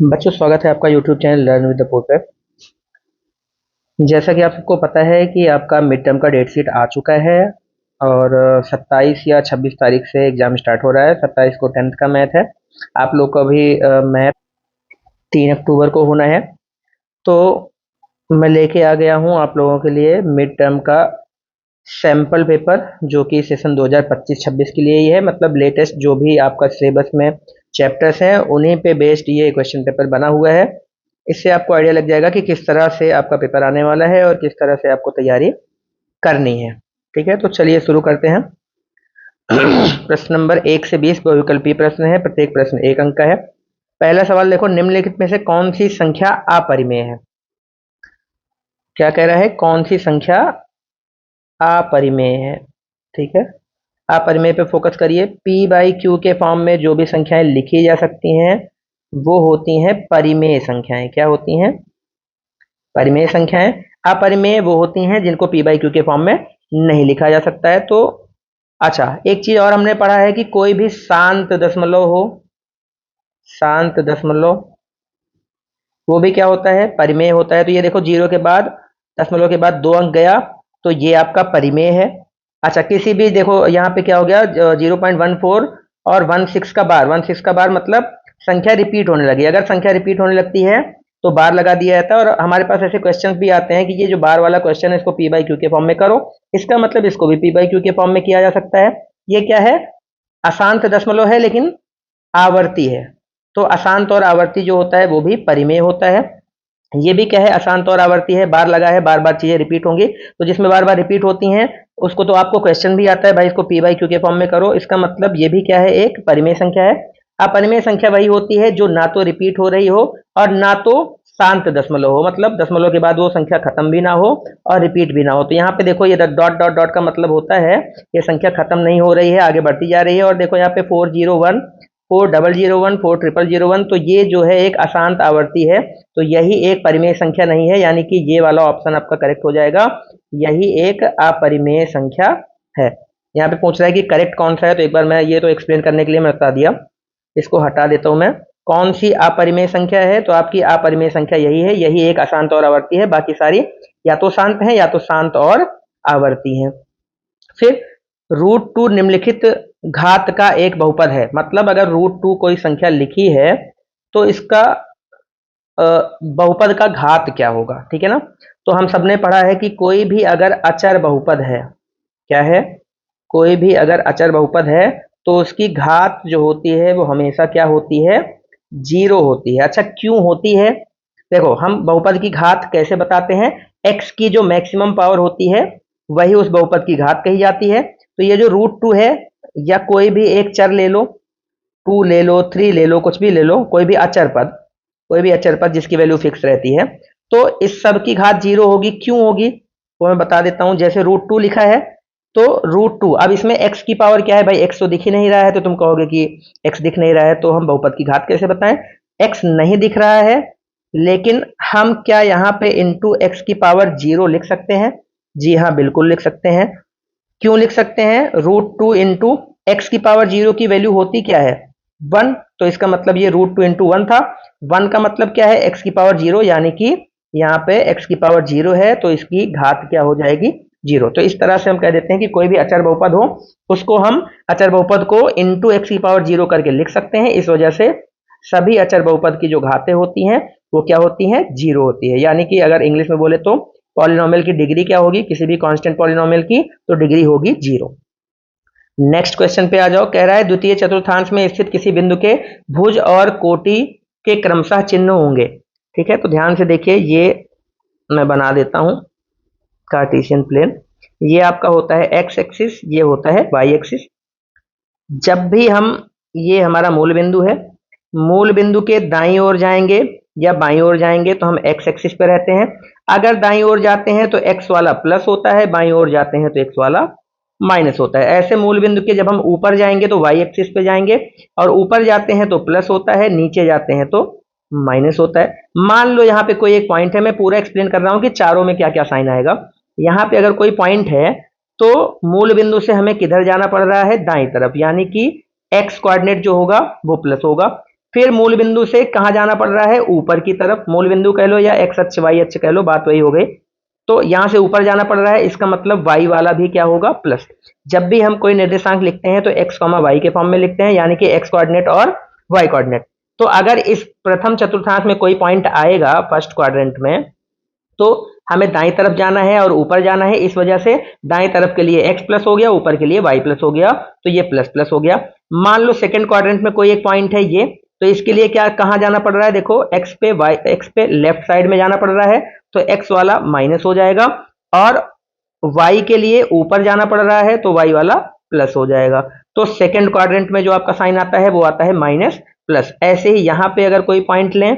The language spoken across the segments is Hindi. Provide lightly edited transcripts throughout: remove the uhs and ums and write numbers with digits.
बच्चों, स्वागत है आपका YouTube channel learn with the पोर पे। जैसा कि आप सबको पता है कि आपका मिड टर्म का डेट शीट आ चुका है और 27 या 26 तारीख से एग्ज़ाम स्टार्ट हो रहा है। 27 को 10th का मैथ है। आप लोग का भी मैथ 3 अक्टूबर को होना है। तो मैं लेके आ गया हूँ आप लोगों के लिए मिड टर्म का सैम्पल पेपर, जो कि सेशन 2025-26 के लिए ही है। मतलब लेटेस्ट जो भी आपका सिलेबस में चैप्टर्स हैं उन्हीं पे बेस्ड ये क्वेश्चन पेपर बना हुआ है। इससे आपको आइडिया लग जाएगा कि किस तरह से आपका पेपर आने वाला है और किस तरह से आपको तैयारी करनी है। ठीक है, तो चलिए शुरू करते हैं। प्रश्न नंबर 1 से 20 बहुविकल्पीय प्रश्न है। प्रत्येक प्रश्न 1 अंक का है। पहला सवाल देखो, निम्नलिखित में से कौन सी संख्या अपरिमेय है? क्या कह रहा है? कौन सी संख्या अपरिमेय है? ठीक है, अपरिमेय पे फोकस करिए। पी बाई क्यू के फॉर्म में जो भी संख्याएं लिखी जा सकती हैं वो होती हैं परिमेय संख्याएं। क्या होती हैं? परिमेय संख्याएं। अपरिमेय वो होती हैं जिनको पी बाई क्यू के फॉर्म में नहीं लिखा जा सकता है। तो अच्छा, एक चीज और हमने पढ़ा है कि कोई भी शांत दशमलव हो, शांत दशमलव, वो भी क्या होता है? परिमेय होता है। तो ये देखो, जीरो के बाद, दशमलव के बाद 2 अंक गया तो ये आपका परिमेय है। अच्छा, किसी भी देखो यहाँ पे क्या हो गया, 0.14 और 16 का बार, 16 का बार मतलब संख्या रिपीट होने लगी। अगर संख्या रिपीट होने लगती है तो बार लगा दिया जाता है। और हमारे पास ऐसे क्वेश्चंस भी आते हैं कि ये जो बार वाला क्वेश्चन है इसको पी बाई क्यू के फॉर्म में करो। इसका मतलब इसको भी पी बाई क्यू के फॉर्म में किया जा सकता है। ये क्या है? अशांत दशमलव है लेकिन आवर्ती है। तो अशांत और आवर्ती जो होता है वो भी परिमेय होता है। ये भी क्या है? अशांत और आवर्ती है, बार लगा है, बार बार चीजें रिपीट होंगी। तो जिसमें बार बार रिपीट होती हैं उसको तो आपको क्वेश्चन भी आता है, भाई इसको पी बाई क्यू के फॉर्म में करो। इसका मतलब ये भी क्या है? एक परिमेय संख्या है। अपरिमेय संख्या वही होती है जो ना तो रिपीट हो रही हो और ना तो शांत दशमलव हो। मतलब दशमलव के बाद वो संख्या खत्म भी ना हो और रिपीट भी ना हो। तो यहाँ पे देखो, ये डॉट डॉट डॉट का मतलब होता है ये संख्या खत्म नहीं हो रही है, आगे बढ़ती जा रही है। और देखो यहाँ पे 401, 4001, 4001, तो ये जो है एक अशांत आवर्ती है। तो यही एक परिमेय संख्या नहीं है, यानी कि ये वाला ऑप्शन आपका करेक्ट हो जाएगा। यही एक अपरिमेय संख्या है। यहाँ पे पूछ रहा है कि करेक्ट कौन सा है, तो एक बार मैं ये तो एक्सप्लेन करने के लिए मैं बता दिया, इसको हटा देता हूं मैं। कौन सी अपरिमेय संख्या है? तो आपकी अपरिमेय संख्या यही है। यही एक अशांत और आवर्ती है, बाकी सारी या तो शांत है या तो शांत और आवर्ती है। फिर √2 निम्नलिखित घात का एक बहुपद है। मतलब अगर √2 कोई संख्या लिखी है तो इसका बहुपद का घात क्या होगा? ठीक है ना। तो हम सबने पढ़ा है कि कोई भी अगर अचर बहुपद है, क्या है? कोई भी अगर अचर बहुपद है तो उसकी घात जो होती है वो हमेशा क्या होती है? 0 होती है। अच्छा, क्यों होती है? देखो, हम बहुपद की घात कैसे बताते हैं? x की जो मैक्सिमम पावर होती है वही उस बहुपद की घात कही जाती है। तो ये जो √2 है, या कोई भी एक चर ले लो, 2 ले लो, 3 ले लो, कुछ भी ले लो, कोई भी अचर पद, कोई भी अचर पद जिसकी वैल्यू फिक्स रहती है, तो इस सब की घात 0 होगी। क्यों होगी वो मैं बता देता हूं। जैसे √2 लिखा है तो √2, अब इसमें x की पावर क्या है? भाई x तो दिख ही नहीं रहा है, तो तुम कहोगे कि x दिख नहीं रहा है तो हम बहुपद की घात कैसे बताएं? x नहीं दिख रहा है, लेकिन हम क्या यहाँ पे इंटू एक्स की पावर 0 लिख सकते हैं? जी हाँ, बिल्कुल लिख सकते हैं। क्यों लिख सकते हैं? √2 इंटू एक्स की पावर 0 की वैल्यू होती क्या है? 1। तो इसका मतलब ये √2 इंटू 1 था। 1 का मतलब क्या है? एक्स की पावर 0, यानी कि यहाँ पे एक्स की पावर 0 है तो इसकी घात क्या हो जाएगी? 0। तो इस तरह से हम कह देते हैं कि कोई भी अचर बहुपद हो उसको हम अचर बहुपद को इंटू एक्स की पावर 0 करके लिख सकते हैं। इस वजह से सभी अचर बहुपद की जो घातें होती हैं वो क्या होती हैं? 0 होती है। यानी कि अगर इंग्लिश में बोले तो पॉलिनोमियल की डिग्री क्या होगी? किसी भी कांस्टेंट पॉलिनोमियल की तो डिग्री होगी 0। नेक्स्ट क्वेश्चन पे आ जाओ। कह रहा है द्वितीय चतुर्थांश में स्थित किसी बिंदु के भुज और कोटि के क्रमशः चिन्ह होंगे। ठीक है, तो ध्यान से देखिए, ये मैं बना देता हूं कार्टेशियन प्लेन। ये आपका होता है एक्स एक्सिस, ये होता है वाई एक्सिस। जब भी हम, ये हमारा मूल बिंदु है, मूल बिंदु के दाईं ओर जाएंगे या बाईं ओर जाएंगे तो हम एक्स एक्सिस पे रहते हैं। अगर दाईं ओर जाते हैं तो एक्स वाला प्लस होता है, बाईं ओर जाते हैं तो एक्स वाला माइनस होता है। ऐसे मूल बिंदु के जब हम ऊपर जाएंगे तो वाई एक्सिस पे जाएंगे, और ऊपर जाते हैं तो प्लस होता है, नीचे जाते हैं तो माइनस होता है। मान लो यहाँ पे कोई एक पॉइंट है, मैं पूरा एक्सप्लेन कर रहा हूँ कि चारों में क्या क्या साइन आएगा। यहाँ पे अगर कोई पॉइंट है तो मूल बिंदु से हमें किधर जाना पड़ रहा है? दाईं तरफ, यानी कि एक्स कोऑर्डिनेट जो होगा वो प्लस होगा। फिर मूल बिंदु से कहाँ जाना पड़ रहा है, ऊपर की तरफ। मूल बिंदु कह लो या एक्स अक्ष वाई अक्ष कह लो, बात वही हो गई। तो यहां से ऊपर जाना पड़ रहा है, इसका मतलब वाई वाला भी क्या होगा, प्लस। जब भी हम कोई निर्देशांक लिखते हैं तो एक्स कॉमा वाई के फॉर्म में लिखते हैं, यानी कि एक्स कोऑर्डिनेट और वाई कोऑर्डिनेट। तो अगर इस प्रथम चतुर्थांश में कोई पॉइंट आएगा फर्स्ट क्वाड्रेंट में, तो हमें दाईं तरफ जाना है और ऊपर जाना है, इस वजह से दाईं तरफ के लिए x प्लस हो गया, ऊपर के लिए y प्लस हो गया, तो ये प्लस प्लस हो गया। मान लो सेकंड क्वाड्रेंट में कोई एक पॉइंट है ये, तो इसके लिए क्या कहां जाना पड़ रहा है, देखो x पे लेफ्ट साइड में जाना पड़ रहा है, तो x वाला माइनस हो जाएगा, और y के लिए ऊपर जाना पड़ रहा है तो y वाला प्लस हो जाएगा। तो सेकंड क्वाड्रेंट में जो आपका साइन आता है वो आता है माइनस प्लस। ऐसे ही यहां पे अगर कोई पॉइंट लें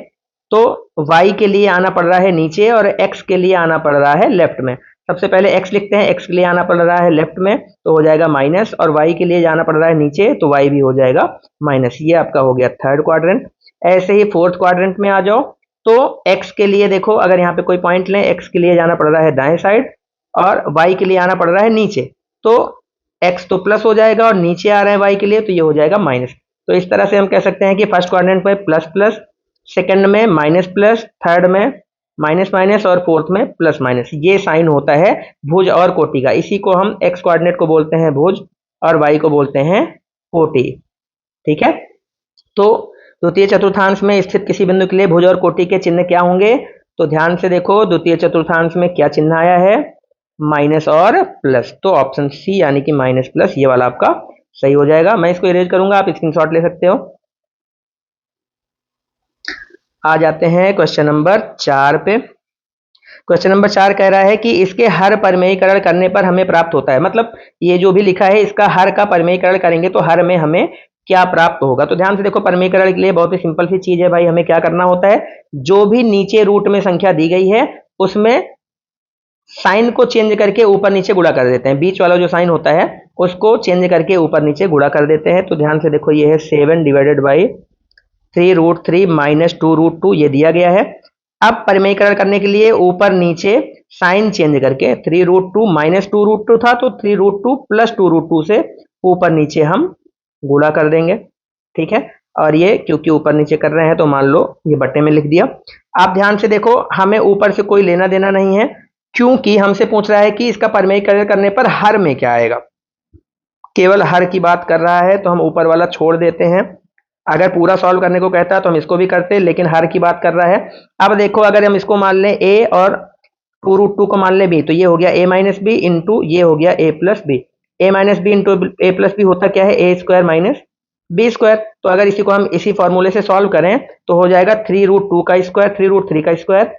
तो y के लिए आना पड़ रहा है नीचे और x के लिए आना पड़ रहा है लेफ्ट में। सबसे पहले x लिखते हैं, x के लिए आना पड़ रहा है लेफ्ट में तो हो जाएगा माइनस, और y के लिए जाना पड़ रहा है नीचे तो y भी हो जाएगा माइनस। ये आपका हो गया थर्ड क्वाड्रेंट। ऐसे ही फोर्थ क्वाड्रेंट में आ जाओ, तो x के लिए देखो, अगर यहाँ पे कोई पॉइंट लें, x के लिए जाना पड़ रहा है दाएं साइड और y के लिए आना पड़ रहा है नीचे, तो x तो प्लस हो जाएगा और नीचे आ रहा है y के लिए तो ये हो जाएगा माइनस। तो इस तरह से हम कह सकते हैं कि फर्स्ट क्वाड्रेंट में प्लस प्लस, सेकंड में माइनस प्लस, थर्ड में माइनस माइनस और फोर्थ में प्लस माइनस। ये साइन होता है भुज और कोटि का। इसी को हम एक्स कोऑर्डिनेट को बोलते हैं भुज और वाई को बोलते हैं कोटि। ठीक है, तो द्वितीय चतुर्थांश में स्थित किसी बिंदु के लिए भुज और कोटि के चिन्ह क्या होंगे, तो ध्यान से देखो द्वितीय चतुर्थांश में क्या चिन्ह आया है, माइनस और प्लस। तो ऑप्शन सी यानी कि माइनस प्लस, ये वाला आपका सही हो जाएगा। मैं इसको इरेज करूंगा, आप स्क्रीनशॉट ले सकते हो। आ जाते हैं क्वेश्चन नंबर 4 पे। क्वेश्चन नंबर 4 कह रहा है कि इसके हर परिमेयीकरण करने पर हमें प्राप्त होता है, मतलब ये जो भी लिखा है इसका हर का परिमेयीकरण करेंगे तो हर में हमें क्या प्राप्त होगा। तो ध्यान से देखो, परिमेयीकरण के लिए बहुत ही सिंपल सी चीज है भाई, हमें क्या करना होता है, जो भी नीचे रूट में संख्या दी गई है उसमें साइन को चेंज करके ऊपर नीचे गुणा कर देते हैं। बीच वाला जो साइन होता है उसको चेंज करके ऊपर नीचे गुणा कर देते हैं। तो ध्यान से देखो, ये है 7 डिवाइडेड बाई 3√3 माइनस 2√2, ये दिया गया है। अब परिमेयीकरण करने के लिए ऊपर नीचे साइन चेंज करके 3√2 माइनस 2√2 था तो 3√2 प्लस 2√2 से ऊपर नीचे हम गुणा कर देंगे। ठीक है, और ये क्योंकि ऊपर नीचे कर रहे हैं तो मान लो ये बट्टे में लिख दिया। आप ध्यान से देखो, हमें ऊपर से कोई लेना देना नहीं है, क्योंकि हमसे पूछ रहा है कि इसका परिमेयीकरण करने पर हर में क्या आएगा। केवल हर की बात कर रहा है तो हम ऊपर वाला छोड़ देते हैं। अगर पूरा सॉल्व करने को कहता है तो हम इसको भी करते, लेकिन हर की बात कर रहा है। अब देखो, अगर हम इसको मान लें a और 2√2 को मान लें b, तो ये हो गया a माइनस बी इंटू ये हो गया a plus B. A minus B into A plus B होता क्या है, A square minus B square. तो अगर इसी को हम इसी फॉर्मूले से सॉल्व करें तो हो जाएगा 3√2 का स्क्वायर 3√3 का स्क्वायर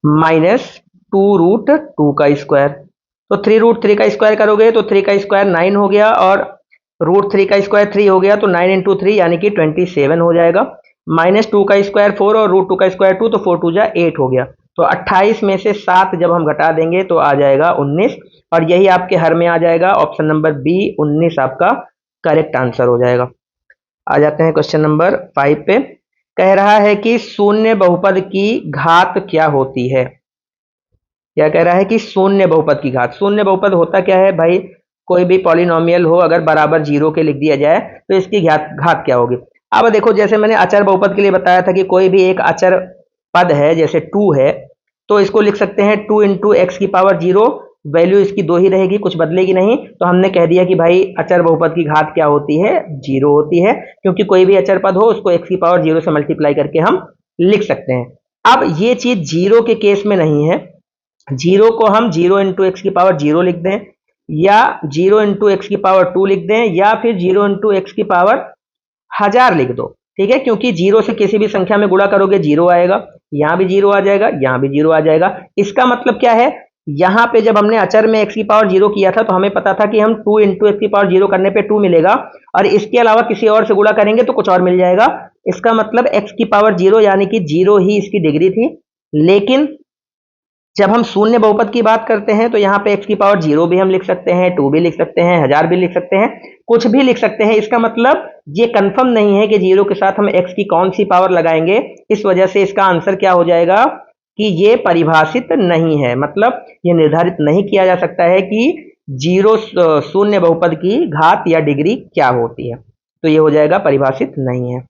माइनस 2√2 का स्क्वायर। तो 3√3 का स्क्वायर करोगे तो 3 का स्क्वायर 9 हो गया और √3 का स्क्वायर 3 हो गया, तो 9 इंटू 3 यानी कि 27 हो जाएगा। माइनस 2 का स्क्वायर 4 और √2 का स्क्वायर 2, तो 4 2 जा 8 हो गया। तो 28 में से 7 जब हम घटा देंगे तो आ जाएगा 19, और यही आपके हर में आ जाएगा। ऑप्शन नंबर बी 19 आपका करेक्ट आंसर हो जाएगा। आ जाते हैं क्वेश्चन नंबर 5 पे। कह रहा है कि शून्य बहुपद की घात क्या होती है। क्या कह रहा है कि शून्य बहुपद की घात। शून्य बहुपद होता क्या है भाई, कोई भी पॉलिनोमियल हो अगर बराबर जीरो के लिख दिया जाए तो इसकी घात क्या होगी। अब देखो, जैसे मैंने अचर बहुपद के लिए बताया था कि कोई भी एक अचर पद है, जैसे 2 है, तो इसको लिख सकते हैं 2 इंटू एक्स की पावर 0, वैल्यू इसकी 2 ही रहेगी, कुछ बदलेगी नहीं। तो हमने कह दिया कि भाई अचर बहुपद की घात क्या होती है, 0 होती है, क्योंकि कोई भी अचर पद हो उसको एक्स की पावर 0 से मल्टीप्लाई करके हम लिख सकते हैं। अब ये चीज 0 के केस में नहीं है। 0 को हम 0 इंटू एक्स की पावर 0 लिख दें, या 0 इंटू एक्स की पावर 2 लिख दें, या फिर 0 इंटू एक्स की पावर 1000 लिख दो। ठीक है, क्योंकि 0 से किसी भी संख्या में गुणा करोगे 0 आएगा, यहां भी 0 आ जाएगा, यहां भी 0 आ जाएगा। इसका मतलब क्या है, यहां पे जब हमने अचर में एक्स की पावर 0 किया था तो हमें पता था कि हम 2 इंटू एक्स की पावर 0 करने पे 2 मिलेगा, और इसके अलावा किसी और से गुणा करेंगे तो कुछ और मिल जाएगा। इसका मतलब एक्स की पावर 0 यानी कि 0 ही इसकी डिग्री थी। लेकिन जब हम शून्य बहुपद की बात करते हैं तो यहाँ पे x की पावर 0 भी हम लिख सकते हैं, 2 भी लिख सकते हैं, 1000 भी लिख सकते हैं, कुछ भी लिख सकते हैं। इसका मतलब ये कंफर्म नहीं है कि 0 के साथ हम x की कौन सी पावर लगाएंगे। इस वजह से इसका आंसर क्या हो जाएगा कि ये परिभाषित नहीं है, मतलब ये निर्धारित नहीं किया जा सकता है कि 0 शून्य बहुपद की घात या डिग्री क्या होती है। तो ये हो जाएगा परिभाषित नहीं है।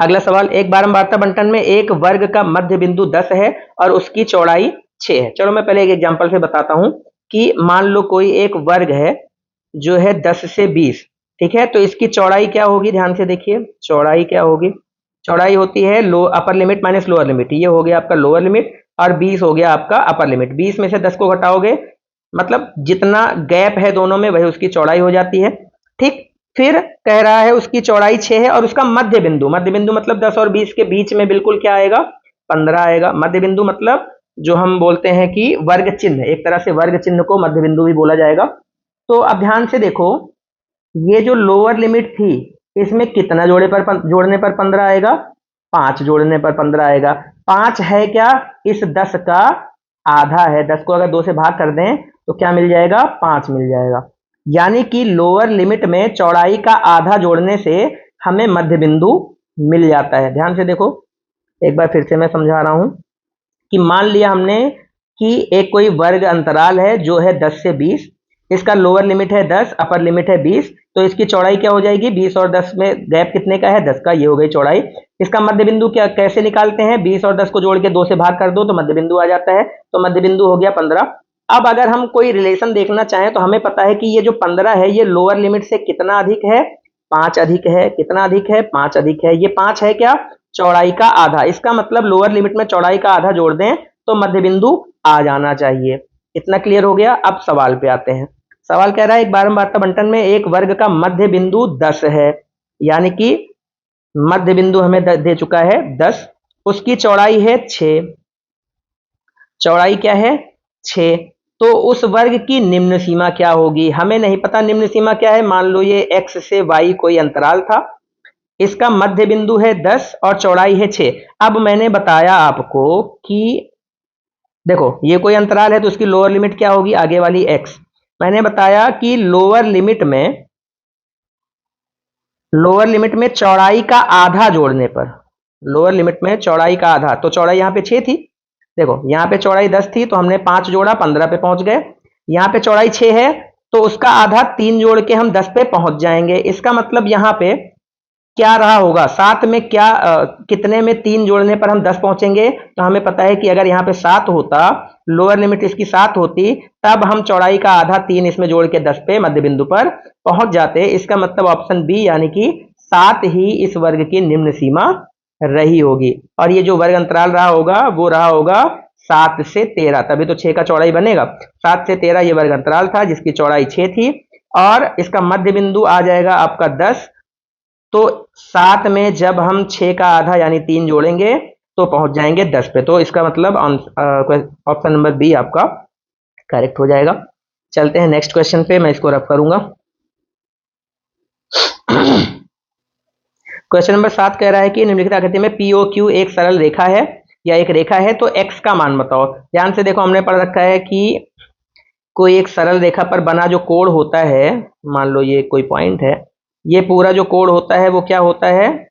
अगला सवाल, एक बारंबारता बंटन में एक वर्ग का मध्य बिंदु 10 है और उसकी चौड़ाई 6 है। चलो मैं पहले एक एग्जांपल से बताता हूं कि मान लो कोई एक वर्ग है जो है 10 से 20, ठीक है, तो इसकी चौड़ाई क्या होगी, ध्यान से देखिए चौड़ाई क्या होगी। चौड़ाई होती है लो upper limit minus lower limit, ये हो गया आपका लोअर लिमिट और 20 हो गया आपका अपर लिमिट। 20 में से 10 को घटाओगे मतलब जितना गैप है दोनों में वही उसकी चौड़ाई हो जाती है, ठीक। फिर कह रहा है उसकी चौड़ाई 6 है और उसका मध्य बिंदु मतलब 10 और 20 के बीच में बिल्कुल क्या आएगा, 15 आएगा। मध्य बिंदु मतलब जो हम बोलते हैं कि वर्ग चिन्ह, एक तरह से वर्ग चिन्ह को मध्य बिंदु भी बोला जाएगा। तो अब ध्यान से देखो, ये जो लोअर लिमिट थी इसमें कितना जोड़ने पर 15 आएगा, 5 जोड़ने पर 15 आएगा। 5 है क्या, इस 10 का आधा है। 10 को अगर 2 से भाग कर दें तो क्या मिल जाएगा, 5 मिल जाएगा। यानी कि लोअर लिमिट में चौड़ाई का आधा जोड़ने से हमें मध्य बिंदु मिल जाता है। ध्यान से देखो, एक बार फिर से मैं समझा रहा हूं कि मान लिया हमने कि एक कोई वर्ग अंतराल है जो है 10 से 20, इसका लोअर लिमिट है 10, अपर लिमिट है 20, तो इसकी चौड़ाई क्या हो जाएगी, 20 और 10 में गैप कितने का है, 10 का, ये हो गई चौड़ाई। इसका मध्य बिंदु क्या कैसे निकालते हैं, 20 और 10 को जोड़ के 2 से भाग कर दो तो मध्य बिंदु आ जाता है, तो मध्य बिंदु हो गया 15। अब अगर हम कोई रिलेशन देखना चाहें तो हमें पता है कि ये जो 15 है ये लोअर लिमिट से कितना अधिक है, 5 अधिक है। कितना अधिक है, 5 अधिक है। ये 5 है क्या, चौड़ाई का आधा। इसका मतलब लोअर लिमिट में चौड़ाई का आधा जोड़ दें तो मध्य बिंदु आ जाना चाहिए। इतना क्लियर हो गया। अब सवाल पे आते हैं। सवाल कह रहा है एक बारंबारता बंटन में एक वर्ग का मध्य बिंदु 10 है, यानी कि मध्य बिंदु हमें दे चुका है 10, उसकी चौड़ाई है 6। चौड़ाई क्या है, 6। तो उस वर्ग की निम्न सीमा क्या होगी, हमें नहीं पता निम्न सीमा क्या है। मान लो ये x से y कोई अंतराल था, इसका मध्य बिंदु है 10 और चौड़ाई है 6। अब मैंने बताया आपको कि देखो ये कोई अंतराल है तो उसकी लोअर लिमिट क्या होगी, आगे वाली x। मैंने बताया कि लोअर लिमिट में चौड़ाई का आधा जोड़ने पर, लोअर लिमिट में चौड़ाई का आधा, तो चौड़ाई यहां पे 6 थी, देखो यहाँ पे चौड़ाई 10 थी तो हमने 5 जोड़ा 15 पे पहुंच गए। यहाँ पे चौड़ाई 6 है तो उसका आधा 3 जोड़ के हम 10 पे पहुंच जाएंगे। इसका मतलब यहाँ पे क्या रहा होगा, 7 में क्या कितने में 3 जोड़ने पर हम 10 पहुंचेंगे, तो हमें पता है कि अगर यहाँ पे 7 होता, लोअर लिमिट इसकी 7 होती, तब हम चौड़ाई का आधा 3 इसमें जोड़ के 10 पे मध्य बिंदु पर पहुंच जाते। इसका मतलब ऑप्शन बी यानी कि 7 ही इस वर्ग की निम्न सीमा रही होगी। और ये जो वर्ग अंतराल रहा होगा वो रहा होगा 7 से 13, तभी तो 6 का चौड़ाई बनेगा। 7 से 13 ये वर्ग अंतराल था जिसकी चौड़ाई 6 थी और इसका मध्य बिंदु आ जाएगा आपका 10। तो 7 में जब हम 6 का आधा यानी 3 जोड़ेंगे तो पहुंच जाएंगे 10 पे। तो इसका मतलब ऑप्शन नंबर बी आपका करेक्ट हो जाएगा। चलते हैं नेक्स्ट क्वेश्चन पे, मैं इसको रफ करूंगा। क्वेश्चन नंबर 7 कह रहा है कि निम्नलिखित आकृति में POQ एक सरल रेखा है या एक रेखा है, तो x का मान बताओ। ध्यान से देखो, हमने पढ़ रखा है कि कोई एक सरल रेखा पर बना जो कोण होता है, मान लो ये कोई पॉइंट है, ये पूरा जो कोण होता है वो क्या होता है,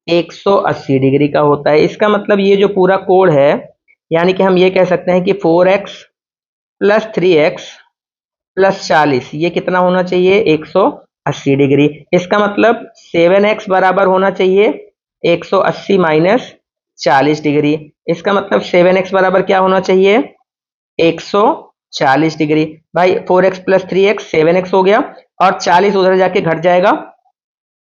180 डिग्री का होता है। इसका मतलब ये जो पूरा कोण है, यानी कि हम ये कह सकते हैं कि 4x प्लस 3x प्लस 40, ये कितना होना चाहिए, 180 डिग्री। इसका मतलब 7x बराबर होना चाहिए 180 माइनस 40 डिग्री। इसका मतलब 7x बराबर क्या होना चाहिए, 140 डिग्री। भाई 4x प्लस 3x 7x हो गया और 40 उधर जाके घट जाएगा।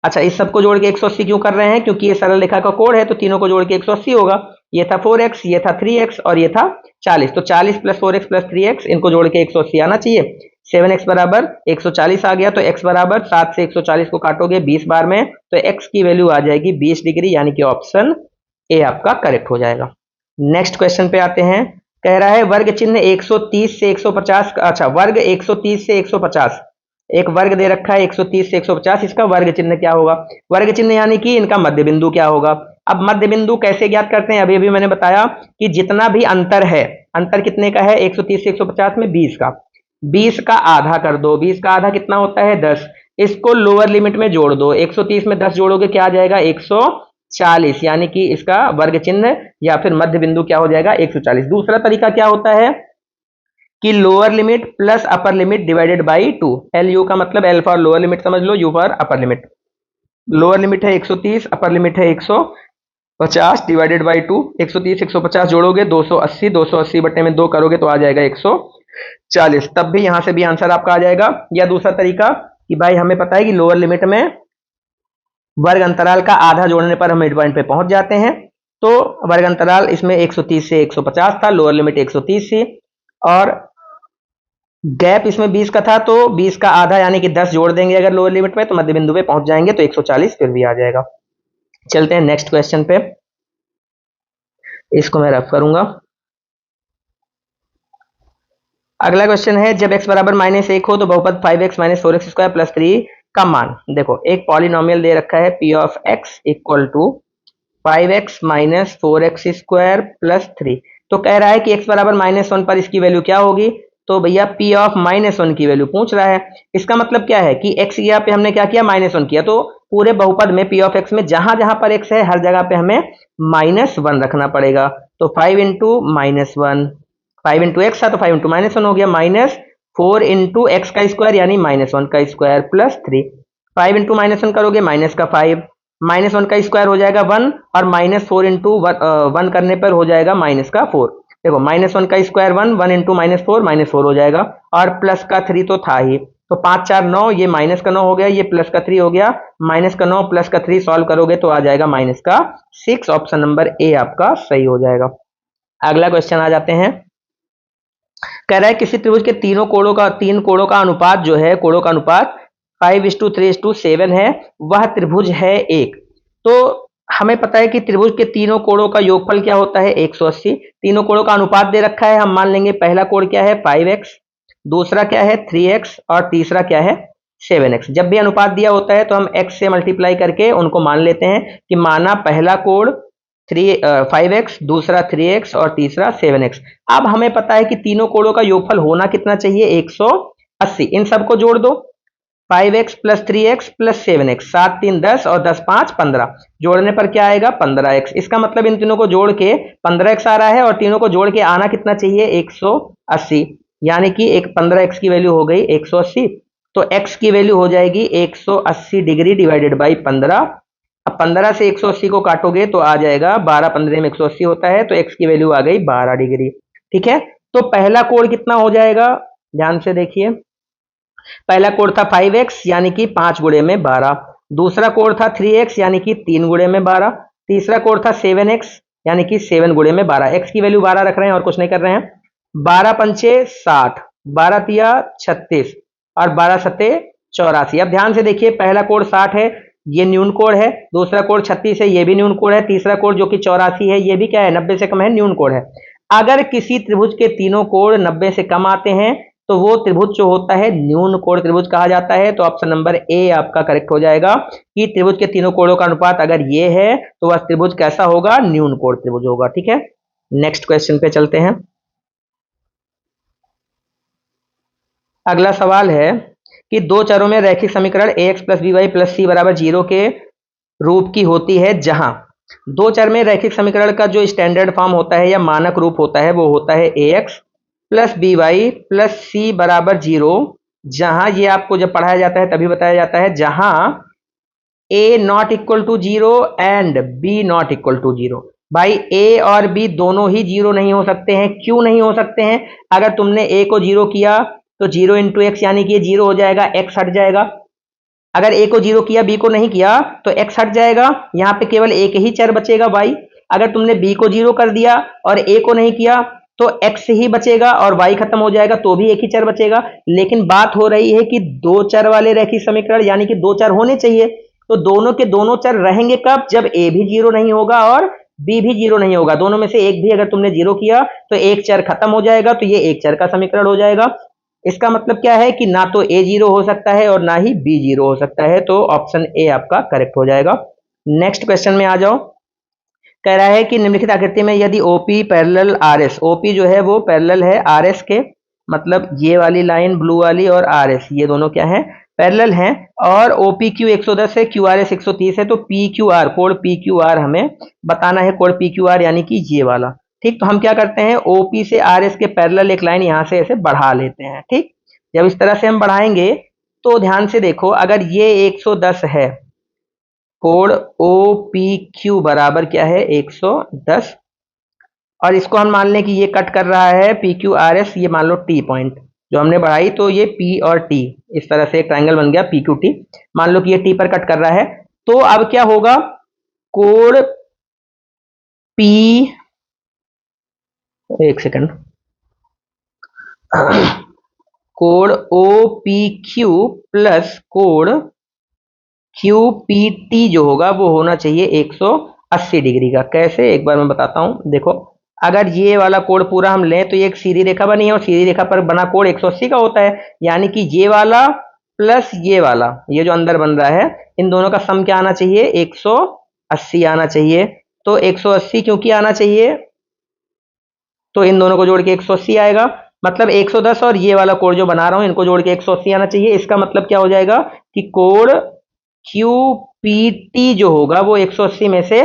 अच्छा, इस सबको जोड़ के 180 क्यों कर रहे हैं, क्योंकि ये सरल रेखा का कोण है तो तीनों को जोड़ के 180 होगा। ये था 4x, ये था 3x और ये था 40, तो 40 प्लस 4x प्लस 3x इनको जोड़ के 180 आना चाहिए। 7x बराबर 140 आ गया, तो x बराबर 7 से 140 को काटोगे 20 बार में तो x की वैल्यू आ जाएगी 20 डिग्री, यानी कि ऑप्शन ए आपका करेक्ट हो जाएगा। नेक्स्ट क्वेश्चन पे आते हैं। कह रहा है वर्ग चिन्ह 130 से 150, अच्छा वर्ग 130 से 150, एक वर्ग दे रखा है 130 से 150, इसका वर्ग चिन्ह क्या होगा। वर्ग चिन्ह यानी कि इनका मध्य बिंदु क्या होगा। अब मध्य बिंदु कैसे ज्ञात करते हैं, अभी अभी मैंने बताया कि जितना भी अंतर है, अंतर कितने का है 130 से 150 में 20 का, 20 का आधा कर दो। 20 का आधा कितना होता है 10, इसको लोअर लिमिट में जोड़ दो। 130 में 10 जोड़ोगे क्या आ जाएगा 140, यानी कि इसका वर्ग चिन्ह या फिर मध्य बिंदु क्या हो जाएगा 140। दूसरा तरीका क्या होता है कि lower limit plus upper limit divided by 2। LU का मतलब L फॉर लोअर लिमिट समझ लो, U for upper limit. Lower limit है 130, अपर लिमिट है 150 डिवाइडेड बाई 2। 130 150 जोड़ोगे 280, 280 बटे में 2 करोगे तो आ जाएगा 140। तब भी यहां से भी आंसर आपका आ जाएगा। या दूसरा तरीका कि भाई हमें पता है कि लोअर लिमिट में वर्ग अंतराल का आधा जोड़ने पर हम मिड पॉइंट पे पहुंच जाते हैं। तो वर्ग अंतराल इसमें 130 से 150 था, लोअर लिमिट 130 थी, और गैप इसमें 20 का था, तो 20 का आधा यानी कि 10 जोड़ देंगे अगर लोअर लिमिट में, तो मध्य बिंदु पे पहुंच जाएंगे, तो 140 फिर भी आ जाएगा। चलते हैं नेक्स्ट क्वेश्चन पे, इसको मैं रफ करूंगा। अगला क्वेश्चन है, जब x बराबर -1 हो तो बहुपद 5x minus 4x square plus 3 का मान। देखो एक पॉलिनोमियल दे रखा है p of x equal to 5x minus 4x square plus 3। तो कह रहा है कि x बराबर -1 पर इसकी वैल्यू क्या होगी। तो भैया p ऑफ -1 की वैल्यू पूछ रहा है। इसका मतलब क्या है कि x यहाँ पे हमने क्या किया, -1 किया, तो पूरे बहुपद में p ऑफ x में जहां जहां पर x है हर जगह पे हमें -1 रखना पड़ेगा। तो 5 इंटू -1, 5 इंटू एक्स था तो 5 इंटू -1 हो गया, -4 इंटू एक्स का स्क्वायर यानी -1 का स्क्वायर प्लस 3। 5 इंटू -1 करोगे माइनस का 5, -1 का स्क्वायर हो जाएगा 1, और -4 इंटू 1 करने पर हो जाएगा माइनस का 4। देखो -1 का स्क्वायर 1, 1 इंटू -4 हो जाएगा, और प्लस का 3 तो था ही। तो 5 4 9, ये माइनस का 9 हो गया, ये प्लस का 3 हो गया, माइनस का 9 प्लस का 3 सॉल्व करोगे तो आ जाएगा माइनस का 6। ऑप्शन नंबर ए आपका सही हो जाएगा। अगला क्वेश्चन आ जाते हैं। कह रहा है किसी त्रिभुज के तीन कोणों का अनुपात जो है, कोणों का अनुपात 5:3:7 है, वह त्रिभुज है एक। तो हमें पता है कि त्रिभुज के तीनों कोणों का योगफल क्या होता है, 180। तीनों कोणों का अनुपात दे रखा है, हम मान लेंगे पहला कोण क्या है 5x, दूसरा क्या है 3x, और तीसरा क्या है 7x। जब भी अनुपात दिया होता है तो हम x से मल्टीप्लाई करके उनको मान लेते हैं कि माना पहला कोण 5x, दूसरा 3x और तीसरा 7x। अब हमें पता है कि तीनों कोणों का योगफल होना कितना चाहिए, 180। इन सबको जोड़ दो, 5x plus 3x plus 7x, 7 3 10 और 10 5 15, जोड़ने पर क्या आएगा 15x। इसका मतलब इन तीनों को जोड़ के 15x आ रहा है, और तीनों को जोड़ के आना कितना चाहिए 180, यानी कि एक 15x की वैल्यू हो गई 180। तो x की वैल्यू हो जाएगी 180 डिग्री डिवाइडेड बाई 15। अब 15 से 180 को काटोगे तो आ जाएगा 12, 15 में 180 होता है, तो x की वैल्यू आ गई 12 डिग्री। ठीक है, तो पहला कोण कितना हो जाएगा, ध्यान से देखिए। पहला कोण था 5x यानी कि 5 गुणे में 12, दूसरा कोण था 3x यानी कि 3 गुणे में 12, तीसरा कोण था 7x यानी कि 7 गुणे में 12। x की वैल्यू 12 रख रहे हैं और कुछ नहीं कर रहे हैं। 12 पंचे 60, 12 तिया 36, और 12 सत्ते 84। अब ध्यान से देखिए, पहला कोण 60 है, ये न्यून कोण है, दूसरा कोण 36 है, ये भी न्यून कोण है, तीसरा कोण जो कि 84 है, ये भी क्या है 90 से कम है, न्यून कोण है। अगर किसी त्रिभुज के तीनों कोण 90 से कम आते हैं तो वो त्रिभुज जो होता है न्यून कोण त्रिभुज कहा जाता है। तो ऑप्शन नंबर ए आपका करेक्ट हो जाएगा कि त्रिभुज के तीनों कोणों का अनुपात अगर ये है तो वह त्रिभुज कैसा होगा, न्यून कोण त्रिभुज होगा। ठीक है, नेक्स्ट क्वेश्चन पे चलते हैं। अगला सवाल है कि दो चरों में रैखिक समीकरण ax plus b y plus c बराबर 0 के रूप की होती है, जहां दो चर में रैखिक समीकरण का जो स्टैंडर्ड फॉर्म होता है या मानक रूप होता है वो होता है ax plus b y plus c बराबर 0। जहां ये आपको जब पढ़ाया जाता है तभी बताया जाता है जहां a not equal to 0 and b not equal to 0। भाई a और b दोनों ही 0 नहीं हो सकते हैं। क्यों नहीं हो सकते हैं, अगर तुमने a को 0 किया तो 0 इंटू एक्स यानी कि ये 0 हो जाएगा, x हट जाएगा। अगर a को 0 किया, b को नहीं किया तो x हट जाएगा, यहाँ पे केवल एक ही चर बचेगा y। अगर तुमने b को 0 कर दिया और a को नहीं किया तो x ही बचेगा और y खत्म हो जाएगा, तो भी एक ही चर बचेगा। लेकिन बात हो रही है कि दो चर वाले रैखिक समीकरण यानी कि दो चर होने चाहिए, तो दोनों के दोनों चर रहेंगे कब, जब a भी 0 नहीं होगा और b भी 0 नहीं होगा। दोनों में से एक भी अगर तुमने 0 किया तो एक चर खत्म हो जाएगा, तो ये एक चर का समीकरण हो जाएगा। इसका मतलब क्या है कि ना तो a 0 हो सकता है और ना ही b 0 हो सकता है, तो ऑप्शन ए आपका करेक्ट हो जाएगा। नेक्स्ट क्वेश्चन में आ जाओ। कह रहा है कि निम्नलिखित आकृति में यदि OP पैरेलल RS, OP जो है वो पैरेलल है RS के, मतलब ये वाली लाइन ब्लू वाली और RS ये दोनों क्या है, पैरेलल हैं, और OPQ 110 है, QRS 130 है, तो PQR कोण PQR हमें बताना है, कोण PQR यानी कि ये वाला। ठीक, तो हम क्या करते हैं OP से RS के पैरेलल एक लाइन यहां से ऐसे बढ़ा लेते हैं। ठीक, जब इस तरह से हम बढ़ाएंगे तो ध्यान से देखो, अगर ये 110 है कोण ओ पी क्यू बराबर क्या है 110, और इसको हम मान लें कि ये कट कर रहा है पी क्यू आर एस, ये मान लो टी पॉइंट जो हमने बढ़ाई, तो ये पी और टी इस तरह से एक ट्रायंगल बन गया पी क्यू टी। मान लो कि ये टी पर कट कर रहा है, तो अब क्या होगा, कोण पी, एक सेकंड, कोण ओ पी क्यू प्लस कोण क्यू पी टी जो होगा वो होना चाहिए 180 डिग्री का। कैसे, एक बार मैं बताता हूं, देखो अगर ये वाला कोण पूरा हम लें तो ये एक सीधी रेखा बनी है और सीधी रेखा पर बना कोण 180 का होता है, यानी कि ये वाला प्लस ये वाला, ये जो अंदर बन रहा है, इन दोनों का सम क्या आना चाहिए, 180 आना चाहिए। तो 180 क्योंकि आना चाहिए, तो इन दोनों को जोड़ के 180 आएगा, मतलब 110 और ये वाला कोण जो बना रहा हूं इनको जोड़ के 180 आना चाहिए। इसका मतलब क्या हो जाएगा कि कोण क्यू पी टी जो होगा वो 180 में से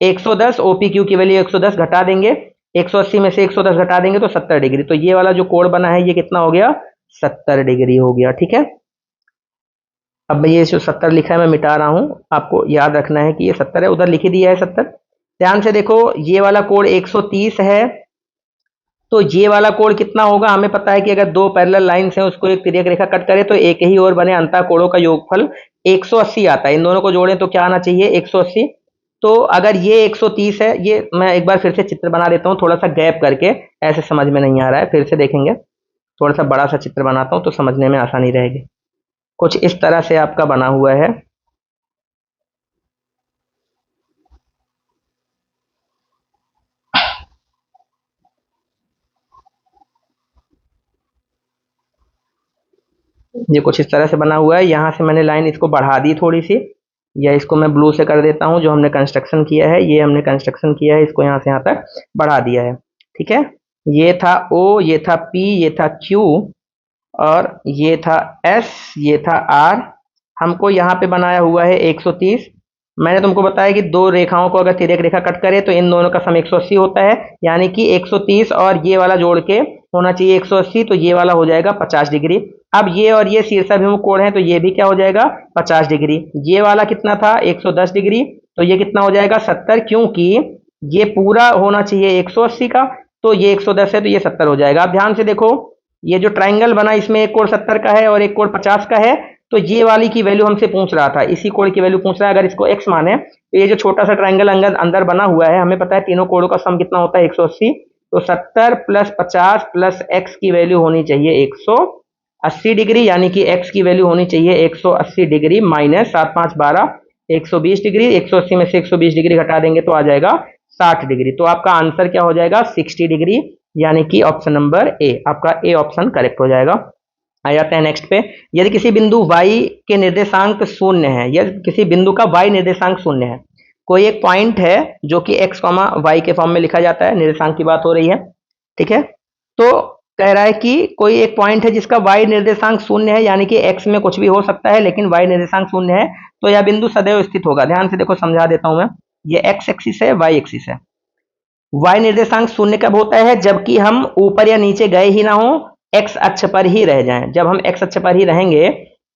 110, ओपी क्यू की वैल्यू 110 घटा देंगे, 180 में से 110 घटा देंगे तो 70 डिग्री। तो ये वाला जो कोण बना है ये कितना हो गया, 70 डिग्री हो गया। ठीक है, अब ये जो 70 लिखा है मैं मिटा रहा हूं, आपको याद रखना है कि ये 70 है, उधर लिख ही दिया है 70। ध्यान से देखो, ये वाला कोण 130 है, तो ये वाला कोण कितना होगा, हमें पता है कि अगर दो पैरेलल लाइंस हैं उसको एक तिर्यक रेखा कट करे तो एक ही ओर बने अंतः कोणों का योगफल 180 आता है। इन दोनों को जोड़ें तो क्या आना चाहिए, 180। तो अगर ये 130 है, ये मैं एक बार फिर से चित्र बना देता हूँ थोड़ा सा गैप करके, ऐसे समझ में नहीं आ रहा है, फिर से देखेंगे, थोड़ा सा बड़ा सा चित्र बनाता हूँ तो समझने में आसानी रहेगी। कुछ इस तरह से आपका बना हुआ है, ये कुछ इस तरह से बना हुआ है। यहाँ से मैंने लाइन इसको बढ़ा दी थोड़ी सी, या इसको मैं ब्लू से कर देता हूँ, जो हमने कंस्ट्रक्शन किया है, ये हमने कंस्ट्रक्शन किया है, इसको यहाँ से यहाँ तक बढ़ा दिया है। ठीक है, ये था ओ, ये था पी, ये था क्यू, और ये था एस, ये था आर। हमको यहाँ पे बनाया हुआ है 130। मैंने तुमको बताया कि दो रेखाओं को अगर तिर्यक रेखा कट करे तो इन दोनों का सम 180 होता है, यानी कि 130 और ये वाला जोड़ के होना चाहिए 180, तो ये वाला हो जाएगा 50 डिग्री। अब ये और ये शीर्षाभिमुख कोण है तो ये भी क्या हो जाएगा, 50 डिग्री। ये वाला कितना था, 110 डिग्री, तो ये कितना हो जाएगा 70, क्योंकि ये पूरा होना चाहिए 180 का, तो ये 110 है तो ये 70 हो जाएगा। अब ध्यान से देखो, ये जो ट्राइंगल बना इसमें एक कोण 70 का है और एक कोण 50 का है, तो ये वाली की वैल्यू हमसे पूछ रहा था, इसी कोण की वैल्यू पूछ रहा है। अगर इसको x माने तो ये जो छोटा सा ट्राइंगल अंदर बना हुआ है, हमें पता है तीनों कोणों का सम कितना होता है 180, तो 70 प्लस 50 प्लस x की वैल्यू होनी चाहिए 180 डिग्री, यानी कि x की वैल्यू होनी चाहिए 180 डिग्री माइनस 7 5 12 120 डिग्री। 180 में से 120 डिग्री घटा देंगे तो आ जाएगा 60 डिग्री। तो आपका आंसर क्या हो जाएगा, 60 डिग्री, यानी कि ऑप्शन नंबर ए, आपका ए ऑप्शन करेक्ट हो जाएगा। आ जाते हैं नेक्स्ट पे, यदि किसी बिंदु y के निर्देशांक शून्य है, यदि किसी बिंदु का y निर्देशांक शून्य है, कोई एक पॉइंट है जो कि x, y के फॉर्म में लिखा जाता है, निर्देशांक की बात हो रही है। ठीक है, तो कह रहा है कि कोई एक पॉइंट है जिसका y निर्देशांक शून्य है, यानी कि x में कुछ भी हो सकता है लेकिन y निर्देशांक शून्य है, तो यह बिंदु सदैव स्थित होगा। ध्यान से देखो, समझा देता हूं मैं, ये x एक्सिस है, y एक्सिस है। y निर्देशांक शून्य कब होता है, जबकि हम ऊपर या नीचे गए ही ना हो, x अक्ष पर ही रह जाएं। जब हम x अक्ष पर ही रहेंगे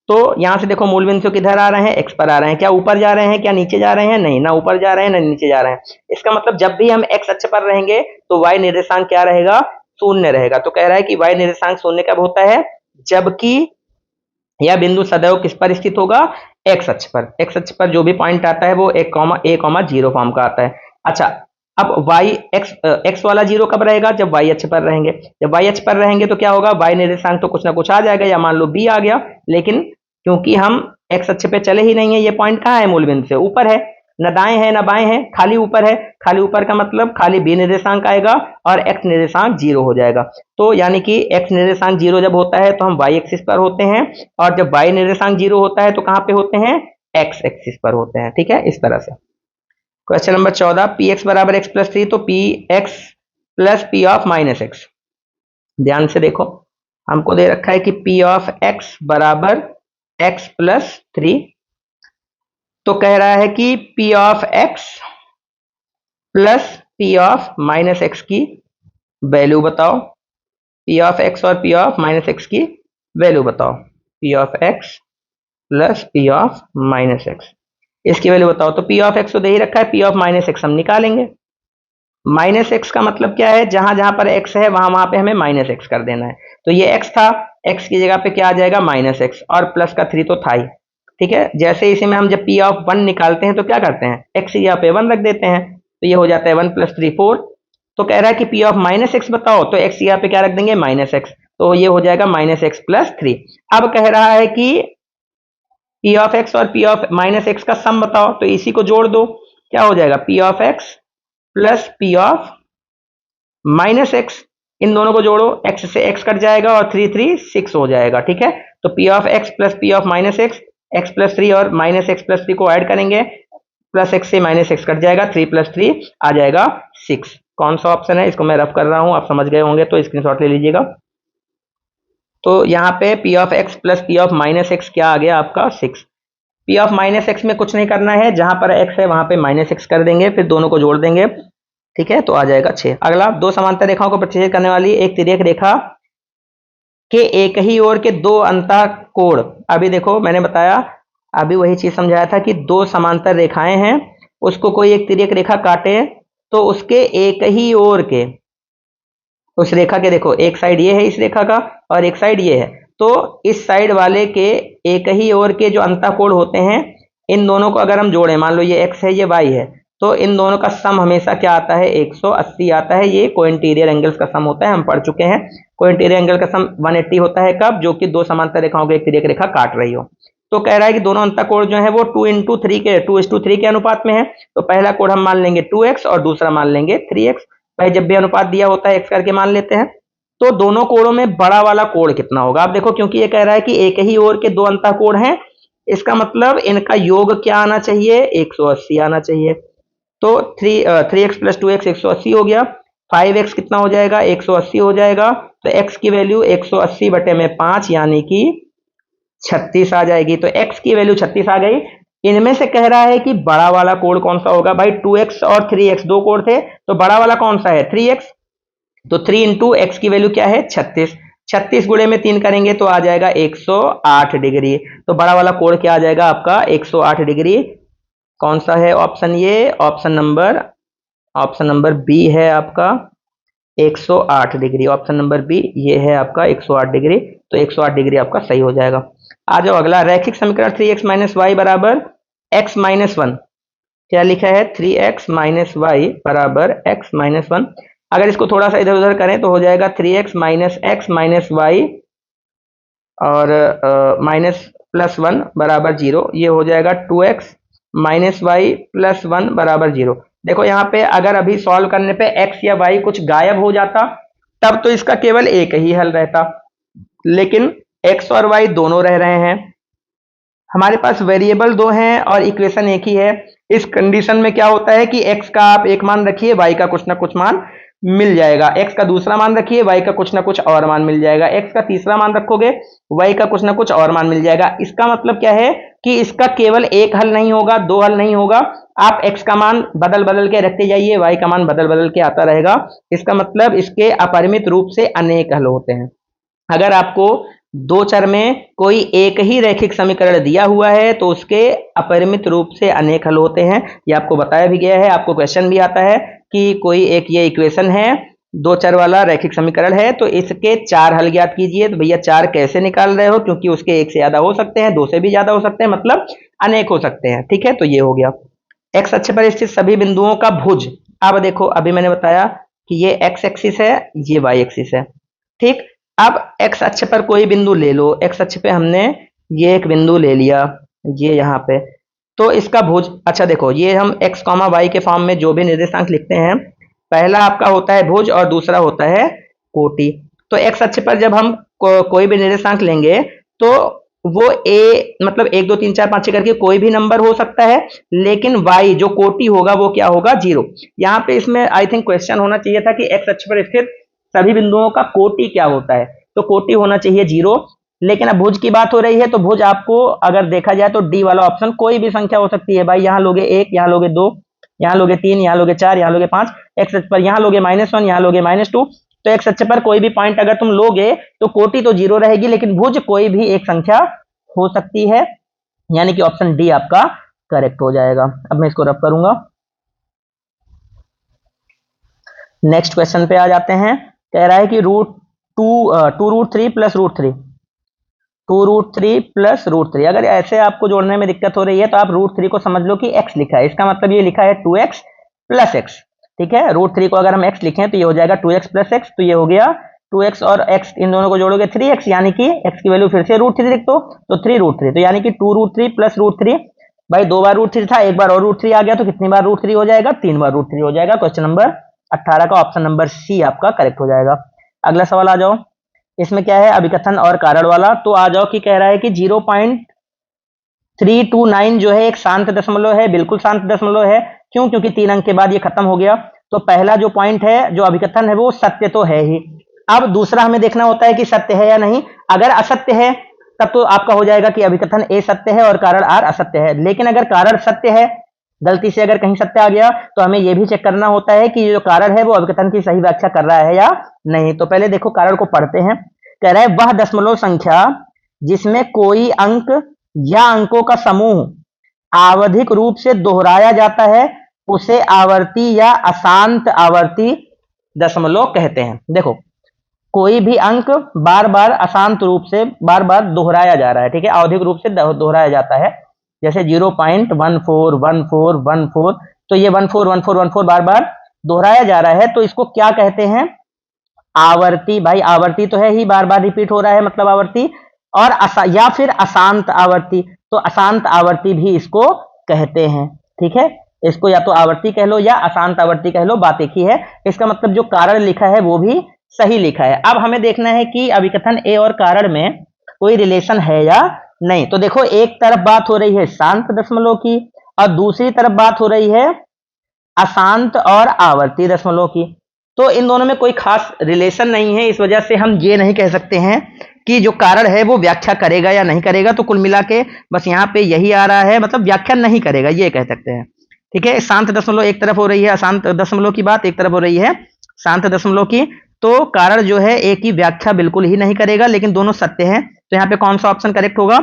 तो यहां से देखो मूल बिंदु किधर आ रहे हैं, x पर आ रहे हैं, क्या ऊपर जा रहे हैं, क्या नीचे जा रहे हैं, नहीं, ना ऊपर जा रहे हैं ना नीचे जा रहे हैं। इसका मतलब जब भी हम x अक्ष पर रहेंगे तो y निर्देशांक क्या रहेगा, शून्य रहेगा। तो कह रहा है कि y निर्देशांक शून्य कब होता है, जबकि यह बिंदु सदैव किस पर स्थित होगा, x अक्ष पर। x अक्ष पर जो भी पॉइंट आता है वो 1,0 फॉर्म का आता है। अच्छा, अब y x वाला जीरो कब रहेगा, जब y अक्ष पर रहेंगे। जब y अक्ष पर रहेंगे तो क्या होगा, y निर्देशांक तो कुछ ना कुछ आ जाएगा, या मान लो b आ गया, लेकिन क्योंकि हम x अक्ष पे चले ही नहीं है, ये पॉइंट कहाँ है, मूल बिंदु से ऊपर है, न दाएं है न बाएं है, खाली ऊपर है। खाली ऊपर का मतलब खाली b निर्देशांक आएगा और x निर्देशांक जीरो हो जाएगा। तो यानी कि x निर्देशांक जीरो जब होता है तो हम y एक्सिस पर होते हैं, और जब y निर्देशांक जीरो होता है तो कहां पे होते हैं, x एक्सिस पर होते हैं। ठीक है, इस तरह से। क्वेश्चन नंबर 14, पी एक्स बराबर एक्स प्लस 3, तो P x plus p of minus x. ध्यान से देखो, हमको दे रखा है कि पी ऑफ एक्स बराबर एक्स प्लस 3, तो कह रहा है कि P of x plus p of minus x की वैल्यू बताओ। पी ऑफ एक्स और पी ऑफ माइनस एक्स की वैल्यू बताओ। P of x plus p of minus x, इसकी वैल्यू बताओ। तो पी ऑफ एक्स तो दे ही रखा है, पी ऑफ माइनस एक्स हम निकालेंगे। माइनस एक्स का मतलब क्या है, जहां जहां पर एक्स है वहां वहां पे हमें माइनस एक्स कर देना है। तो ये एक्स था, एक्स की जगह पे क्या आ जाएगा माइनस एक्स, और प्लस का 3 तो था ही। ठीक है, जैसे इसी में हम जब पी ऑफ 1 निकालते हैं तो क्या करते हैं, एक्स की जगह पे 1 रख देते हैं, तो ये हो जाता है 1 + 3 4। तो कह रहा है कि पी ऑफ माइनस एक्स बताओ, तो एक्स की जगह पे क्या रख देंगे माइनस एक्स, तो ये हो जाएगा माइनस एक्स प्लस 3। अब कह रहा है कि पी ऑफ एक्स और पी ऑफ माइनस एक्स का सम बताओ, तो इसी को जोड़ दो, क्या हो जाएगा p of x plus p of minus x. इन दोनों को जोड़ो, एक्स से एक्स कट जाएगा और 3 3 6 हो जाएगा। ठीक है, तो P of x plus p of minus x, x plus 3 और माइनस एक्स प्लस 3 को ऐड करेंगे, प्लस एक्स से माइनस एक्स कट जाएगा, 3 + 3 आ जाएगा 6। कौन सा ऑप्शन है, इसको मैं रफ कर रहा हूं, आप समझ गए होंगे तो स्क्रीनशॉट ले लीजिएगा। तो यहाँ पे P of x plus p of minus x क्या आ गया आपका 6। पी ऑफ माइनस एक्स में कुछ नहीं करना है, जहां पर एक्स है वहां पे माइनस एक्स कर देंगे, फिर दोनों को जोड़ देंगे। ठीक है, तो आ जाएगा 6। अगला, दो समांतर रेखाओं को प्रतिच्छेद करने वाली एक तिर्यक रेखा के एक ही ओर के दो अंतः कोण। अभी देखो मैंने बताया, अभी वही चीज समझाया था कि दो समांतर रेखाएं हैं, उसको कोई एक तिर्यक रेखा काटे तो उसके एक ही ओर के, उस रेखा के देखो एक साइड ये है इस रेखा का और एक साइड ये है, तो इस साइड वाले के एक ही ओर के जो अंतःकोण होते हैं, इन दोनों को अगर हम जोड़ें, मान लो ये x है ये y है, तो इन दोनों का सम हमेशा क्या आता है 180 आता है। ये कोइंटीरियर एंगल्स का सम होता है, हम पढ़ चुके हैं। कोइंटीरियर एंगल का सम 180 होता है कब, जो कि दो समांतर रेखाओं की एक तिर्यक रेखा काट रही हो। तो कह रहा है कि दोनों अंतःकोण जो है वो 2 के 2:3 के अनुपात में है। तो पहला कोण हम मान लेंगे 2x और दूसरा मान लेंगे 3x। भाई जब भी अनुपात दिया होता है x करके मान लेते हैं। तो दोनों कोणों में बड़ा वाला कोण कितना होगा, आप देखो, क्योंकि ये कह रहा है कि एक ही ओर के दो अंतःकोण हैं, इसका मतलब इनका योग क्या आना चाहिए 180 आना चाहिए। तो 3x + 2x 180 हो गया, 5x कितना हो जाएगा 180 हो जाएगा। तो x की वैल्यू 180/5 यानी कि 36 आ जाएगी। तो x की वैल्यू 36 आ गई। इनमें से कह रहा है कि बड़ा वाला कोण कौन सा होगा। भाई 2x और 3x दो कोण थे, तो बड़ा वाला कौन सा है 3x। तो 3 × x की वैल्यू क्या है 36, 36 गुणे में 3 करेंगे तो आ जाएगा 108 डिग्री। तो बड़ा वाला कोण क्या आ जाएगा आपका 108 डिग्री। कौन सा है ऑप्शन, ये ऑप्शन नंबर बी है आपका 108 डिग्री। ऑप्शन नंबर बी ये है आपका 108 डिग्री। तो 108 डिग्री आपका सही हो जाएगा। आ जाओ अगला, रैखिक समीकरण 3x - y = x - 1। क्या लिखा है 3x - y = x - 1। अगर इसको थोड़ा सा इधर उधर करें तो हो जाएगा 3x - x - y और -+1 = 0। ये हो जाएगा 2x - y + 1 = 0। देखो यहाँ पे अगर अभी सॉल्व करने पे x या y कुछ गायब हो जाता तब तो इसका केवल एक ही हल रहता, लेकिन x और y दोनों रह रहे हैं, हमारे पास वेरिएबल दो हैं और इक्वेशन एक ही है। इस कंडीशन में क्या होता है कि x का आप एक मान रखिए, y का कुछ ना कुछ मान मिल जाएगा। x का दूसरा मान रखिए, y का कुछ ना कुछ और मान मिल जाएगा। x का तीसरा मान रखोगे, y का कुछ ना कुछ और मान मिल जाएगा। इसका मतलब क्या है कि इसका केवल एक हल नहीं होगा, दो हल नहीं होगा। आप x का मान बदल बदल के रखते जाइए, y का मान बदल बदल के आता रहेगा। इसका मतलब इसके अपरिमित रूप से अनेक हल होते हैं। अगर आपको दो चर में कोई एक ही रैखिक समीकरण दिया हुआ है तो उसके अपरिमित रूप से अनेक हल होते हैं। ये आपको बताया भी गया है, आपको क्वेश्चन भी आता है कि कोई एक ये इक्वेशन है, दो चर वाला रैखिक समीकरण है, तो इसके 4 हल ज्ञात कीजिए। तो भैया 4 कैसे निकाल रहे हो, क्योंकि उसके एक से ज्यादा हो सकते हैं, दो से भी ज्यादा हो सकते हैं, मतलब अनेक हो सकते हैं। ठीक है, तो ये हो गया एक्स अक्ष पर स्थित सभी बिंदुओं का भुज। अब देखो, अभी मैंने बताया कि ये एक्स एक्सिस है, ये वाई एक्सिस है। ठीक, अब एक्स अक्ष पर कोई बिंदु ले लो। एक्स अक्ष पे हमने ये एक बिंदु ले लिया, ये यहाँ पे, तो इसका भुज, अच्छा देखो, ये हम x, y के फॉर्म में जो भी निर्देशांक लिखते हैं, पहला आपका होता है भुज और दूसरा होता है कोटि। तो x अक्ष पर जब हम कोई भी निर्देशांक लेंगे तो वो a मतलब 1 2 3 4 5 6 करके कोई भी नंबर हो सकता है, लेकिन y जो कोटि होगा वो क्या होगा 0। यहाँ पे इसमें आई थिंक क्वेश्चन होना चाहिए था कि x अक्ष पर स्थित सभी बिंदुओं का कोटि क्या होता है, तो कोटि होना चाहिए 0। लेकिन अब भुज की बात हो रही है तो भुज आपको अगर देखा जाए तो डी वाला ऑप्शन, कोई भी संख्या हो सकती है भाई। यहाँ लोगे 1, यहाँ लोगे 2, यहाँ लोगे 3, यहाँ लोगे 4, यहाँ लोगे 5। एक्स अक्ष पर यहाँ लोगे -1, यहाँ लोगे -2। तो एक्स अक्ष पर कोई भी पॉइंट अगर तुम लोगे तो कोटि तो 0 रहेगी, लेकिन भुज कोई भी एक संख्या हो सकती है, यानी कि ऑप्शन डी आपका करेक्ट हो जाएगा। अब मैं इसको रब करूंगा। नेक्स्ट क्वेश्चन पे आ जाते हैं। कह रहा है कि two root three plus root three, two root three plus root three. अगर ऐसे आपको जोड़ने में दिक्कत हो रही है तो आप रूट थ्री को समझ लो कि एक्स लिखा है, इसका मतलब ये लिखा है 2x प्लस एक्स। ठीक है, रूट थ्री को अगर हम एक्स लिखें तो ये हो जाएगा 2x प्लस एक्स, तो ये हो गया 2x और x इन दोनों को जोड़ोगे 3x, यानी कि x की वैल्यू फिर से रूट थ्री लिख दो तो 3 रूट थ्री, तो यानी कि 2 root three plus root three. भाई 2 बार रूट थ्री था, एक बार और रूट थ्री आ गया तो कितनी बार रूट थ्री हो जाएगा? 3 बार रूट थ्री हो जाएगा। क्वेश्चन नंबर 18 का ऑप्शन नंबर सी आपका करेक्ट हो जाएगा। अगला सवाल आ जाओ। इसमें क्या है? अभिकथन और कारण वाला। तो आ जाओ कि कह रहा है कि 0.329 जो है एक शांत दशमलव है, बिल्कुल शांत दशमलव है। क्यों? क्योंकि 3 अंक के बाद ये खत्म हो गया। तो पहला जो पॉइंट है, जो अभिकथन है, वो सत्य तो है ही। अब दूसरा हमें देखना होता है कि सत्य है या नहीं। अगर असत्य है तब तो आपका हो जाएगा कि अभिकथन ए सत्य है और कारण आर असत्य है। लेकिन अगर कारण सत्य है, गलती से अगर कहीं सत्य आ गया तो हमें यह भी चेक करना होता है कि जो कारण है वो अभिकथन की सही व्याख्या कर रहा है या नहीं। तो पहले देखो कारण को पढ़ते हैं। कह रहा है वह दशमलव संख्या जिसमें कोई अंक या अंकों का समूह आवधिक रूप से दोहराया जाता है उसे आवर्ती या अशांत आवर्ती दशमलव कहते हैं। देखो, कोई भी अंक बार बार अशांत रूप से बार बार दोहराया जा रहा है, ठीक है, आवधिक रूप से दोहराया जाता है। जैसे 0.141414, तो ये 141414 बार बार दोहराया जा रहा है, तो इसको क्या कहते हैं? आवर्ती। भाई आवर्ती तो है ही, बार बार रिपीट हो रहा है मतलब आवर्ती। और या फिर अशांत आवर्ती, तो अशांत आवर्ती भी इसको कहते हैं। ठीक है, इसको या तो आवर्ती कह लो या अशांत आवर्ती कह लो, बात एक ही है। इसका मतलब जो कारण लिखा है वो भी सही लिखा है। अब हमें देखना है कि अभिकथन ए और कारण में कोई रिलेशन है या नहीं। तो देखो, एक तरफ बात हो रही है शांत दशमलव की और दूसरी तरफ बात हो रही है अशांत और आवर्ती दशमलव की। तो इन दोनों में कोई खास रिलेशन नहीं है, इस वजह से हम ये नहीं कह सकते हैं कि जो कारण है वो व्याख्या करेगा या नहीं करेगा। तो कुल मिला के बस यहाँ पे यही आ रहा है, मतलब व्याख्या नहीं करेगा, ये कह सकते हैं। ठीक है, शांत दशमलव एक तरफ हो रही है अशांत दशमलव की बात, एक तरफ हो रही है शांत दशमलव की। तो कारण जो है एक की व्याख्या बिल्कुल ही नहीं करेगा, लेकिन दोनों सत्य है। तो यहाँ पे कौन सा ऑप्शन करेक्ट होगा?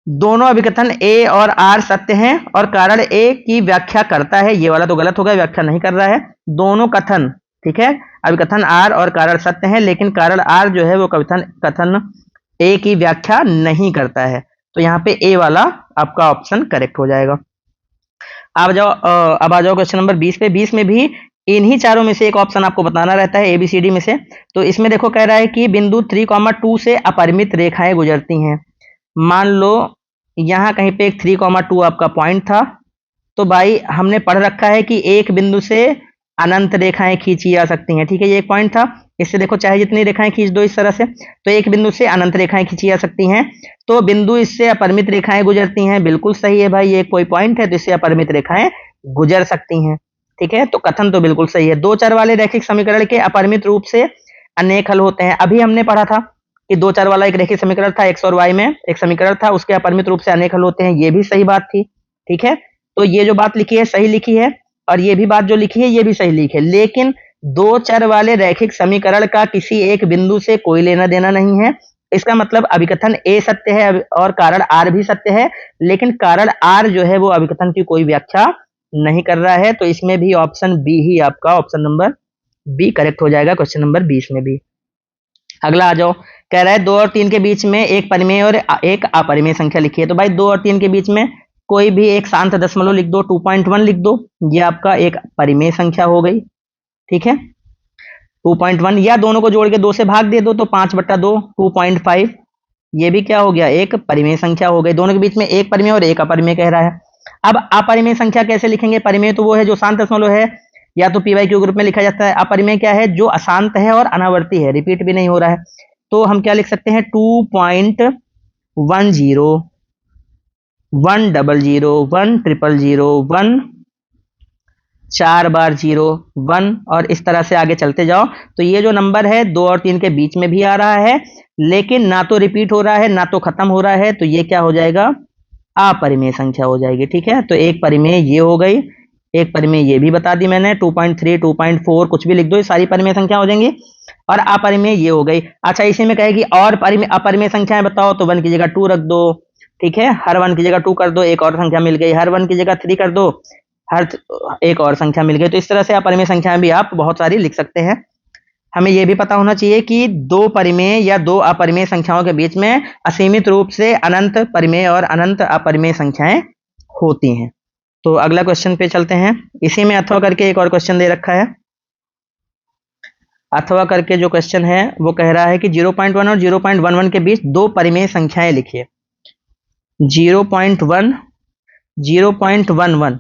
दोनों अभिकथन ए और आर सत्य हैं और कारण ए की व्याख्या करता है। ये वाला तो गलत होगा, व्याख्या नहीं कर रहा है। दोनों कथन, ठीक है, अभिकथन आर और कारण सत्य हैं, लेकिन कारण आर जो है वो कथन ए की व्याख्या नहीं करता है। तो यहाँ पे ए वाला आपका ऑप्शन करेक्ट हो जाएगा। अब आ जाओ क्वेश्चन नंबर 20 पे। 20 में भी इन्हीं चारों में से एक ऑप्शन आपको बताना रहता है, ABCD में से। तो इसमें देखो, कह रहा है कि बिंदु 3,2 से अपरिमित रेखाएं गुजरती हैं। मान लो यहाँ कहीं पे एक 3,2 आपका पॉइंट था। तो भाई हमने पढ़ रखा है कि एक बिंदु से अनंत रेखाएं खींची जा सकती हैं। ठीक है, ये एक पॉइंट था। इससे देखो, चाहे जितनी रेखाएं खींच दो इस तरह से, तो एक बिंदु से अनंत रेखाएं खींची जा सकती हैं। तो बिंदु इससे अपरिमित रेखाएं गुजरती हैं, बिल्कुल सही है भाई। ये कोई पॉइंट है तो इससे अपरिमित रेखाएं गुजर सकती हैं। ठीक है, तो कथन तो बिल्कुल सही है। दो चर वाले रैखिक समीकरण के अपरिमित रूप से अनेक हल होते हैं। अभी हमने पढ़ा था कि दो चर वाला एक रैखिक समीकरण था, एक्स और वाई में एक समीकरण था, उसके अपरिमित रूप से अनेक हल होते हैं। ये भी सही बात थी। ठीक है, तो ये जो बात लिखी है सही लिखी है, और ये भी बात जो लिखी है ये भी सही लिखी है। लेकिन दो चर वाले रैखिक समीकरण का किसी एक बिंदु से कोई लेना देना नहीं है। इसका मतलब अभिकथन ए सत्य है और कारण आर भी सत्य है, लेकिन कारण आर जो है वो अभिकथन की कोई व्याख्या नहीं कर रहा है। तो इसमें भी ऑप्शन बी ही आपका ऑप्शन नंबर बी करेक्ट हो जाएगा क्वेश्चन नंबर 20 में भी। अगला आ जाओ। कह रहा है 2 और 3 के बीच में एक परिमेय और एक अपरिमेय संख्या लिखी है। तो भाई 2 और 3 के बीच में कोई भी एक शांत दशमलव लिख दो, 2.1 लिख दो, ये आपका एक परिमेय संख्या हो गई। ठीक है, 2.1, या दोनों को जोड़ के 2 से भाग दे दो तो 5/2, 2.5, ये भी क्या हो गया? एक परिमेय संख्या हो गई। दोनों के बीच में एक परिमेय और एक अपरिमेय कह रहा है। अब अपरिमेय संख्या कैसे लिखेंगे? परिमेय तो वो है जो शांत दशमलव है, या तो PYQ ग्रुप में लिखा जाता है। अपरिमेय क्या है? जो अशांत है और अनावर्ती है, रिपीट भी नहीं हो रहा है। तो हम क्या लिख सकते हैं? 2.10, 100, 100, 1 4 बार 0 1, और इस तरह से आगे चलते जाओ। तो ये जो नंबर है 2 और 3 के बीच में भी आ रहा है, लेकिन ना तो रिपीट हो रहा है ना तो खत्म हो रहा है। तो ये क्या हो जाएगा? अपरिमेय संख्या हो जाएगी। ठीक है, तो एक परिमेय ये हो गई, एक परिमेय ये भी बता दी मैंने, 2.3, 2.4 कुछ भी लिख दो, ये सारी परिमेय संख्या हो जाएंगी। और अपरिमेय ये हो गई। अच्छा, इसी में कहेगी और अपरिमेय संख्याएं बताओ, तो 1 की जगह 2 रख दो। ठीक है, हर 1 की जगह 2 कर दो, एक और संख्या मिल गई, हर 1 की जगह 3 कर दो, हर एक और संख्या मिल गई। तो इस तरह से अपरिमेय संख्याएं भी आप बहुत सारी लिख सकते हैं। हमें यह भी पता होना चाहिए कि दो परिमेय या दो अपरिमेय संख्याओं के बीच में असीमित रूप से अनंत परिमेय और अनंत अपरिमेय संख्याएं होती हैं। तो अगला क्वेश्चन पे चलते हैं। इसी में अथवा करके एक और क्वेश्चन दे रखा है। अथवा करके जो क्वेश्चन है वो कह रहा है कि 0.1 और 0.11 के बीच दो परिमेय संख्याएं लिखिए। 0.1 0.11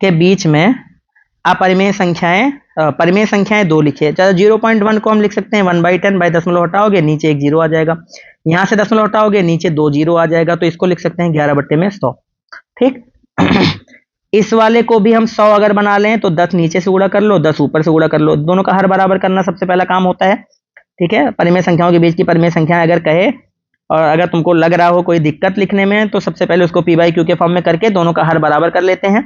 के बीच में अपरिमेय संख्याएं परिमेय संख्याएं दो लिखिए। चलो 0.1 को हम लिख सकते हैं 1/10, बाई दशमलव हटाओगे नीचे एक जीरो आ जाएगा, यहां से दशमलव हटाओगे नीचे 2 जीरो आ जाएगा, तो इसको लिख सकते हैं 11/100। ठीक इस वाले को भी हम 100 अगर बना लें तो 10 नीचे से गुणा कर लो, 10 ऊपर से गुणा कर लो, दोनों का हर बराबर करना सबसे पहला काम होता है। ठीक है, परिमेय संख्याओं के बीच की परिमेय संख्या अगर कहे और अगर तुमको लग रहा हो कोई दिक्कत लिखने में, तो सबसे पहले उसको पी बाई क्यू के फॉर्म में करके दोनों का हर बराबर कर लेते हैं।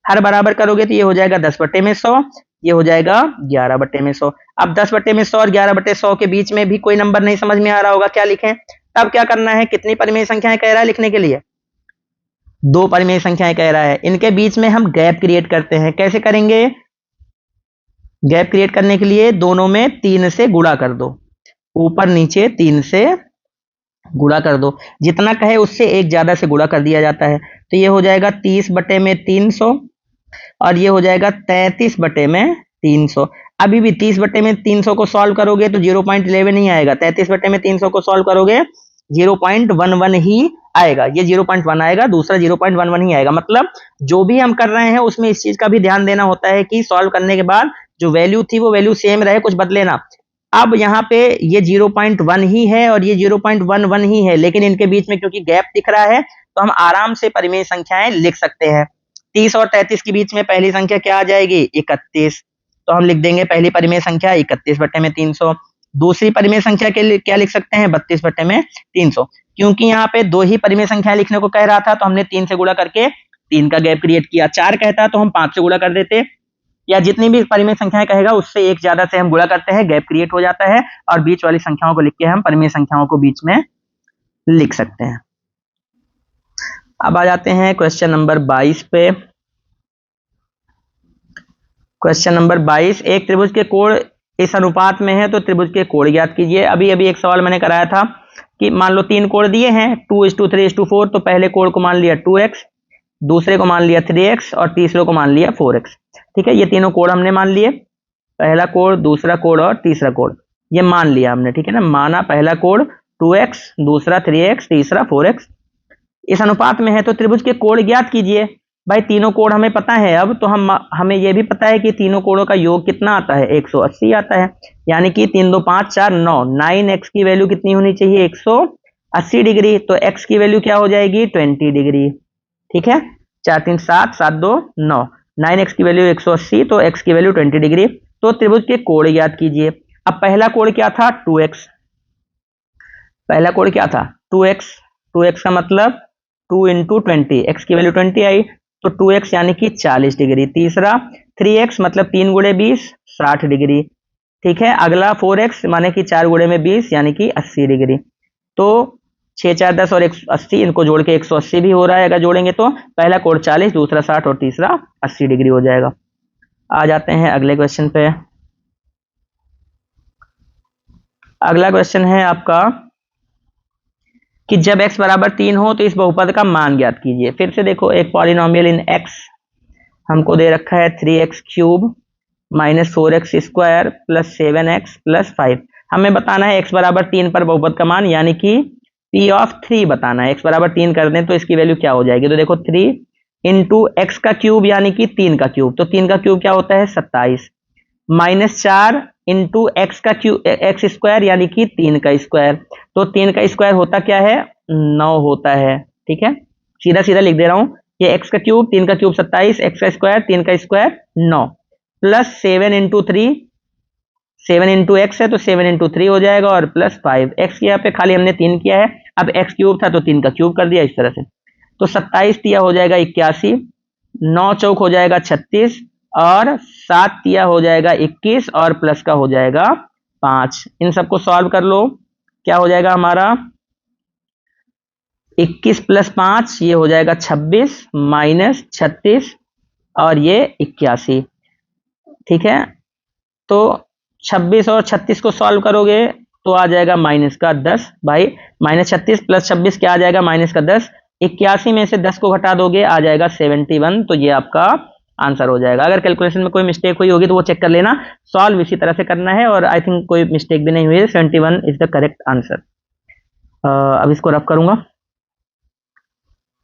हर बराबर करोगे तो ये हो जाएगा 10/100, ये हो जाएगा 11/100। अब 10/100 और 11/100 के बीच में भी कोई नंबर नहीं समझ में आ रहा होगा, क्या लिखें? तब क्या करना है, कितनी परिमेय संख्याएं कह रहा है लिखने के लिए? दो परिमेय संख्याएं कह रहा है, इनके बीच में हम गैप क्रिएट करते हैं। कैसे करेंगे? गैप क्रिएट करने के लिए दोनों में 3 से गुणा कर दो, ऊपर नीचे 3 से गुणा कर दो, जितना कहे उससे एक ज्यादा से गुणा कर दिया जाता है। तो ये हो जाएगा 30/300 और ये हो जाएगा 33/300। अभी भी 30/300 को सॉल्व करोगे तो 0.11 ही आएगा, 33/300 को सॉल्व करोगे 0.11 ही आएगा, ये 0.1 आएगा, दूसरा 0.11 ही आएगा। मतलब जो भी हम कर रहे हैं उसमें इस चीज का भी ध्यान देना होता है कि सॉल्व करने के बाद जो वैल्यू थी वो वैल्यू सेम रहे, कुछ बदले ना। अब यहाँ पे ये 0.1 ही है और ये 0.11 ही है, लेकिन इनके बीच में क्योंकि गैप दिख रहा है तो हम आराम से परिमेय संख्याएं लिख सकते हैं। 30 और 33 के बीच में पहली संख्या क्या आ जाएगी? 31। तो हम लिख देंगे पहली परिमेय संख्या 31/300। दूसरी परिमेय संख्या के लिए क्या लिख सकते हैं? 32/300। क्योंकि यहाँ पे दो ही परिमेय संख्याएं लिखने को कह रहा था तो हमने 3 से गुणा करके 3 का गैप क्रिएट किया। 4 कहता तो हम 5 से गुणा कर देते, या जितनी भी परिमेय संख्याएं कहेगा उससे एक ज्यादा से हम गुणा करते हैं, गैप क्रिएट हो जाता है और बीच वाली संख्याओं को लिख के हम परिमेय संख्याओं को बीच में लिख सकते हैं। अब आ जाते हैं क्वेश्चन नंबर 22 पे। क्वेश्चन नंबर 22, एक त्रिभुज के कोण इस अनुपात में है तो त्रिभुज के कोण ज्ञात कीजिए। अभी अभी एक सवाल मैंने कराया था कि मान लो 3 कोण दिए हैं 2:3:4, तो पहले कोण को मान लिया 2x, दूसरे को मान लिया 3x और तीसरे को मान लिया 4x। ठीक है, ये तीनों कोण हमने मान लिए, पहला कोण, दूसरा कोण और तीसरा कोण, ये मान लिया हमने। ठीक है ना, माना पहला कोण 2x, दूसरा 3x, तीसरा 4x इस अनुपात में है तो त्रिभुज के कोण ज्ञात कीजिए। भाई तीनों कोण हमें पता है, अब तो हमें यह भी पता है कि तीनों कोणों का योग कितना आता है? 180 आता है, यानी कि 3 2 5 4 9, 9x की वैल्यू कितनी होनी चाहिए? 180 डिग्री। तो x की वैल्यू क्या हो जाएगी? 20 डिग्री। ठीक है, 4 3 7 7 2 9, 9x की वैल्यू 180 तो x की वैल्यू 20 डिग्री। तो त्रिभुज के कोण ज्ञात कीजिए। अब पहला कोण क्या था? 2x। पहला कोण क्या था? 2x। 2x का मतलब 2 × 20, x की वैल्यू 20 आई तो 2x यानी कि 40 डिग्री। तीसरा 3x मतलब 3 × 20 60 डिग्री। ठीक है, अगला 4x माने कि 4 × 20 यानी कि 80 डिग्री। तो 6 4 10 और 180 इनको जोड़ के 180 भी हो रहा है, अगर जोड़ेंगे तो पहला कोण 40, दूसरा 60 और तीसरा 80 डिग्री हो जाएगा। आ जाते हैं अगले क्वेश्चन पे। अगला क्वेश्चन है आपका कि जब x बराबर 3 हो तो इस बहुपद का मान ज्ञात कीजिए। फिर से देखो, एक पॉलिनोमियल इन x हमको दे रखा है 3x³ - 4x² + 7x + 5। हमें बताना है x बराबर 3 पर बहुपद का मान, यानी कि P(3) बताना है। x बराबर 3 कर दें तो इसकी वैल्यू क्या हो जाएगी? तो देखो 3 × x³ यानी कि 3 का क्यूब, तो 3 का क्यूब क्या होता है? 27, -4 × x² यानी कि 3 का स्क्वायर, तो 3 का स्क्वायर होता क्या है? 9 होता है। ठीक है, सीधा सीधा लिख दे रहा हूं, ये x³ 3 का क्यूब 27, x का स्क्वायर 3 का स्क्वायर 9, प्लस 7 × 3, 7 × x है तो 7 × 3 हो जाएगा, और प्लस 5, x यहाँ पे खाली हमने 3 किया है, अब x³ था तो 3 का क्यूब कर दिया इस तरह से। तो 27 तिया हो जाएगा 81, 9 चौक हो जाएगा 36 और 7 तिया हो जाएगा 21 और प्लस का हो जाएगा 5। इन सबको सॉल्व कर लो, क्या हो जाएगा हमारा? 21 प्लस 5 ये हो जाएगा 26 माइनस 36 और ये 81। ठीक है, तो 26 और 36 को सॉल्व करोगे तो आ जाएगा माइनस का 10 भाई। माइनस 36 प्लस 26 क्या आ जाएगा, माइनस का 10। 81 में से 10 को घटा दोगे आ जाएगा 71। तो ये आपका आंसर हो जाएगा। अगर कैलकुलेशन में कोई मिस्टेक हुई होगी तो वो चेक कर लेना। सॉल्व इसी तरह से करना है और आई थिंक कोई मिस्टेक भी नहीं हुई है। 71 इज द करेक्ट आंसर। अब इसको रफ करूंगा।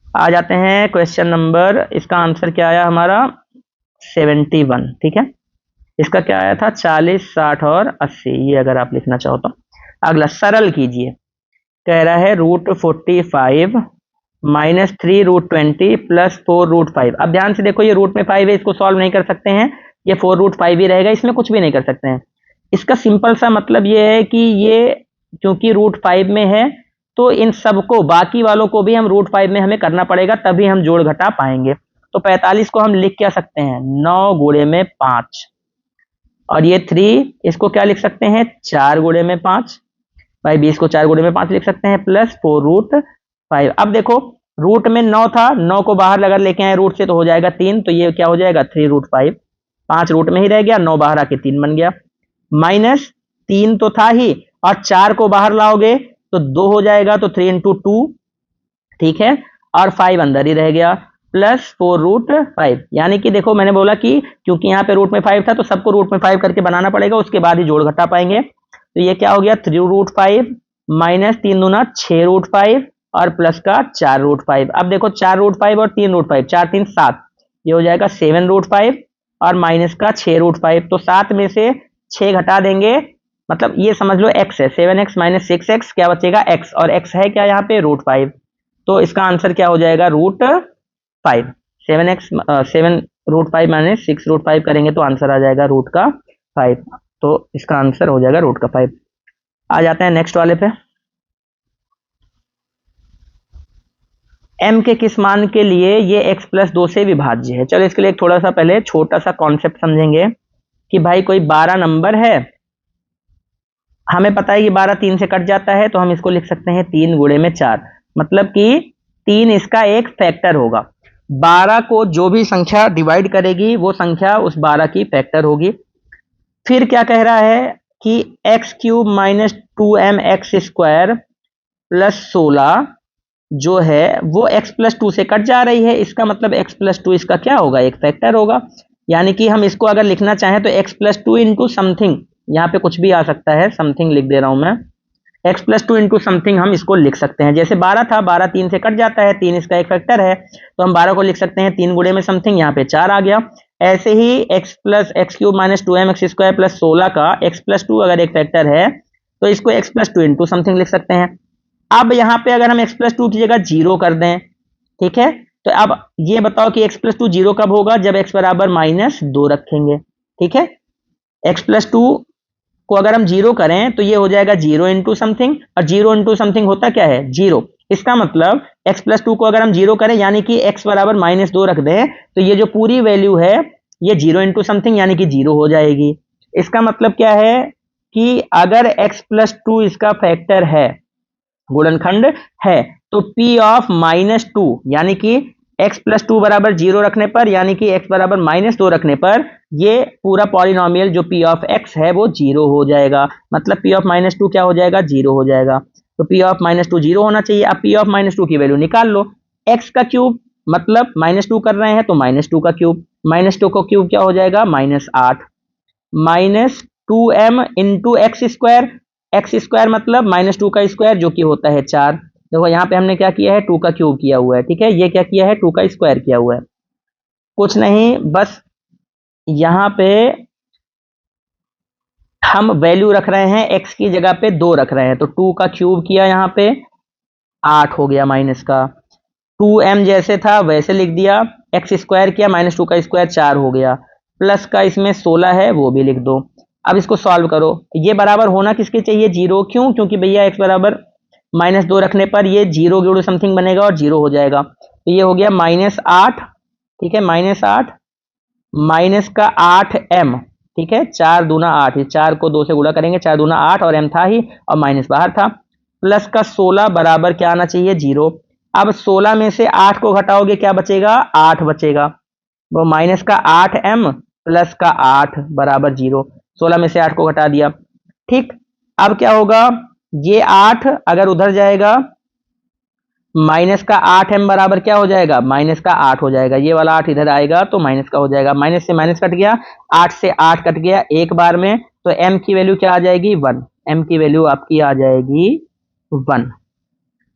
आ जाते हैं क्वेश्चन नंबर, इसका आंसर क्या आया हमारा 71। ठीक है, इसका क्या आया था 40, 60 और 80, ये अगर आप लिखना चाहो तो। अगला सरल कीजिए, कह रहा है √45 माइनस 3√20 प्लस 4√5। अब ध्यान से देखो, ये रूट में 5 है, इसको सॉल्व नहीं कर सकते हैं, ये 4√5 ही रहेगा, इसमें कुछ भी नहीं कर सकते हैं। इसका सिंपल सा मतलब ये है कि ये क्योंकि √5 में है तो इन सबको, बाकी वालों को भी हम √5 में हमें करना पड़ेगा, तभी हम जोड़ घटा पाएंगे। तो 45 को हम लिख क्या सकते हैं, 9 गुणे में 5, और ये 3 इसको क्या लिख सकते हैं, 4 गुणे में 5 भाई। 20 को 4 गुणे में 5 लिख सकते हैं, प्लस 4√5। अब देखो रूट में 9 था, 9 को बाहर अगर लेके आए रूट से तो हो जाएगा 3, तो ये क्या हो जाएगा 3√5। 5 रूट में ही रह गया, 9 बाहर आके 3 बन गया। माइनस 3 तो था ही, और 4 को बाहर लाओगे तो 2 हो जाएगा, तो 3 × 2। ठीक है, और 5 अंदर ही रह गया, प्लस 4√5। यानी कि देखो मैंने बोला कि क्योंकि यहाँ पे रूट में 5 था तो सबको रूट में 5 करके बनाना पड़ेगा, उसके बाद ही जोड़ घटा पाएंगे। तो ये क्या हो गया 3√5 माइनस 3 दूना 6√5 और प्लस का 4√5। अब देखो 4√5 और 3√5, 4 3 7, ये हो जाएगा 7√5 और माइनस का 6√5। तो 7 में से 6 घटा देंगे, मतलब ये समझ लो x है, 7x माइनस 6x क्या बचेगा x, और x है क्या यहाँ पे √5। तो इसका आंसर क्या हो जाएगा √5। 7√5 माइनस 6√5 करेंगे तो आंसर आ जाएगा √5। तो इसका आंसर हो जाएगा √5। आ जाते हैं नेक्स्ट वाले पे। m के किस मान के लिए ये x प्लस 2 से विभाज्य है। चलो इसके लिए थोड़ा सा पहले छोटा सा कॉन्सेप्ट समझेंगे कि भाई कोई 12 नंबर है, हमें पता है कि 12 3 से कट जाता है, तो हम इसको लिख सकते हैं 3 गुणे में 4, मतलब कि 3 इसका एक फैक्टर होगा। 12 को जो भी संख्या डिवाइड करेगी वो संख्या उस 12 की फैक्टर होगी। फिर क्या कह रहा है कि x³ माइनस 2mx² प्लस 16 जो है वो x प्लस 2 से कट जा रही है, इसका मतलब x प्लस 2 इसका क्या होगा, एक फैक्टर होगा। यानी कि हम इसको अगर लिखना चाहें तो x प्लस 2 इंटू समथिंग, यहाँ पे कुछ भी आ सकता है, समथिंग लिख दे रहा हूं मैं, x प्लस 2 इंटू समथिंग हम इसको लिख सकते हैं। जैसे 12 था, 12 3 से कट जाता है, 3 इसका एक फैक्टर है, तो हम 12 को लिख सकते हैं 3 गुणे में समथिंग, यहाँ पे 4 आ गया। ऐसे ही x³ माइनस 2mx² प्लस 16 का x प्लस 2 अगर एक फैक्टर है तो इसको x प्लस 2 इंटू समथिंग लिख सकते हैं। अब यहाँ पे अगर हम x प्लस 2 की जगह 0 कर दें, ठीक है, तो अब ये बताओ कि x प्लस 2 0 कब होगा, जब x बराबर -2 रखेंगे। ठीक है, x प्लस 2 को अगर हम 0 करें तो ये हो जाएगा 0 इंटू समथिंग, और 0 इंटू समथिंग होता क्या है 0। इसका मतलब x प्लस 2 को अगर हम 0 करें यानी कि x बराबर -2 रख दें, तो ये जो पूरी वैल्यू है ये 0 इंटू समथिंग यानी कि 0 हो जाएगी। इसका मतलब क्या है कि अगर x प्लस 2 इसका फैक्टर है, गुणनखंड है, तो p ऑफ -2 यानी कि x प्लस 2 बराबर 0 रखने पर, यानी कि x बराबर -2 रखने पर ये पूरा पॉलिनोमियल जो p ऑफ x है वो 0 हो जाएगा। मतलब p ऑफ -2 क्या हो जाएगा 0 हो जाएगा। तो p ऑफ -2 0 होना चाहिए। अब p ऑफ -2 की वैल्यू निकाल लो, x का क्यूब मतलब -2 कर रहे हैं तो -2 का क्यूब, -2 का क्यूब क्या हो जाएगा -8, -2m इंटू x² x² मतलब -2 का स्क्वायर जो कि होता है 4। देखो यहाँ पे हमने क्या किया है 2 का क्यूब किया हुआ है, ठीक है, ये क्या किया है 2 का स्क्वायर किया हुआ है। कुछ नहीं, बस यहाँ पे हम वैल्यू रख रहे हैं, x की जगह पे 2 रख रहे हैं, तो 2 का क्यूब किया, यहाँ पे 8 हो गया, माइनस का 2m जैसे था वैसे लिख दिया, x² किया, -2 का स्क्वायर 4 हो गया, प्लस का इसमें 16 है वो भी लिख दो। अब इसको सॉल्व करो, ये बराबर होना किसके चाहिए 0, क्यों, क्योंकि भैया x बराबर -2 रखने पर ये 0 गुणु समथिंग बनेगा और 0 हो जाएगा। तो ये हो गया -8, ठीक है, -8 माइनस का 8m, ठीक है, 4 दूना 8, ये 4 को 2 से गुणा करेंगे, 4 दूना 8 और m था ही और माइनस बाहर था, प्लस का 16 बराबर क्या आना चाहिए 0। अब 16 में से 8 को घटाओगे क्या बचेगा, 8 बचेगा। वो माइनस का 8m प्लस का 8 बराबर 0। 16 में से 8 को घटा दिया। ठीक, अब क्या होगा, ये 8 अगर उधर जाएगा, माइनस का 8m बराबर क्या हो जाएगा, माइनस का 8 हो जाएगा। ये वाला 8 इधर आएगा तो माइनस का हो जाएगा। माइनस से माइनस कट गया, 8 से 8 कट गया एक बार में, तो m की वैल्यू क्या आ जाएगी, 1। m की वैल्यू आपकी आ जाएगी 1।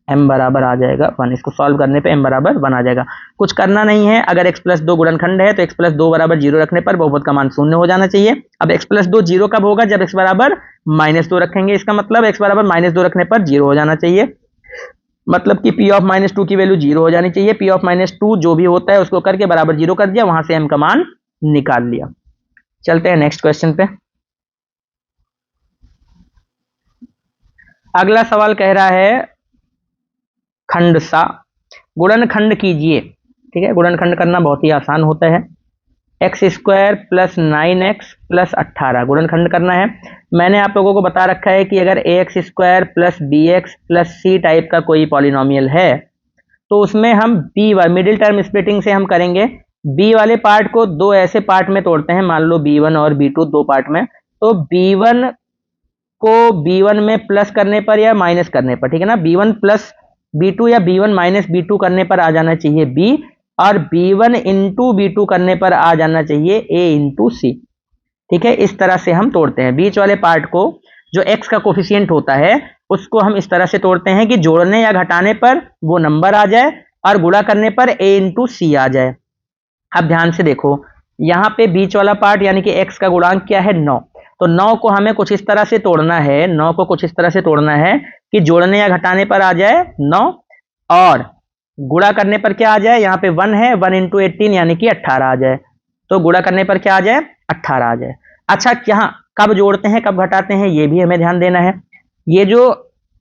m बराबर आ जाएगा 1। इसको सॉल्व करने पे m बराबर 1 आ जाएगा। कुछ करना नहीं है। अगर x प्लस 2 गुणनखंड है तो x प्लस 2 बराबर 0 रखने पर बहुपद का मान 0 हो जाना चाहिए। अब x प्लस 2 0 कब होगा, जब x बराबर -2 रखेंगे। इसका मतलब x बराबर -2 रखने पर 0 हो जाना चाहिए। मतलब कि p ऑफ -2 की वैल्यू 0 हो जानी चाहिए। p ऑफ -2 जो भी होता है उसको करके बराबर 0 कर दिया, वहां से m का मान निकाल लिया। चलते हैं नेक्स्ट क्वेश्चन पे। अगला सवाल कह रहा है खंड सा गुणनखंड कीजिए। ठीक है, गुणनखंड करना बहुत ही आसान होता है। x² प्लस 9x प्लस 18 गुणनखंड करना है। मैंने आप लोगों को बता रखा है कि अगर ax² plus bx plus c type का कोई पॉलिनोमियल है तो उसमें हम b मिडिल टर्म स्प्लिटिंग से हम करेंगे। b वाले पार्ट को दो ऐसे पार्ट में तोड़ते हैं, मान लो b1 और b2 दो पार्ट में। तो b1 को b1 में प्लस करने पर या माइनस करने पर, ठीक है ना, b1 प्लस b2 या b1 माइनस b2 करने पर आ जाना चाहिए b, और b1 इंटू b2 करने पर आ जाना चाहिए a इंटू सी। ठीक है, इस तरह से हम तोड़ते हैं। बीच वाले पार्ट को, जो x का कोफिशिएंट होता है, उसको हम इस तरह से तोड़ते हैं कि जोड़ने या घटाने पर वो नंबर आ जाए और गुणा करने पर a इंटू सी आ जाए। अब ध्यान से देखो, यहाँ पे बीच वाला पार्ट यानी कि x का गुणांक क्या है, 9। तो 9 को हमें कुछ इस तरह से तोड़ना है, 9 को कुछ इस तरह से तोड़ना है कि जोड़ने या घटाने पर आ जाए 9 और गुणा करने पर क्या आ जाए, यहाँ पे 1 है, 1 इंटू 18 यानी कि 18 आ जाए। तो गुणा करने पर क्या आ जाए, 18 आ जाए। अच्छा, यहाँ कब जोड़ते हैं कब घटाते हैं ये भी हमें ध्यान देना है। ये जो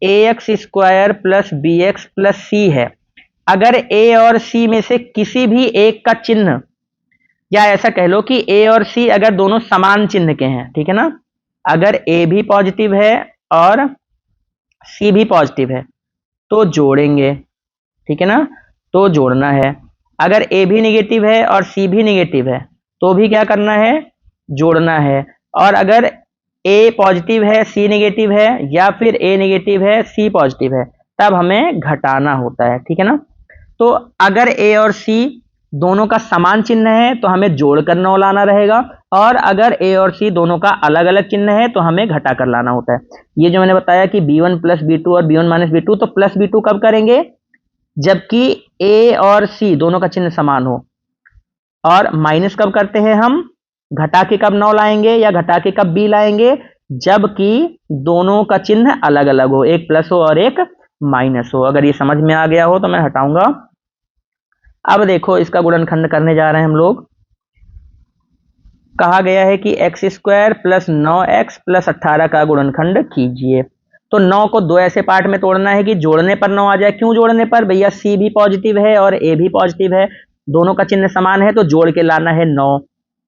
ax² प्लस bx प्लस सी है, अगर a और c में से किसी भी एक का चिन्ह, या ऐसा कह लो कि a और c अगर दोनों समान चिन्ह के हैं, ठीक है ना, अगर a भी पॉजिटिव है और c भी पॉजिटिव है तो जोड़ेंगे। ठीक है ना, तो जोड़ना है। अगर a भी नेगेटिव है और c भी नेगेटिव है तो भी क्या करना है, जोड़ना है। और अगर a पॉजिटिव है c नेगेटिव है, या फिर a नेगेटिव है c पॉजिटिव है, तब हमें घटाना होता है। ठीक है ना, तो अगर a और c दोनों का समान चिन्ह है तो हमें जोड़कर 9 लाना रहेगा, और अगर a और c दोनों का अलग अलग चिन्ह है तो हमें घटा कर लाना होता है। ये जो मैंने बताया कि b1 प्लस b2 और b1 माइनस b2, तो प्लस b2 कब करेंगे, जबकि a और c दोनों का चिन्ह समान हो। और माइनस कब करते हैं हम, घटा के कब 9 लाएंगे या घटा के कब b लाएंगे, जबकि दोनों का चिन्ह अलग अलग हो, एक प्लस हो और एक माइनस हो। अगर ये समझ में आ गया हो तो मैं हटाऊंगा। अब देखो, इसका गुणनखंड करने जा रहे हैं हम लोग। कहा गया है कि x² प्लस 9x प्लस 18 का गुणनखंड कीजिए। तो 9 को दो ऐसे पार्ट में तोड़ना है कि जोड़ने पर 9 आ जाए। क्यों जोड़ने पर, भैया c भी पॉजिटिव है और a भी पॉजिटिव है, दोनों का चिन्ह समान है, तो जोड़ के लाना है 9।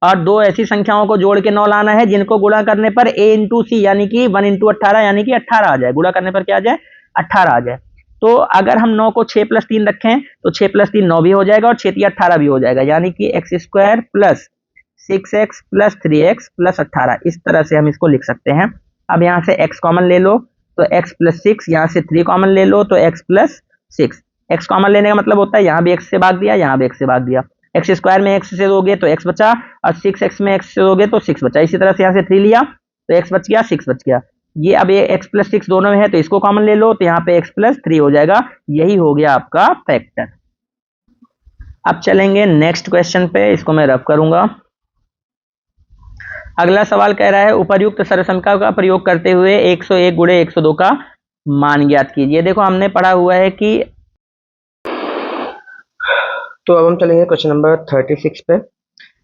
और दो ऐसी संख्याओं को जोड़ के 9 लाना है जिनको गुणा करने पर a इंटू सी यानी कि 1 इंटू 18 यानी कि 18 आ जाए। गुणा करने पर क्या आ जाए, 18 आ जाए। तो अगर हम 9 को 6 प्लस 3 रखें तो 6 प्लस 3 9 भी हो जाएगा और 6 3 18 भी हो जाएगा, यानी कि x² plus 6x plus 3x plus 18, इस तरह से हम इसको लिख सकते हैं। अब यहाँ से x कॉमन ले लो तो x प्लस 6, यहाँ से 3 कॉमन ले लो तो x प्लस 6। x कॉमन लेने का मतलब होता है यहाँ भी x से भाग दिया, यहाँ भी x से भाग दिया। x² में x से दोगे तो x बचा, और 6x में x से दोगे तो 6 बचा। इसी तरह से यहाँ से 3 लिया तो x बच गया, 6 बच गया। ये अब ये x प्लस 6 दोनों में है तो इसको कॉमन ले लो तो यहाँ पे x प्लस 3 हो जाएगा। यही हो गया आपका फैक्टर। अब चलेंगे नेक्स्ट क्वेश्चन पे, इसको मैं रफ करूंगा। अगला सवाल कह रहा है उपर्युक्त सर्वसंख्या का प्रयोग करते हुए 101 गुणे 102 का मान ज्ञात कीजिए। देखो, हमने पढ़ा हुआ है कि, तो अब हम चलेंगे क्वेश्चन नंबर 36 पे।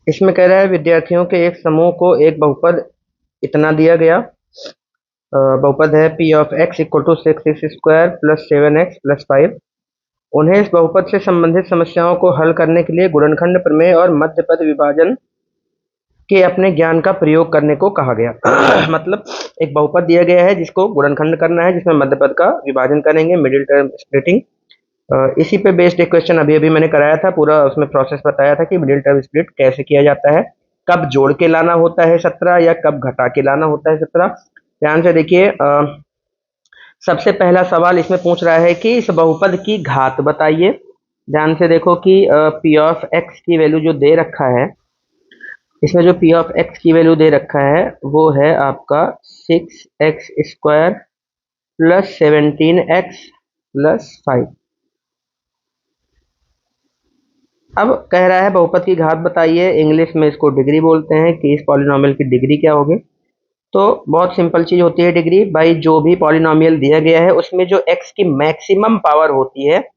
इसमें कह रहा है विद्यार्थियों के एक समूह को एक बहुपद इतना दिया गया, बहुपद है p of x equal to 6x² plus 7x plus 5। उन्हें इस बहुपद से संबंधित समस्याओं को हल करने के लिए गुणनखंड प्रमेय और मध्यपद विभाजन के अपने ज्ञान का प्रयोग करने को कहा गया। मतलब एक बहुपद दिया गया है जिसको गुणनखंड करना है, जिसमें मध्यपद का विभाजन करेंगे, मिडिल टर्म स्प्लिटिंग। इसी पे बेस्ड एक क्वेश्चन अभी अभी मैंने कराया था, पूरा उसमें प्रोसेस बताया था कि मिडिल टर्म स्प्लिट कैसे किया जाता है, कब जोड़ के लाना होता है 17 या कब घटा के लाना होता है 17। ध्यान से देखिए, सबसे पहला सवाल इसमें पूछ रहा है कि इस बहुपद की घात बताइए। ध्यान से देखो कि पी ऑफ एक्स की वैल्यू जो दे रखा है, इसमें जो पी ऑफ एक्स की वैल्यू दे रखा है वो है आपका 6x² प्लस 17x+5। अब कह रहा है बहुपद की घात बताइए, इंग्लिश में इसको डिग्री बोलते हैं कि इस पॉलिनॉमियल की डिग्री क्या होगी। तो बहुत सिंपल चीज होती है डिग्री भाई, जो भी पॉलिनॉमियल दिया गया है उसमें जो x की मैक्सिमम पावर होती है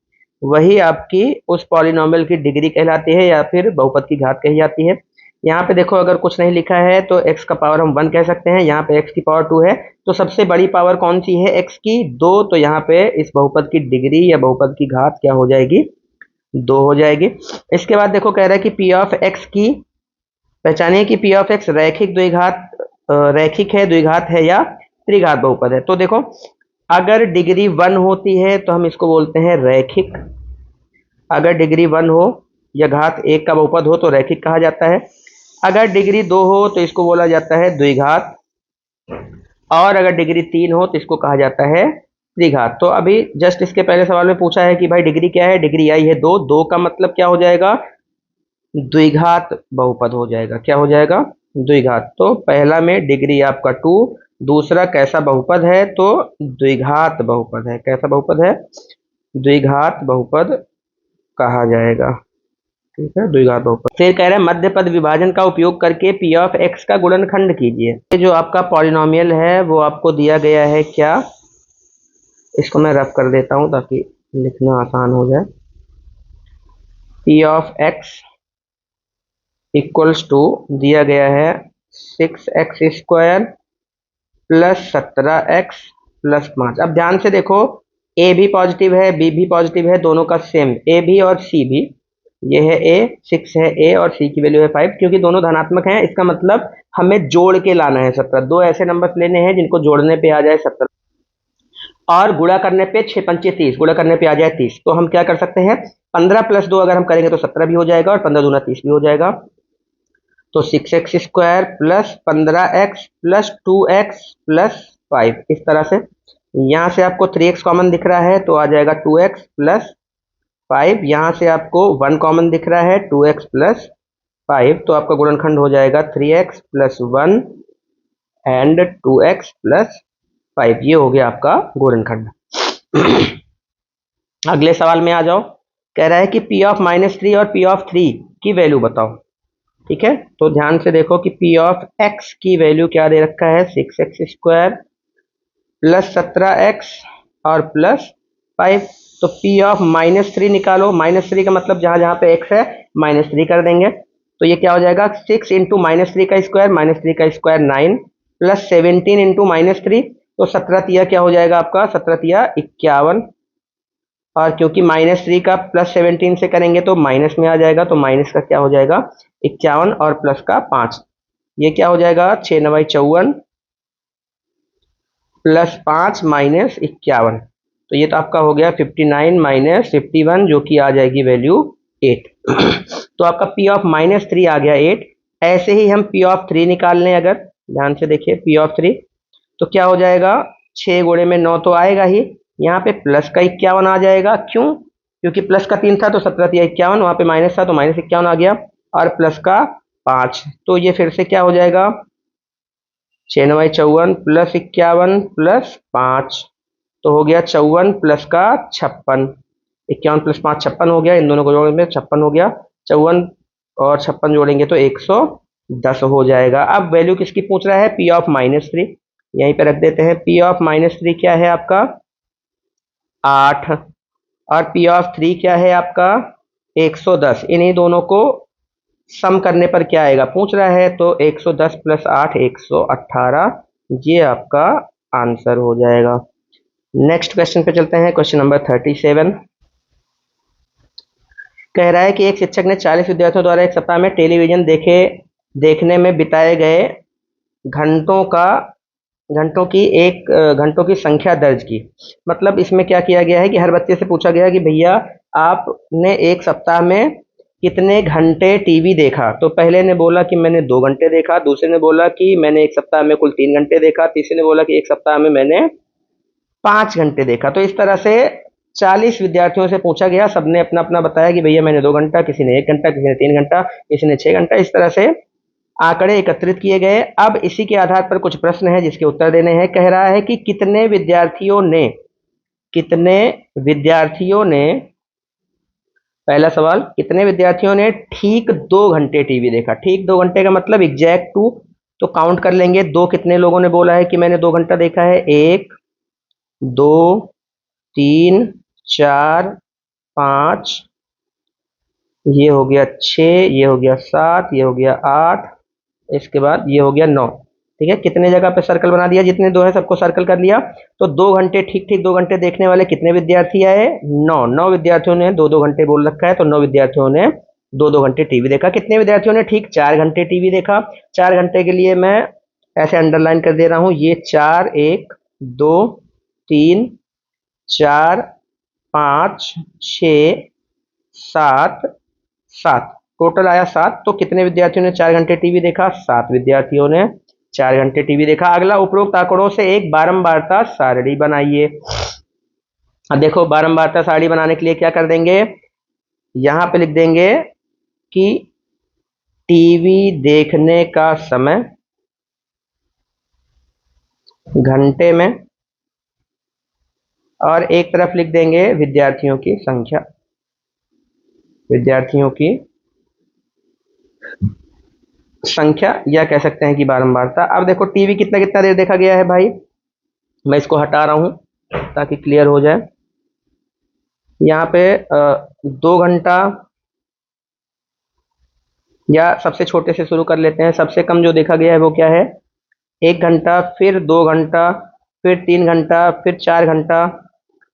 वही आपकी उस पॉलिनॉमियल की डिग्री कहलाती है या फिर बहुपद की घात कही जाती है। यहाँ पे देखो अगर कुछ नहीं लिखा है तो x का पावर हम 1 कह सकते हैं, यहाँ पे x की पावर 2 है, तो सबसे बड़ी पावर कौन सी है x की 2, तो यहाँ पे इस बहुपद की डिग्री या बहुपद की घात क्या हो जाएगी, 2 हो जाएगी। इसके बाद देखो कह रहा है कि पी ऑफ एक्स की पहचानिए कि पी ऑफ एक्स रैखिक द्विघात रैखिक है, द्विघात है या त्रिघात बहुपद है। तो देखो अगर डिग्री 1 होती है तो हम इसको बोलते हैं रैखिक, अगर डिग्री 1 हो या घात 1 का बहुपद हो तो रैखिक कहा जाता है, अगर डिग्री 2 हो तो इसको बोला जाता है द्विघात, और अगर डिग्री 3 हो तो इसको कहा जाता है त्रिघात। तो अभी जस्ट इसके पहले सवाल में पूछा है कि भाई डिग्री क्या है, डिग्री आई है 2, 2 का मतलब क्या हो जाएगा, द्विघात बहुपद हो जाएगा। क्या हो जाएगा, द्विघात। तो पहला में डिग्री आपका 2, दूसरा कैसा बहुपद है तो द्विघात बहुपद है। कैसा बहुपद है, द्विघात बहुपद कहा जाएगा। ठीक है, द्विघात बहुपद। फिर कह रहे हैं मध्य पद विभाजन का उपयोग करके पी ऑफ एक्स का गुणनखंड कीजिए। ये जो आपका पॉलिनोमियल है वो आपको दिया गया है क्या, इसको मैं रफ कर देता हूं ताकि लिखना आसान हो जाए। P of x equals to दिया गया है 6x² प्लस 17x+5। अब ध्यान से देखो, ए भी पॉजिटिव है बी भी पॉजिटिव है, दोनों का सेम, ए भी और सी भी। ये है ए, 6 है ए और सी की वैल्यू है 5, क्योंकि दोनों धनात्मक हैं इसका मतलब हमें जोड़ के लाना है 17। दो ऐसे नंबर्स लेने हैं जिनको जोड़ने पे आ जाए 17 और गुणा करने पे 6 पंचे 30, गुणा करने पे आ जाए 30। तो हम क्या कर सकते हैं, 15 + 2 अगर हम करेंगे तो 17 भी हो जाएगा और 15 दूना 30 भी हो जाएगा। तो 6x² plus 15x plus 2x+5, इस तरह से। यहाँ से आपको 3x कॉमन दिख रहा है तो आ जाएगा 2x+5, यहाँ से आपको 1 कॉमन दिख रहा है 2x+5, तो आपका गुणनखंड हो जाएगा 3x+1 एंड 2x+5। ये हो गया आपका गुणनखंड। अगले सवाल में आ जाओ, कह रहा है कि P ऑफ -3 और P ऑफ 3 की वैल्यू बताओ। ठीक है, तो ध्यान से देखो कि P ऑफ x की वैल्यू क्या दे रखा है, 6x² प्लस 17x और प्लस 5। तो P ऑफ -3 निकालो, -3 का मतलब जहां जहां पे x है -3 कर देंगे, तो ये क्या हो जाएगा, 6 इंटू -3 का स्क्वायर, -3 का स्क्वायर 9 प्लस 17 इंटू -3, तो 17 तिया क्या हो जाएगा आपका, 17 तिया 51, और क्योंकि -3 का प्लस 17 से करेंगे तो माइनस में आ जाएगा, तो माइनस का क्या हो जाएगा 51 और प्लस का 5, ये क्या हो जाएगा 6 9 54 प्लस 5 माइनस 51, तो ये तो आपका हो गया 59 माइनस 51 जो कि आ जाएगी वैल्यू 8। तो आपका P ऑफ -3 आ गया 8। ऐसे ही हम P ऑफ 3 निकाल लें, अगर ध्यान से देखिए P ऑफ 3 तो क्या हो जाएगा, 6 गुणे में 9 तो आएगा ही, यहाँ पे प्लस का 51 आ जाएगा। क्यों, क्योंकि प्लस का 3 था तो 17 तिया 51, वहां पे माइनस था तो -51 आ गया, और प्लस का 5, तो ये फिर से क्या हो जाएगा 6 9 54 प्लस 51 प्लस 5, तो हो गया 54 प्लस का 56, 51 प्लस 5 56 हो गया, इन दोनों को जोड़ने में 56 हो गया, 54 और 56 जोड़ेंगे तो 110 हो जाएगा। अब वैल्यू किसकी पूछ रहा है, P ऑफ -3, यहीं पे रख देते हैं। P ऑफ -3 क्या है आपका 8, और P ऑफ 3 क्या है आपका 110। इन्हीं दोनों को सम करने पर क्या आएगा पूछ रहा है, तो 110 प्लस 8 118, ये आपका आंसर हो जाएगा। नेक्स्ट क्वेश्चन पे चलते हैं, क्वेश्चन नंबर 37। कह रहा है कि एक शिक्षक ने 40 विद्यार्थियों द्वारा एक सप्ताह में टेलीविजन देखने में बिताए गए घंटों का घंटों की संख्या दर्ज की। मतलब इसमें क्या किया गया है कि हर बच्चे से पूछा गया कि भैया आपने एक सप्ताह में कितने घंटे टीवी देखा। तो पहले ने बोला कि मैंने 2 घंटे देखा, दूसरे ने बोला कि मैंने एक सप्ताह में कुल 3 घंटे देखा, तीसरे ने बोला कि एक सप्ताह में मैंने 5 घंटे देखा। तो इस तरह से 40 विद्यार्थियों से पूछा गया, सबने अपना अपना बताया कि भैया मैंने 2 घंटा, किसी ने 1 घंटा, किसी ने 3 घंटा, किसी ने 6 घंटा। इस तरह से आंकड़े एकत्रित किए गए। अब इसी के आधार पर कुछ प्रश्न हैं जिसके उत्तर देने हैं। कह रहा है कि कितने विद्यार्थियों ने पहला सवाल, कितने विद्यार्थियों ने ठीक 2 घंटे टीवी देखा। ठीक 2 घंटे का मतलब एग्जैक्ट टू, तो काउंट कर लेंगे। दो कितने लोगों ने बोला है कि मैंने 2 घंटा देखा है? 1, 2, 3, 4, 5, ये हो गया 6, ये हो गया 7, ये हो गया 8, इसके बाद ये हो गया 9। ठीक है, कितने जगह पे सर्कल बना दिया, जितने दो है सबको सर्कल कर लिया। तो 2 घंटे, ठीक ठीक 2 घंटे देखने वाले कितने विद्यार्थी आए? 9। 9 विद्यार्थियों ने 2-2 घंटे बोल रखा है, तो 9 विद्यार्थियों ने 2-2 घंटे टीवी देखा। कितने विद्यार्थियों ने ठीक 4 घंटे टीवी देखा? 4 घंटे के लिए मैं ऐसे अंडरलाइन कर दे रहा हूं, ये 4, 1, 2, 3, 4, 5, 6, 7, 7, टोटल आया 7। तो कितने विद्यार्थियों ने 4 घंटे टीवी देखा? 7 विद्यार्थियों ने 4 घंटे टीवी देखा। अगला, उपरोक्त आंकड़ों से एक बारंबारता सारणी बनाइए। अब देखो, बारंबारता सारणी बनाने के लिए क्या कर देंगे, यहां पे लिख देंगे कि टीवी देखने का समय घंटे में, और एक तरफ लिख देंगे विद्यार्थियों की संख्या, विद्यार्थियों की संख्या, या कह सकते हैं कि बारंबारता। अब देखो टीवी कितना कितना देर देखा गया है भाई, मैं इसको हटा रहा हूं ताकि क्लियर हो जाए। यहाँ पे 2 घंटा, या सबसे छोटे से शुरू कर लेते हैं। सबसे कम जो देखा गया है वो क्या है? 1 घंटा, फिर 2 घंटा, फिर 3 घंटा, फिर 4 घंटा।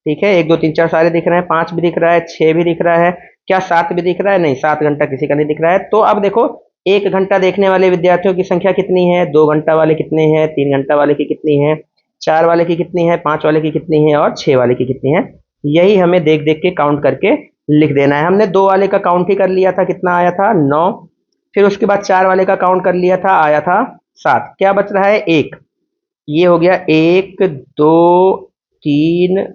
ठीक है, 1, 2, 3, 4 सारे दिख रहे हैं, 5 भी दिख रहा है, 6 भी दिख रहा है, क्या 7 भी दिख रहा है? नहीं, 7 घंटा किसी का नहीं दिख रहा है। तो अब देखो, 1 घंटा देखने वाले विद्यार्थियों की संख्या कितनी है? 2 घंटा वाले कितने हैं? 3 घंटा वाले की कितनी है? 4 वाले की कितनी है? 5 वाले की कितनी है? और 6 वाले की कितनी है? यही हमें देख देख के काउंट करके लिख देना है। हमने 2 वाले का काउंट ही कर लिया था, कितना आया था? 9। फिर उसके बाद 4 वाले का काउंट कर लिया था, आया था 7। क्या बच रहा है? 1। ये हो गया 1, 2, 3,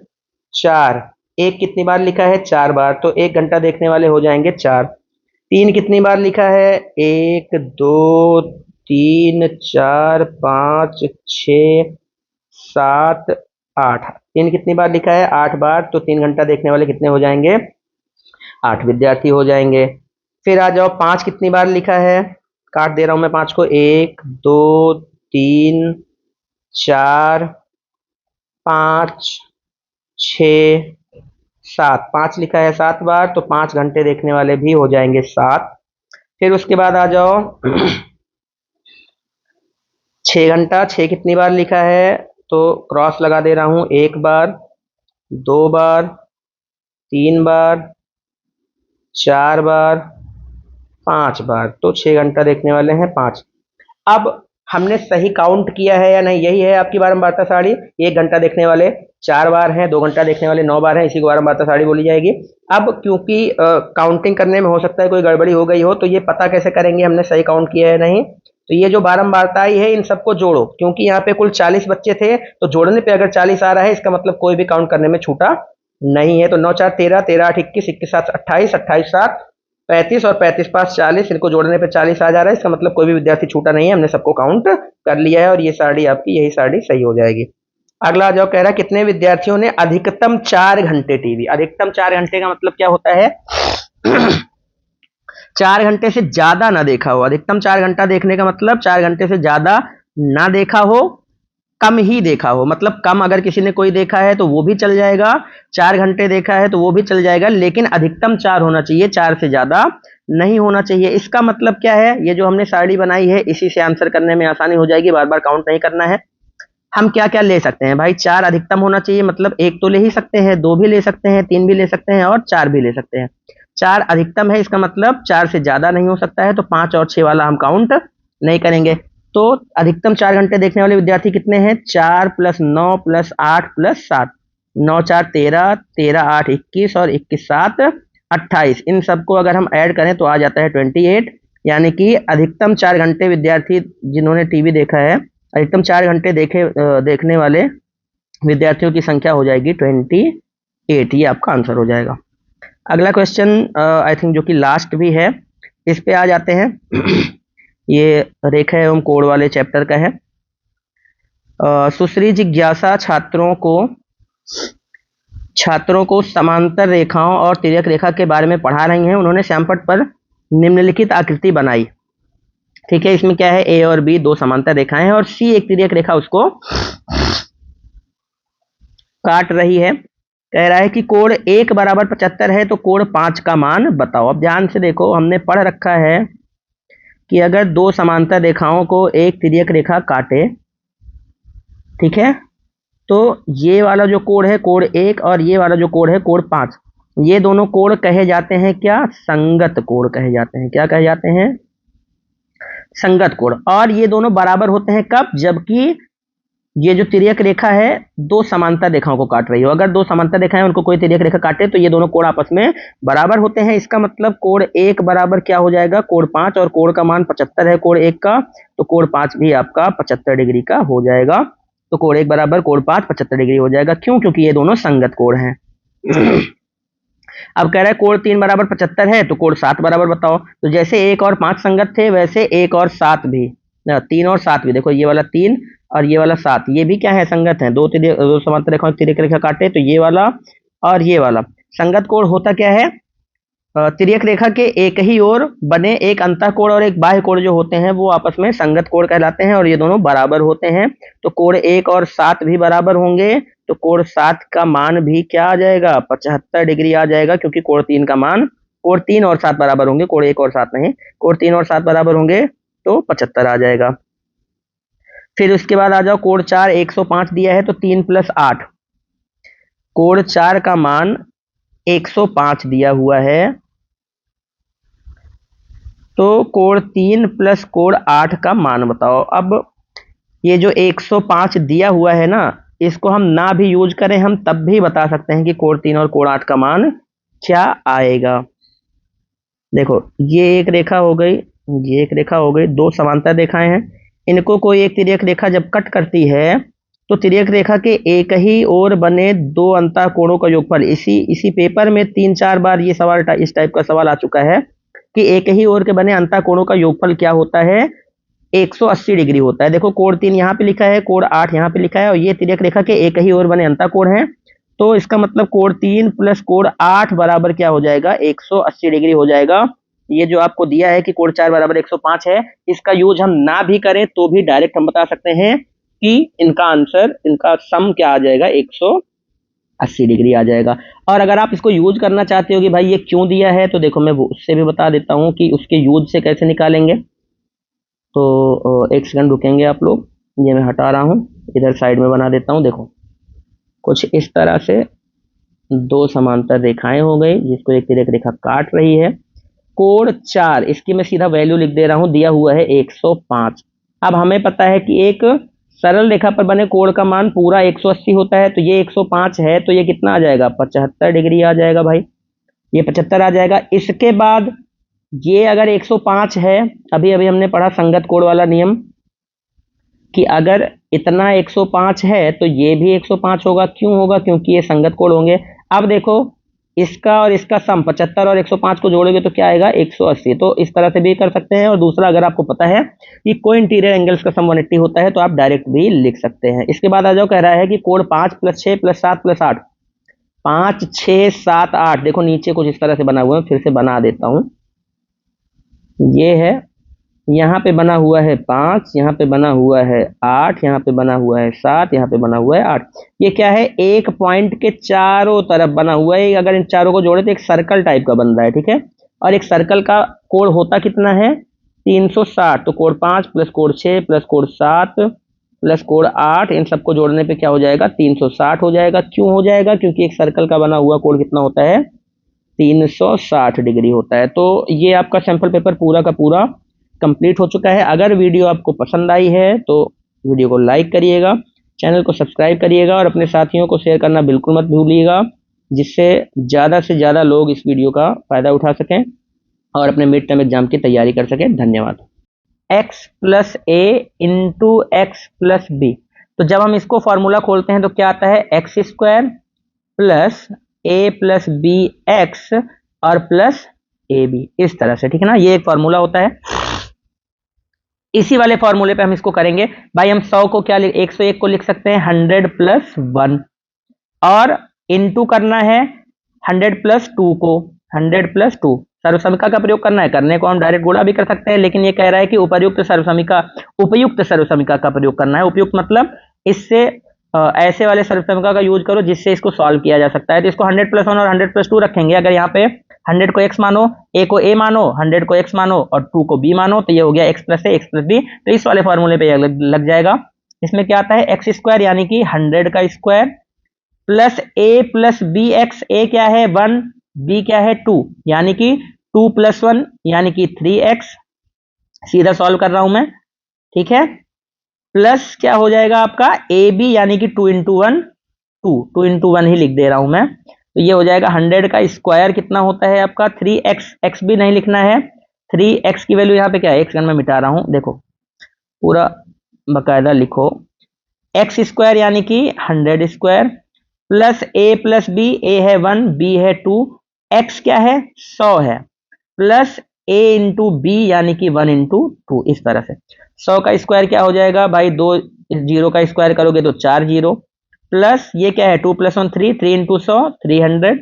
4। 1 कितनी बार लिखा है? 4 बार, तो 1 घंटा देखने वाले हो जाएंगे 4। 3 कितनी बार लिखा है? 1, 2, 3, 4, 5, 6, 7, 8। 3 कितनी बार लिखा है? 8 बार, तो 3 घंटा देखने वाले कितने हो जाएंगे? 8 विद्यार्थी हो जाएंगे। फिर आ जाओ, 5 कितनी बार लिखा है? काट दे रहा हूं मैं 5 को। 1, 2, 3, 4, 5, 6, 7। 5 लिखा है 7 बार, तो 5 घंटे देखने वाले भी हो जाएंगे 7। फिर उसके बाद आ जाओ 6 घंटा। 6 कितनी बार लिखा है? तो क्रॉस लगा दे रहा हूं, 1 बार, 2 बार, 3 बार, 4 बार, 5 बार, तो 6 घंटा देखने वाले हैं 5। अब हमने सही काउंट किया है या नहीं, यही है आपकी बारंबारता सारणी। 1 घंटा देखने वाले 4 बार हैं, 2 घंटा देखने वाले 9 बार हैं, इसी को बारंबारता सारणी बोली जाएगी। अब क्योंकि काउंटिंग करने में हो सकता है कोई गड़बड़ी हो गई हो, तो ये पता कैसे करेंगे हमने सही काउंट किया है नहीं? तो ये जो बारंबारता आई है, इन सबको जोड़ो, क्योंकि यहाँ पे कुल 40 बच्चे थे, तो जोड़ने पे अगर 40 आ रहा है, इसका मतलब कोई भी काउंट करने में छूटा नहीं है। तो 9 4 13, 13 8 21, 21 7 28, 28 7 35, और 35 5 40, इनको जोड़ने पे 40 आ जा रहा है। इसका मतलब कोई भी विद्यार्थी छूटा नहीं है, हमने सबको काउंट कर लिया है, और ये सारणी आपकी, यही सारणी सही हो जाएगी। अगला जो कह रहा है, कितने विद्यार्थियों ने अधिकतम 4 घंटे टीवी। अधिकतम 4 घंटे का मतलब क्या होता है? 4 घंटे से ज्यादा ना देखा हो। अधिकतम 4 घंटा देखने का मतलब 4 घंटे से ज्यादा ना देखा हो, कम ही देखा हो। मतलब कम अगर किसी ने कोई देखा है तो वो भी चल जाएगा, 4 घंटे देखा है तो वो भी चल जाएगा, लेकिन अधिकतम 4 होना चाहिए, 4 से ज्यादा नहीं होना चाहिए। इसका मतलब क्या है? ये जो हमने सारणी बनाई है, इसी से आंसर करने में आसानी हो जाएगी, बार बार काउंट नहीं करना है। हम क्या क्या ले सकते हैं भाई? 4 अधिकतम होना चाहिए, मतलब 1 तो ले ही सकते हैं, 2 भी ले सकते हैं, 3 भी ले सकते हैं, और 4 भी ले सकते हैं। 4 अधिकतम है, इसका मतलब 4 से ज्यादा नहीं हो सकता है, तो 5 और 6 वाला हम काउंट नहीं करेंगे। तो अधिकतम 4 घंटे देखने वाले विद्यार्थी कितने हैं? 4 + 9 + 8 + 7, 9 4 13, 13 8 21 और 21 7 28। इन सबको अगर हम ऐड करें तो आ जाता है 28। यानी कि अधिकतम 4 घंटे विद्यार्थी जिन्होंने टीवी देखा है, अधिकतम 4 घंटे देखने वाले विद्यार्थियों की संख्या हो जाएगी 28। ये आपका आंसर हो जाएगा। अगला क्वेश्चन आई थिंक जो कि लास्ट भी है, इस पे आ जाते हैं। ये रेखा एवं कोण वाले चैप्टर का है। सुश्री जिज्ञासा छात्रों को समांतर रेखाओं और तिर्यक रेखा के बारे में पढ़ा रही हैं। उन्होंने श्यामपट्ट पर निम्नलिखित आकृति बनाई। ठीक है, इसमें क्या है? ए और बी दो समांतर रेखाएं हैं और सी एक तिर्यक रेखा उसको काट रही है। कह रहा है कि कोण 1 = 75 है तो कोण 5 का मान बताओ। अब ध्यान से देखो, हमने पढ़ रखा है कि अगर दो समांतर रेखाओं को एक तिर्यक रेखा काटे, ठीक है, तो ये वाला जो कोण है कोण 1 और ये वाला जो कोण है कोण 5, ये दोनों कोण कहे जाते हैं क्या? संगत कोण कहे जाते हैं। क्या कहे जाते हैं? संगत कोण। और ये दोनों बराबर होते हैं कब? जबकि ये जो तिर्यक रेखा है दो समांतर रेखाओं को काट रही हो। अगर दो समांतर रेखाएं उनको कोई तिर्यक रेखा काटे तो ये दोनों कोण आपस में बराबर होते हैं। इसका मतलब कोण 1 बराबर क्या हो जाएगा? कोण 5, और कोण का मान 75 है कोण 1 का, तो कोण 5 भी आपका 75 डिग्री का हो जाएगा। तो कोण 1 बराबर कोण 5 75 डिग्री हो जाएगा। क्यों? क्योंकि ये दोनों संगत कोण हैं। अब कह रहा है कोण 3 बराबर 75 है तो कोण 7 बराबर बताओ। तो जैसे 1 और 5 संगत थे वैसे 1 और 7 भी, 3 और 7 भी। देखो ये वाला 3 और ये वाला 7, ये भी क्या है? संगत है। दो समांतर रेखाओं तिर्यक रेखा काटे तो ये वाला और ये वाला। संगत कोण होता क्या है? तिर्यक रेखा के एक ही ओर बने एक अंतःकोण और एक बाह्य कोण जो होते हैं वो आपस में संगत कोण कहलाते हैं और ये दोनों बराबर होते हैं। तो कोण 1 और 7 भी बराबर होंगे, तो कोण 7 का मान भी क्या आ जाएगा? 75 डिग्री आ जाएगा। क्योंकि कोण 3 का मान, कोण 3 और 7 बराबर होंगे, कोण 1 और 7 नहीं, कोण 3 और 7 बराबर होंगे तो 75 आ जाएगा। फिर उसके बाद आ जाओ कोण 4 105 दिया है तो 3 + 8, कोण 4 का मान 105 दिया हुआ है, तो कोण 3 + कोण 8 का मान बताओ। अब ये जो 105 दिया हुआ है ना, इसको हम ना भी यूज करें हम तब भी बता सकते हैं कि कोण 3 और कोण 8 का मान क्या आएगा। देखो ये एक रेखा हो गई, ये एक रेखा हो गई, दो समांतर रेखाएं हैं। इनको कोई एक तिर्यक रेखा जब कट करती है तो तिर्यक रेखा के एक ही ओर बने दो अंतःकोणों का योगफल। इसी पेपर में 3-4 बार ये सवाल इस टाइप का सवाल आ चुका है कि एक ही ओर के बने अंतःकोणों का योगफल क्या होता है? 180 डिग्री होता है। देखो कोण 3 यहाँ पे लिखा है, कोण 8 यहाँ पे लिखा है और ये तिर्यक रेखा के एक ही ओर बने अंतःकोण है। तो इसका मतलब कोण 3 + कोण 8 बराबर क्या हो जाएगा? 180 डिग्री हो जाएगा। ये जो आपको दिया है कि कोण 4 बराबर 105 है, इसका यूज हम ना भी करें तो भी डायरेक्ट हम बता सकते हैं कि इनका आंसर, इनका सम क्या आ जाएगा? 180 डिग्री आ जाएगा। और अगर आप इसको यूज करना चाहते हो कि भाई ये क्यों दिया है, तो देखो मैं उससे भी बता देता हूँ कि उसके यूज से कैसे निकालेंगे। तो एक सेकंड रुकेंगे आप लोग, ये मैं हटा रहा हूँ, इधर साइड में बना देता हूँ। देखो कुछ इस तरह से दो समांतर रेखाएं हो गई जिसको एक तिर्यक रेखा काट रही है। कोण 4, इसकी मैं सीधा वैल्यू लिख दे रहा हूँ, दिया हुआ है 105। अब हमें पता है कि एक सरल रेखा पर बने कोण का मान पूरा 180 होता है, तो ये 105 है तो ये कितना आ जाएगा? 75 डिग्री आ जाएगा भाई, ये 75 आ जाएगा। इसके बाद ये अगर 105 है, अभी अभी हमने पढ़ा संगत कोण वाला नियम कि अगर इतना 105 है तो ये भी 105 होगा। क्यों होगा? क्योंकि ये संगत कोण होंगे। अब देखो इसका और इसका सम 75 और 105 को जोड़ोगे तो क्या आएगा? 180। तो इस तरह से भी कर सकते हैं। और दूसरा, अगर आपको पता है कि कोई इंटीरियर एंगल्स का सम 180 होता है तो आप डायरेक्ट भी लिख सकते हैं। इसके बाद आ जाओ, कह रहा है कि कोण 5 + 6 + 7 + 8, 5 6 7 8। देखो नीचे कुछ इस तरह से बना हुआ है, फिर से बना देता हूं। ये है, यहाँ पे बना हुआ है 5, यहाँ पे बना हुआ है 8, यहाँ पे बना हुआ है 7, यहाँ पे बना हुआ है 8। ये क्या है? एक पॉइंट के चारों तरफ बना हुआ है। अगर इन चारों को जोड़े तो एक सर्कल टाइप का बन रहा है, ठीक है। और एक सर्कल का कोण होता कितना है? 360। तो कोण 5 + कोण 6 + कोण 7 + कोण 8, इन सबको जोड़ने पे क्या हो जाएगा? 360 हो जाएगा। क्यों हो जाएगा? क्योंकि एक सर्कल का बना हुआ कोण कितना होता है? 360 डिग्री होता है। तो ये आपका सैंपल पेपर पूरा का पूरा कंप्लीट हो चुका है। अगर वीडियो आपको पसंद आई है तो वीडियो को लाइक करिएगा, चैनल को सब्सक्राइब करिएगा और अपने साथियों को शेयर करना बिल्कुल मत भूलिएगा, जिससे ज़्यादा से ज़्यादा लोग इस वीडियो का फ़ायदा उठा सकें और अपने मिड टर्म एग्जाम की तैयारी कर सकें। धन्यवाद। x plus a into x plus B, तो जब हम इसको फॉर्मूला खोलते हैं तो क्या आता है, x square plus a plus b x और प्लस ए बी, इस तरह से, ठीक है ना। ये एक फॉर्मूला होता है। इसी वाले फॉर्मूले पे हम इसको करेंगे। भाई हम 100 को क्या 101 को लिख सकते हैं 100 प्लस 1, और इनटू करना है 100 प्लस 2 को, 100 प्लस 2 सर्वसमिका का प्रयोग करना है। करने को हम डायरेक्ट गुणा भी कर सकते हैं, लेकिन ये कह रहा है कि उपयुक्त सर्वसमिका का प्रयोग करना है। उपयुक्त मतलब इससे ऐसे वाले सर्वसमिका का यूज करो जिससे इसको सॉल्व किया जा सकता है। तो इसको 100 प्लस 1 और 100 प्लस 2 रखेंगे। अगर यहाँ पे 100 को x मानो, a को a मानो, 100 को x मानो और 2 को b मानो, तो ये हो गया x plus a x plus b। तो इस वाले फॉर्मूले पे लग जाएगा। इसमें क्या आता है, एक्स स्क्वायर यानी कि 100 का square plus a plus b x, a क्या है 1, b क्या है 2, यानी कि 2 प्लस 1 यानी कि 3x, सीधा सॉल्व कर रहा हूं मैं, ठीक है। प्लस क्या हो जाएगा आपका ए बी यानी कि 2 इंटू 1 2, 2 इंटू 1 ही लिख दे रहा हूं मैं। तो ये हो जाएगा 100 का स्क्वायर कितना होता है आपका 3x, x भी नहीं लिखना है, 3x की वैल्यू यहाँ पे क्या है, x मैं मिटा रहा हूं, देखो पूरा बकायदा लिखो, x स्क्वायर यानी कि 100 square plus a plus B, a है 1 b है 2, x क्या है 100 है, प्लस a इंटू बी यानी कि 1 इंटू 2, इस तरह से। 100 का स्क्वायर क्या हो जाएगा भाई, 2 जीरो का स्क्वायर करोगे तो 4 जीरो, प्लस ये क्या है 2 प्लस 1 3, 3 इंटू 100 300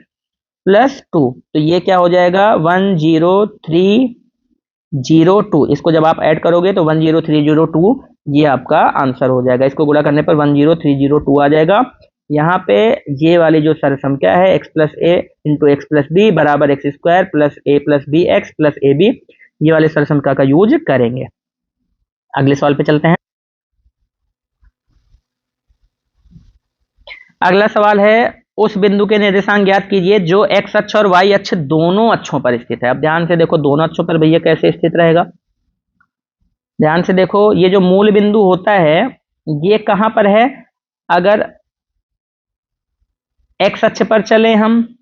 प्लस 2, तो ये क्या हो जाएगा 10302। इसको जब आप ऐड करोगे तो 10302 ये आपका आंसर हो जाएगा। इसको गुणा करने पर 10302 आ जाएगा। यहाँ पे ये वाली जो सरसंख्या है x plus a into x plus b बराबर x square plus a plus b x plus a b, ये वाले सरसंख्या का यूज करेंगे। अगले सवाल पे चलते हैं। अगला सवाल है, उस बिंदु के निर्देशांक ज्ञात कीजिए जो एक्स अक्ष और वाई अक्ष दोनों अक्षों पर स्थित है। अब ध्यान से देखो, दोनों अक्षों पर भैया कैसे स्थित रहेगा, ध्यान से देखो। ये जो मूल बिंदु होता है ये कहां पर है, अगर एक्स अक्ष पर चले हम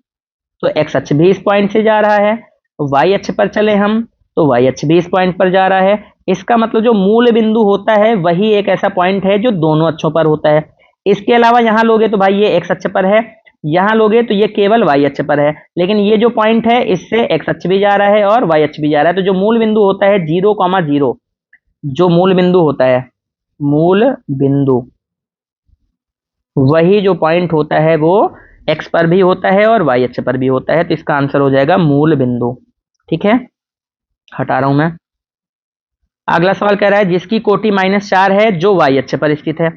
तो एक्स अक्ष भी इस पॉइंट से जा रहा है, वाई अक्ष पर चले हम तो वाई अक्ष भी इस पॉइंट पर जा रहा है। इसका मतलब जो मूल बिंदु होता है वही एक ऐसा पॉइंट है जो दोनों अक्षों पर होता है। इसके अलावा यहां लोगे तो भाई ये एक्स अक्ष पर है, यहां लोगे तो ये केवल वाई अक्ष पर है, लेकिन ये जो पॉइंट है इससे एक्स अक्ष भी जा रहा है और वाई अक्ष भी जा रहा है। तो जो मूल बिंदु होता है 0,0, जो मूल बिंदु होता है, मूल बिंदु वही जो पॉइंट होता है वो एक्स पर भी होता है और वाई अक्ष पर भी होता है। तो इसका आंसर हो जाएगा मूल बिंदु, ठीक है। हटा रहा हूं मैं। अगला सवाल कह रहा है जिसकी कोटि -4 है जो वाई अक्ष पर स्थित है।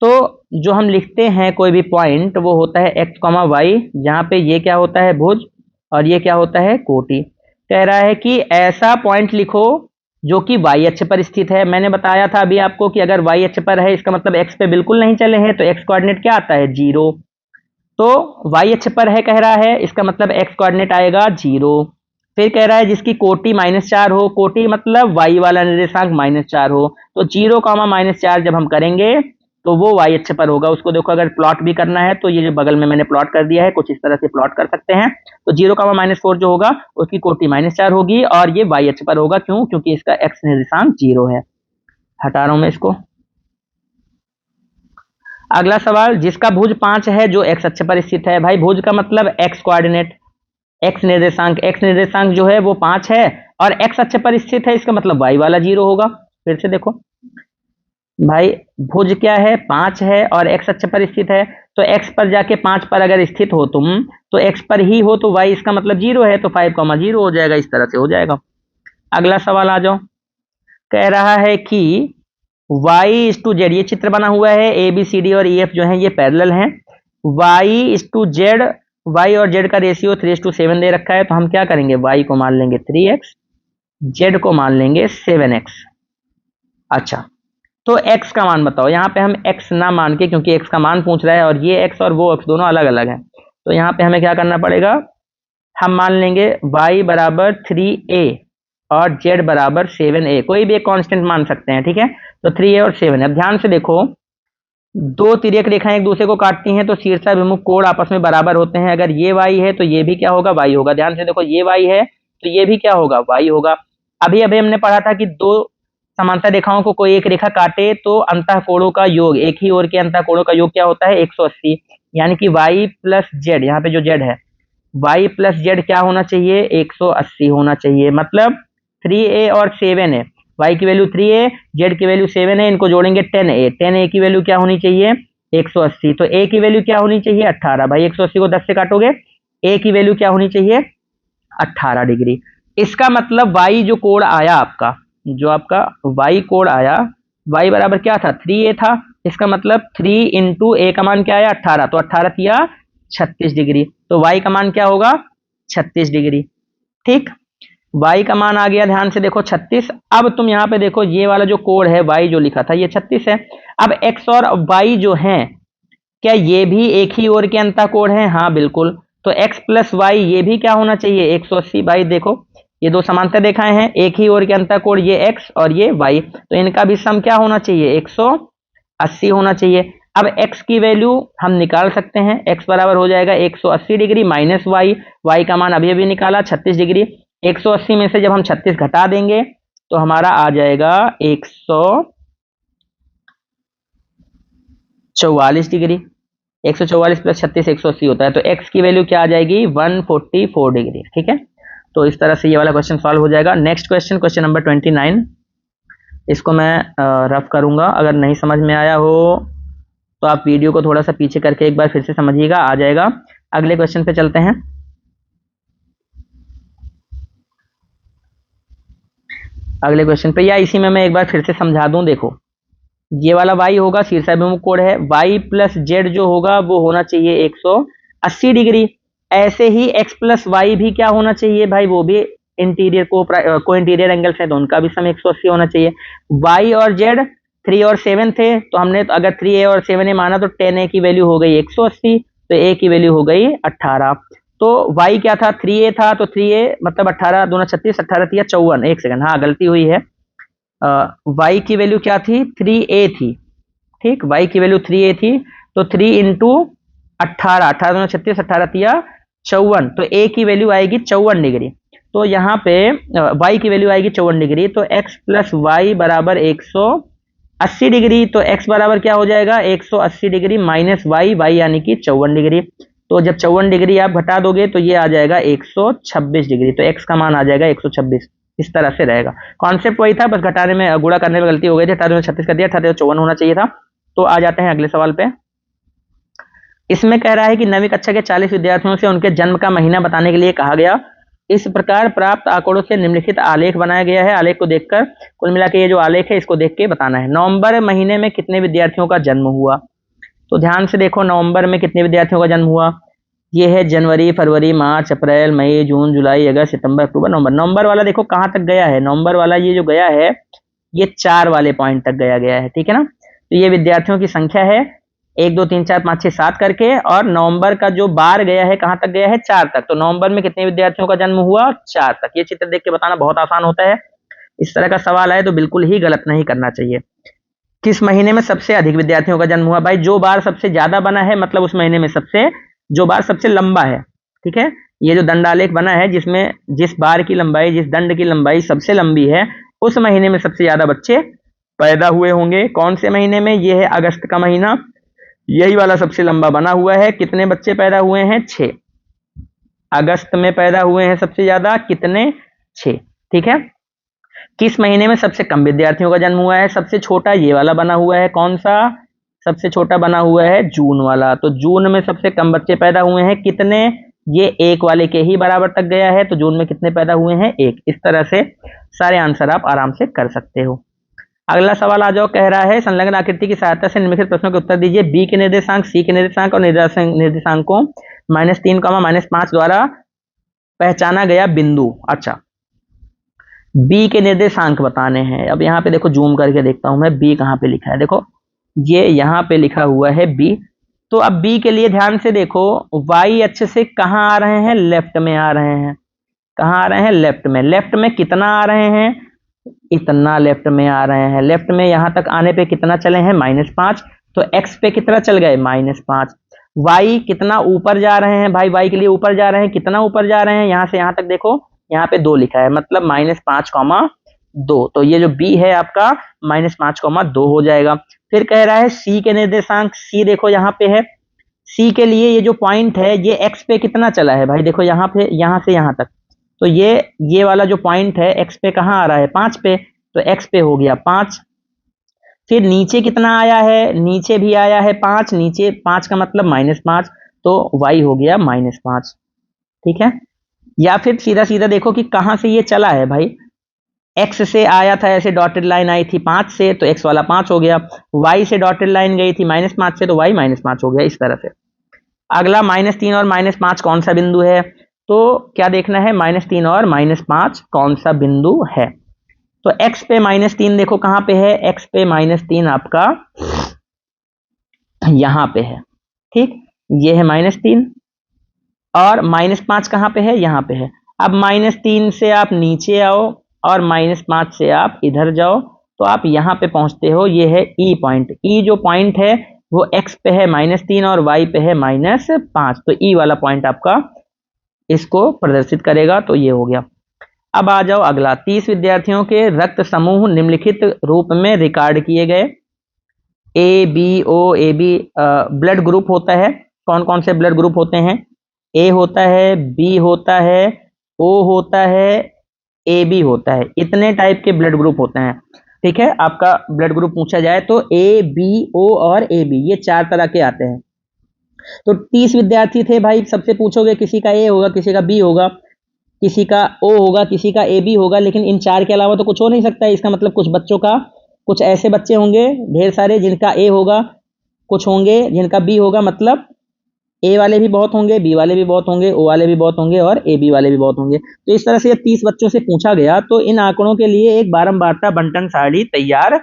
तो जो हम लिखते हैं कोई भी पॉइंट वो होता है एक्स कॉमा वाई, जहां पे ये क्या होता है भुज और ये क्या होता है कोटि। कह रहा है कि ऐसा पॉइंट लिखो जो कि वाई अक्ष पर स्थित है। मैंने बताया था अभी आपको कि अगर वाई अक्ष पर है इसका मतलब एक्स पे बिल्कुल नहीं चले हैं, तो एक्स कोऑर्डिनेट क्या आता है 0। तो वाई अक्ष पर है कह रहा है, इसका मतलब एक्स कोऑर्डिनेट आएगा 0। फिर कह रहा है जिसकी कोटि -4 हो, कोटि मतलब वाई वाला निर्देशांक -4 हो, तो 0, -4 जब हम करेंगे तो वो वाई अक्ष पर होगा। उसको देखो अगर प्लॉट भी करना है तो ये जो बगल में मैंने प्लॉट कर दिया है कुछ इस तरह से प्लॉट कर सकते हैं। तो 0, -4 जो होगा उसकी कोटि -4 होगी और ये वाई अक्ष पर होगा। क्यों? क्योंकि इसका एक्स निर्देशांक 0 है। हटा रहा हूं मैं इसको। अगला सवाल, जिसका भुज 5 है जो एक्स अक्ष पर स्थित है। भाई भुज का मतलब एक्स कोऑर्डिनेट, एक्स निर्देशांक जो है वो 5 है और एक्स अक्ष पर स्थित है, इसका मतलब वाई वाला 0 होगा। फिर से देखो भाई, भुज क्या है 5 है और एक्स अक्ष पर स्थित है, तो एक्स पर जाके 5 पर अगर स्थित हो तुम तो एक्स पर ही हो, तो वाई इसका मतलब 0 है, तो 5,0 हो जाएगा। इस तरह से हो जाएगा। अगला सवाल आ जाओ। कह रहा है कि y/z, ये चित्र बना हुआ है, ए बी सी डी और ई एफ जो है ये पैरेलल हैं। y/z, y और z का रेशियो 3:7 दे रखा है, तो हम क्या करेंगे, y को मान लेंगे 3x, z को मान लेंगे 7x। अच्छा, तो x का मान बताओ। यहाँ पे हम x ना मान के, क्योंकि x का मान पूछ रहा है और ये x और वो x दोनों अलग अलग हैं, तो यहाँ पे हमें क्या करना पड़ेगा, हम मान लेंगे y बराबर 3a और z बराबर 7a, कोई भी एक कांस्टेंट मान सकते हैं, ठीक है। तो 3a और 7 है। अब ध्यान से देखो, दो तिर्यक रेखाएं एक दूसरे को काटती हैं तो शीर्षाभिमुख कोण आपस में बराबर होते हैं। अगर ये y है तो ये भी क्या होगा, y होगा। ध्यान से देखो, ये y है तो ये भी क्या होगा, y होगा। अभी अभी हमने पढ़ा था कि दो समांतर रेखाओं को कोई एक रेखा काटे तो अंतःकोणों का योग, एक ही ओर के अंतःकोणों का योग क्या होता है, 180। यानी कि y प्लस जेड, यहाँ पे जो z है, y प्लस जेड क्या होना चाहिए, 180 होना चाहिए। मतलब 3a और 7 है, y की वैल्यू 3a, z की वैल्यू 7 है, इनको जोड़ेंगे 10a, 10a की वैल्यू क्या होनी चाहिए, 180। तो a की वैल्यू क्या होनी चाहिए, 18। भाई 180 को 10 से काटोगे, a की वैल्यू क्या होनी चाहिए, 18 डिग्री। इसका मतलब y जो कोण आया आपका, जो आपका y कोण आया, y बराबर क्या था, 3a था। इसका मतलब 3 इंटू a का मान क्या आया, 18। तो 18 तिया 36 डिग्री। तो y का मान क्या होगा, 36 डिग्री। ठीक, y का मान आ गया, ध्यान से देखो 36। अब तुम यहाँ पे देखो, ये वाला जो कोण है y जो लिखा था ये 36 है। अब x और y जो है, क्या ये भी एक ही ओर के अंतःकोण है, हाँ बिल्कुल। तो x प्लस वाई ये भी क्या होना चाहिए, 180। भाई देखो, ये दो समांतर रेखाएं हैं, एक ही ओर के अंतःकोण ये x और ये y, तो इनका भी सम क्या होना चाहिए, 180 होना चाहिए। अब x की वैल्यू हम निकाल सकते हैं, x बराबर हो जाएगा 180 डिग्री माइनस y, y का मान अभी अभी निकाला 36 डिग्री। 180 में से जब हम 36 घटा देंगे तो हमारा आ जाएगा 144 डिग्री। 144 प्लस 36 180 होता है, तो x की वैल्यू क्या आ जाएगी, 144 डिग्री। ठीक है, तो इस तरह से ये वाला क्वेश्चन सॉल्व हो जाएगा। नेक्स्ट क्वेश्चन, क्वेश्चन नंबर 29, इसको मैं रफ करूंगा। अगर नहीं समझ में आया हो तो आप वीडियो को थोड़ा सा पीछे करके एक बार फिर से समझिएगा, आ जाएगा। अगले क्वेश्चन पे चलते हैं। अगले क्वेश्चन पे, या इसी में मैं एक बार फिर से समझा दूं। देखो, ये वाला y होगा, शीर्षाभिमुख कोण है, y प्लस जेड जो होगा वो होना चाहिए 180 डिग्री। ऐसे ही x प्लस वाई भी क्या होना चाहिए भाई, वो भी इंटीरियर को इंटीरियर एंगल्स है तो उनका भी सम 180 होना चाहिए। y और z 3 और 7 थे, तो हमने तो अगर 3a और 7a माना तो 10a की वैल्यू हो गई 180, तो a की वैल्यू हो गई 18। तो y क्या था, 3a था, तो 3a मतलब 18 दूना 36, 18 तिया 54। एक सेकंड, हाँ गलती हुई है, y की वैल्यू क्या थी, 3a थी। ठीक, y की वैल्यू 3a थी, तो 3 इंटू 18, 18 दूना 36, 18 तिया 54, तो a की वैल्यू आएगी 54 डिग्री। तो यहाँ पे y की वैल्यू आएगी 54 डिग्री, तो x प्लस वाई बराबर 180 डिग्री। तो x बराबर क्या हो जाएगा, 180 डिग्री माइनस वाई, वाई यानी कि 54 डिग्री। तो जब 54 डिग्री आप घटा दोगे तो ये आ जाएगा 126 डिग्री। तो x का मान आ जाएगा 126। इस तरह से रहेगा। कॉन्सेप्ट वही था, बस घटाने में, गुणा करने में गलती हो गई थी। 18 में 36 कर दिया, 18 54 होना चाहिए था। तो आ जाते हैं अगले सवाल पे। इसमें कह रहा है कि 9वीं कक्षा के 40 विद्यार्थियों से उनके जन्म का महीना बताने के लिए कहा गया। इस प्रकार प्राप्त आंकड़ों से निम्नलिखित आलेख बनाया गया है। आलेख को देखकर, कुल मिला के ये जो आलेख है इसको देख के बताना है। नवंबर महीने में कितने विद्यार्थियों का जन्म हुआ, तो ध्यान से देखो, नवंबर में कितने विद्यार्थियों का जन्म हुआ। ये है जनवरी, फरवरी, मार्च, अप्रैल, मई, जून, जुलाई, अगस्त, सितंबर, अक्टूबर, नवंबर। नवंबर वाला देखो कहाँ तक गया है, नवंबर वाला ये जो गया है ये 4 वाले पॉइंट तक गया है। ठीक है ना, तो ये विद्यार्थियों की संख्या है 1 2 3 4 5 6 7 करके, और नवंबर का जो बार गया है कहाँ तक गया है, 4 तक। तो नवंबर में कितने विद्यार्थियों का जन्म हुआ, 4 तक। ये चित्र देख के बताना बहुत आसान होता है। इस तरह का सवाल आए तो बिल्कुल ही गलत नहीं करना चाहिए। किस महीने में सबसे अधिक विद्यार्थियों का जन्म हुआ, भाई जो बार सबसे ज्यादा बना है मतलब उस महीने में जो बार सबसे लंबा है। ठीक है, ये जो दंडालेख बना है जिसमें जिस बार की लंबाई, जिस दंड की लंबाई सबसे लंबी है, उस महीने में सबसे ज्यादा बच्चे पैदा हुए होंगे। कौन से महीने में, ये है अगस्त का महीना, यही वाला सबसे लंबा बना हुआ है। कितने बच्चे पैदा हुए हैं, 6। अगस्त में पैदा हुए हैं सबसे ज्यादा, कितने, 6। ठीक है, किस महीने में सबसे कम विद्यार्थियों का जन्म हुआ है, सबसे छोटा ये वाला बना हुआ है। कौन सा सबसे छोटा बना हुआ है, जून वाला। तो जून में सबसे कम बच्चे पैदा हुए हैं, कितने, ये 1 वाले के ही बराबर तक गया है। तो जून में कितने पैदा हुए हैं, 1। इस तरह से सारे आंसर आप आराम से कर सकते हो। अगला सवाल आ जाओ, कह रहा है संलग्न आकृति की सहायता से निम्नलिखित प्रश्नों के उत्तर दीजिए। बी के निर्देशांक, सी के निर्देशांक और निर्देशांकों -3, -5 द्वारा पहचाना गया बिंदु। अच्छा, बी के निर्देशांक बताने हैं। अब यहाँ पे देखो, जूम करके देखता हूं मैं, बी कहाँ पे लिखा है, देखो ये यहाँ पे लिखा हुआ है बी। तो अब बी के लिए ध्यान से देखो, वाई अक्ष से कहाँ आ रहे हैं, लेफ्ट में आ रहे हैं। कहाँ आ रहे हैं? लेफ्ट में। लेफ्ट में कितना आ रहे हैं? इतना लेफ्ट में आ रहे हैं। लेफ्ट में यहां तक आने पे कितना चले हैं? -5। तो x पे कितना चल गए? -5। y कितना ऊपर जा रहे हैं भाई? y के लिए ऊपर जा रहे हैं। कितना ऊपर जा रहे हैं? यहां से यहां तक देखो, यहाँ पे 2 लिखा है, मतलब -5, 2। तो ये जो b है आपका -5, 2 हो जाएगा। फिर कह रहा है c के निर्देशांक। c देखो यहाँ पे है। c के लिए ये जो पॉइंट है ये x पे कितना चला है भाई? देखो यहाँ पे, यहाँ से यहाँ तक। तो ये वाला जो पॉइंट है x पे कहाँ आ रहा है? 5 पे। तो x पे हो गया 5। फिर नीचे कितना आया है? नीचे भी आया है 5। नीचे 5 का मतलब -5, तो y हो गया -5। ठीक है। या फिर सीधा सीधा देखो कि कहां से ये चला है भाई। x से आया था, ऐसे डॉटेड लाइन आई थी 5 से, तो x वाला 5 हो गया। y से डॉटेड लाइन गई थी -5 से, तो y -5 हो गया। इस तरह से। अगला -3 और -5 कौन सा बिंदु है? तो क्या देखना है? -3 और -5 कौन सा बिंदु है? तो x पे -3 देखो कहां पे है? x पे -3 आपका यहां पे है। ठीक, ये है -3 और -5 कहां पे है? यहां पे है। अब -3 से आप नीचे आओ और -5 से आप इधर जाओ, तो आप यहां पे पहुंचते हो। ये है ई पॉइंट। ई जो पॉइंट है वो x पे है -3 और y पे है -5, तो ई वाला पॉइंट आपका इसको प्रदर्शित करेगा। तो ये हो गया। अब आ जाओ अगला। 30 विद्यार्थियों के रक्त समूह निम्नलिखित रूप में रिकॉर्ड किए गए। A B O A B blood group होता है। कौन कौन से ब्लड ग्रुप होते हैं? ए होता है, बी होता है, ओ होता है, ए बी होता है। इतने टाइप के ब्लड ग्रुप होते हैं। ठीक है, आपका ब्लड ग्रुप पूछा जाए तो ए बी ओ और ए बी, ये 4 तरह के आते हैं। तो 30 विद्यार्थी थे भाई। सबसे पूछोगे, किसी का ए होगा, किसी का बी होगा, किसी का ओ होगा, किसी का ए बी होगा, लेकिन इन 4 के अलावा तो कुछ हो नहीं सकता है। इसका मतलब कुछ बच्चों का, कुछ ऐसे बच्चे होंगे ढेर सारे जिनका ए होगा, कुछ होंगे जिनका बी होगा। मतलब ए वाले भी बहुत होंगे, बी वाले भी बहुत होंगे, ओ वाले भी बहुत होंगे और ए बी वाले भी बहुत होंगे। तो इस तरह से 30 बच्चों से पूछा गया, तो इन आंकड़ों के लिए एक बारंबारता बंटन सारणी तैयार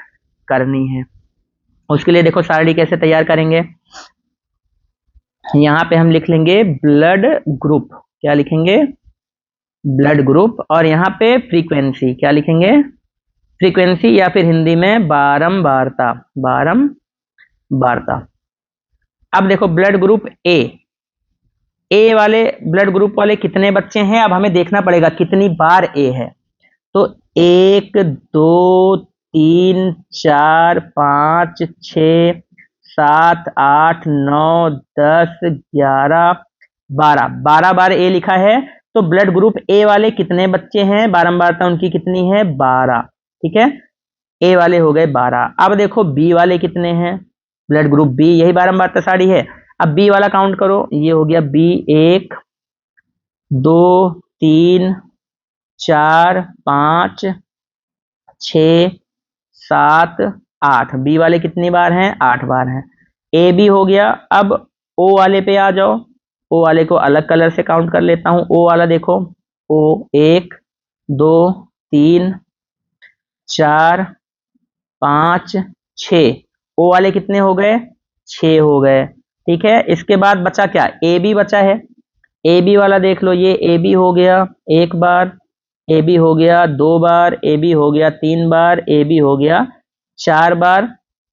करनी है। उसके लिए देखो सारणी कैसे तैयार करेंगे। यहाँ पे हम लिख लेंगे ब्लड ग्रुप। क्या लिखेंगे? Blood group. और यहाँ पे फ्रीक्वेंसी क्या लिखेंगे? फ्रीक्वेंसी, या फिर हिंदी में बारंबारता। बारंबारता। अब देखो ब्लड ग्रुप ए वाले ब्लड ग्रुप वाले कितने बच्चे हैं? अब हमें देखना पड़ेगा कितनी बार ए है। तो 1 2 3 4 5 6 7 8 9 10 11 12, 12 बार ए लिखा है। तो ब्लड ग्रुप ए वाले कितने बच्चे हैं? बारंबारता उनकी कितनी है? 12। ठीक है, ए वाले हो गए 12। अब देखो बी वाले कितने हैं? ब्लड ग्रुप बी, यही बारंबारता सारणी है। अब बी वाला काउंट करो। ये हो गया बी, 1 2 3 4 5 6 7 8। बी वाले कितनी बार हैं? 8 बार हैं। ए बी हो गया। अब ओ वाले पे आ जाओ। ओ वाले को अलग कलर से काउंट कर लेता हूं। ओ वाला देखो, ओ 1 2 3 4 5 6। ओ वाले कितने हो गए? 6 हो गए। ठीक है, इसके बाद बचा क्या? ए बी बचा है। ए बी वाला देख लो। ये ए बी हो गया 1 बार, ए बी हो गया 2 बार, ए बी हो गया 3 बार, ए बी हो गया 4 बार।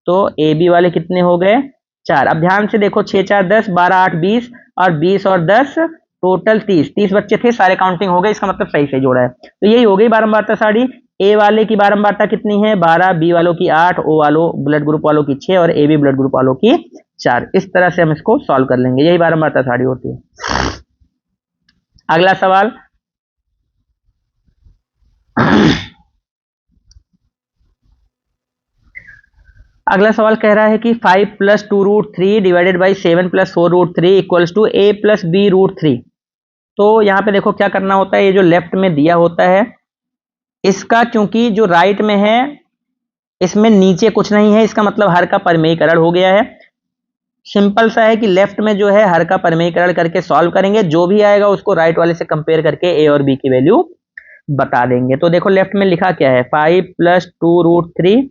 तो ए बी वाले कितने हो गए? 4। अब ध्यान से देखो, 6 4 10, 12 8 20, और 20 और 10 टोटल 30। 30 बच्चे थे, सारे काउंटिंग हो गए। इसका मतलब सही से जोड़ा है। तो यही हो गई बारंबारता सारणी। ए वाले की बारंबारता कितनी है? 12, बी वालों की 8, ओ वालों ब्लड ग्रुप वालों की 6 और ए बी ब्लड ग्रुप वालों की 4। इस तरह से हम इसको सॉल्व कर लेंगे। यही बारंबारता सारणी होती है। अगला सवाल। अगला सवाल कह रहा है कि 5 + 2√3 divided by 7 + 4√3 equals to a + b√3। तो यहाँ पे देखो क्या करना होता है। ये जो लेफ्ट में दिया होता है, इसका क्योंकि जो राइट में है इसमें नीचे कुछ नहीं है, इसका मतलब हर का परमेयीकरण हो गया है। सिंपल सा है कि लेफ्ट में जो है हर का परमेयीकरण करके सॉल्व करेंगे। जो भी आएगा उसको राइट वाले से कंपेयर करके ए और बी की वैल्यू बता देंगे। तो देखो लेफ्ट में लिखा क्या है? 5 + 2√3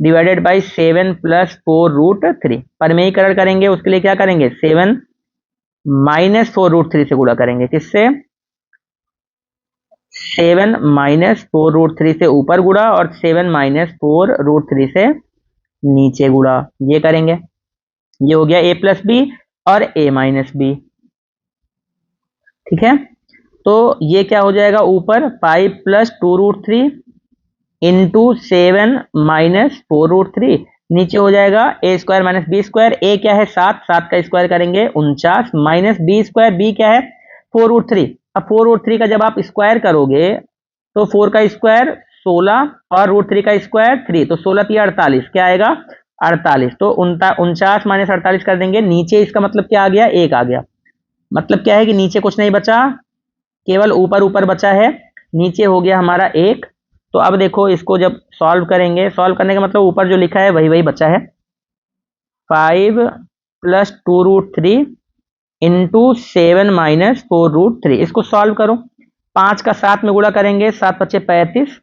डिवाइडेड बाई 7 + 4√3। परमेयीकरण करेंगे, उसके लिए क्या करेंगे? 7 - 4√3 से गुणा करेंगे। किससे? 7 माइनस 4√3 से ऊपर गुणा और 7 माइनस 4√3 से नीचे गुणा, ये करेंगे। ये हो गया a प्लस बी और a माइनस बी, ठीक है। तो ये क्या हो जाएगा, ऊपर 5 प्लस 2√3 इंटू 7 माइनस 4√3, नीचे हो जाएगा a square minus B square. a क्या है 7, 7 का स्क्वायर करेंगे 49 माइनस बी स्क्वायर, b क्या है 4√3। अब 4√3 का जब आप स्क्वायर करोगे तो 4 का स्क्वायर 16 और √3 का स्क्वायर 3, तो 16 3 48, क्या आएगा 48। तो 49 माइनस 48 कर देंगे, नीचे इसका मतलब क्या आ गया, 1 आ गया। मतलब क्या है कि नीचे कुछ नहीं बचा, केवल ऊपर ऊपर बचा है। नीचे हो गया हमारा 1। तो अब देखो इसको जब सॉल्व करेंगे, सॉल्व करने का मतलब ऊपर जो लिखा है वही वही बचा है। 5 प्लस 2√3 इंटू 7 माइनस 4√3, इसको सॉल्व करो। 5 का 7 में गुणा करेंगे, 7 पच्चे 35,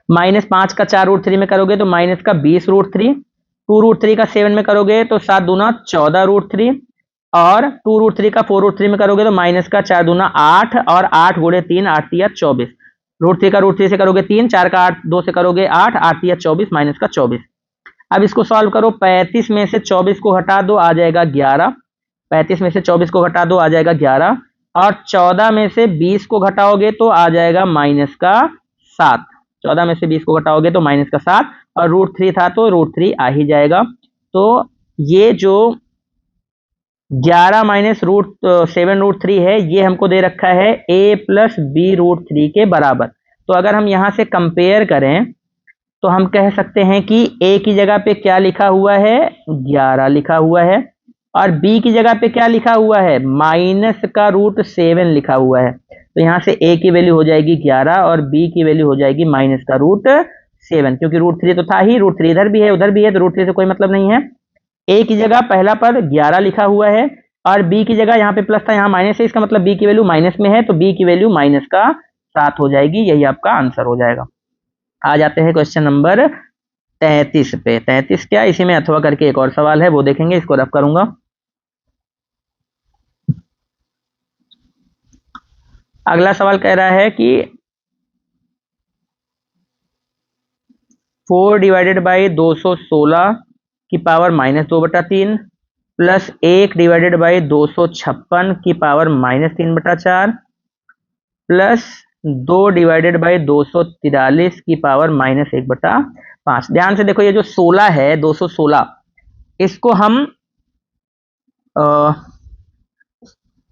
माइनस 5 का 4√3 में करोगे तो माइनस का 20√3, 2√3 का 7 में करोगे तो 7 दूना 14√3, और 2√3 का 4√3 में करोगे तो माइनस का 4 दूना 8, और 8 गुणे 3 8 तिया 24, √3 का √3 से करोगे 3, 4 का 8 2 से करोगे 8, 8 तिया 24 माइनस का 24। अब इसको सॉल्व करो, 35 में से 24 को हटा दो आ जाएगा 11, 35 में से 24 को घटा दो आ जाएगा 11, और 14 में से 20 को घटाओगे तो आ जाएगा माइनस का 7, 14 में से 20 को घटाओगे तो माइनस का 7, और √3 था तो √3 आ ही जाएगा। तो ये जो 11 माइनस 7√3 है, ये हमको दे रखा है a प्लस b√3 के बराबर। तो अगर हम यहां से कंपेयर करें तो हम कह सकते हैं कि a की जगह पे क्या लिखा हुआ है, 11 लिखा हुआ है, और b की जगह पे क्या लिखा हुआ है, माइनस का √7 लिखा हुआ है। तो यहां से a की वैल्यू हो जाएगी 11 और b की वैल्यू हो जाएगी माइनस का √7, क्योंकि √3 तो था ही, √3 इधर भी है उधर भी है, तो √3 से कोई मतलब नहीं है। a की जगह पहला पर 11 लिखा हुआ है, और b की जगह यहाँ पे प्लस था, यहाँ माइनस है, इसका मतलब b की वैल्यू माइनस में है, तो b की वैल्यू माइनस का 7 हो जाएगी। यही आपका आंसर हो जाएगा। आ जाते हैं क्वेश्चन नंबर 33 पे। 33 क्या, इसी में अथवा करके एक और सवाल है, वो देखेंगे, इसको रफ करूंगा। अगला सवाल कह रहा है कि 4 डिवाइडेड बाई 216 की power minus 2/3 plus 1 divided by 256 की power minus 3/4 plus 2 divided by 243 की पावर माइनस 1/5। ध्यान से देखो, ये जो 16 है 216, इसको हम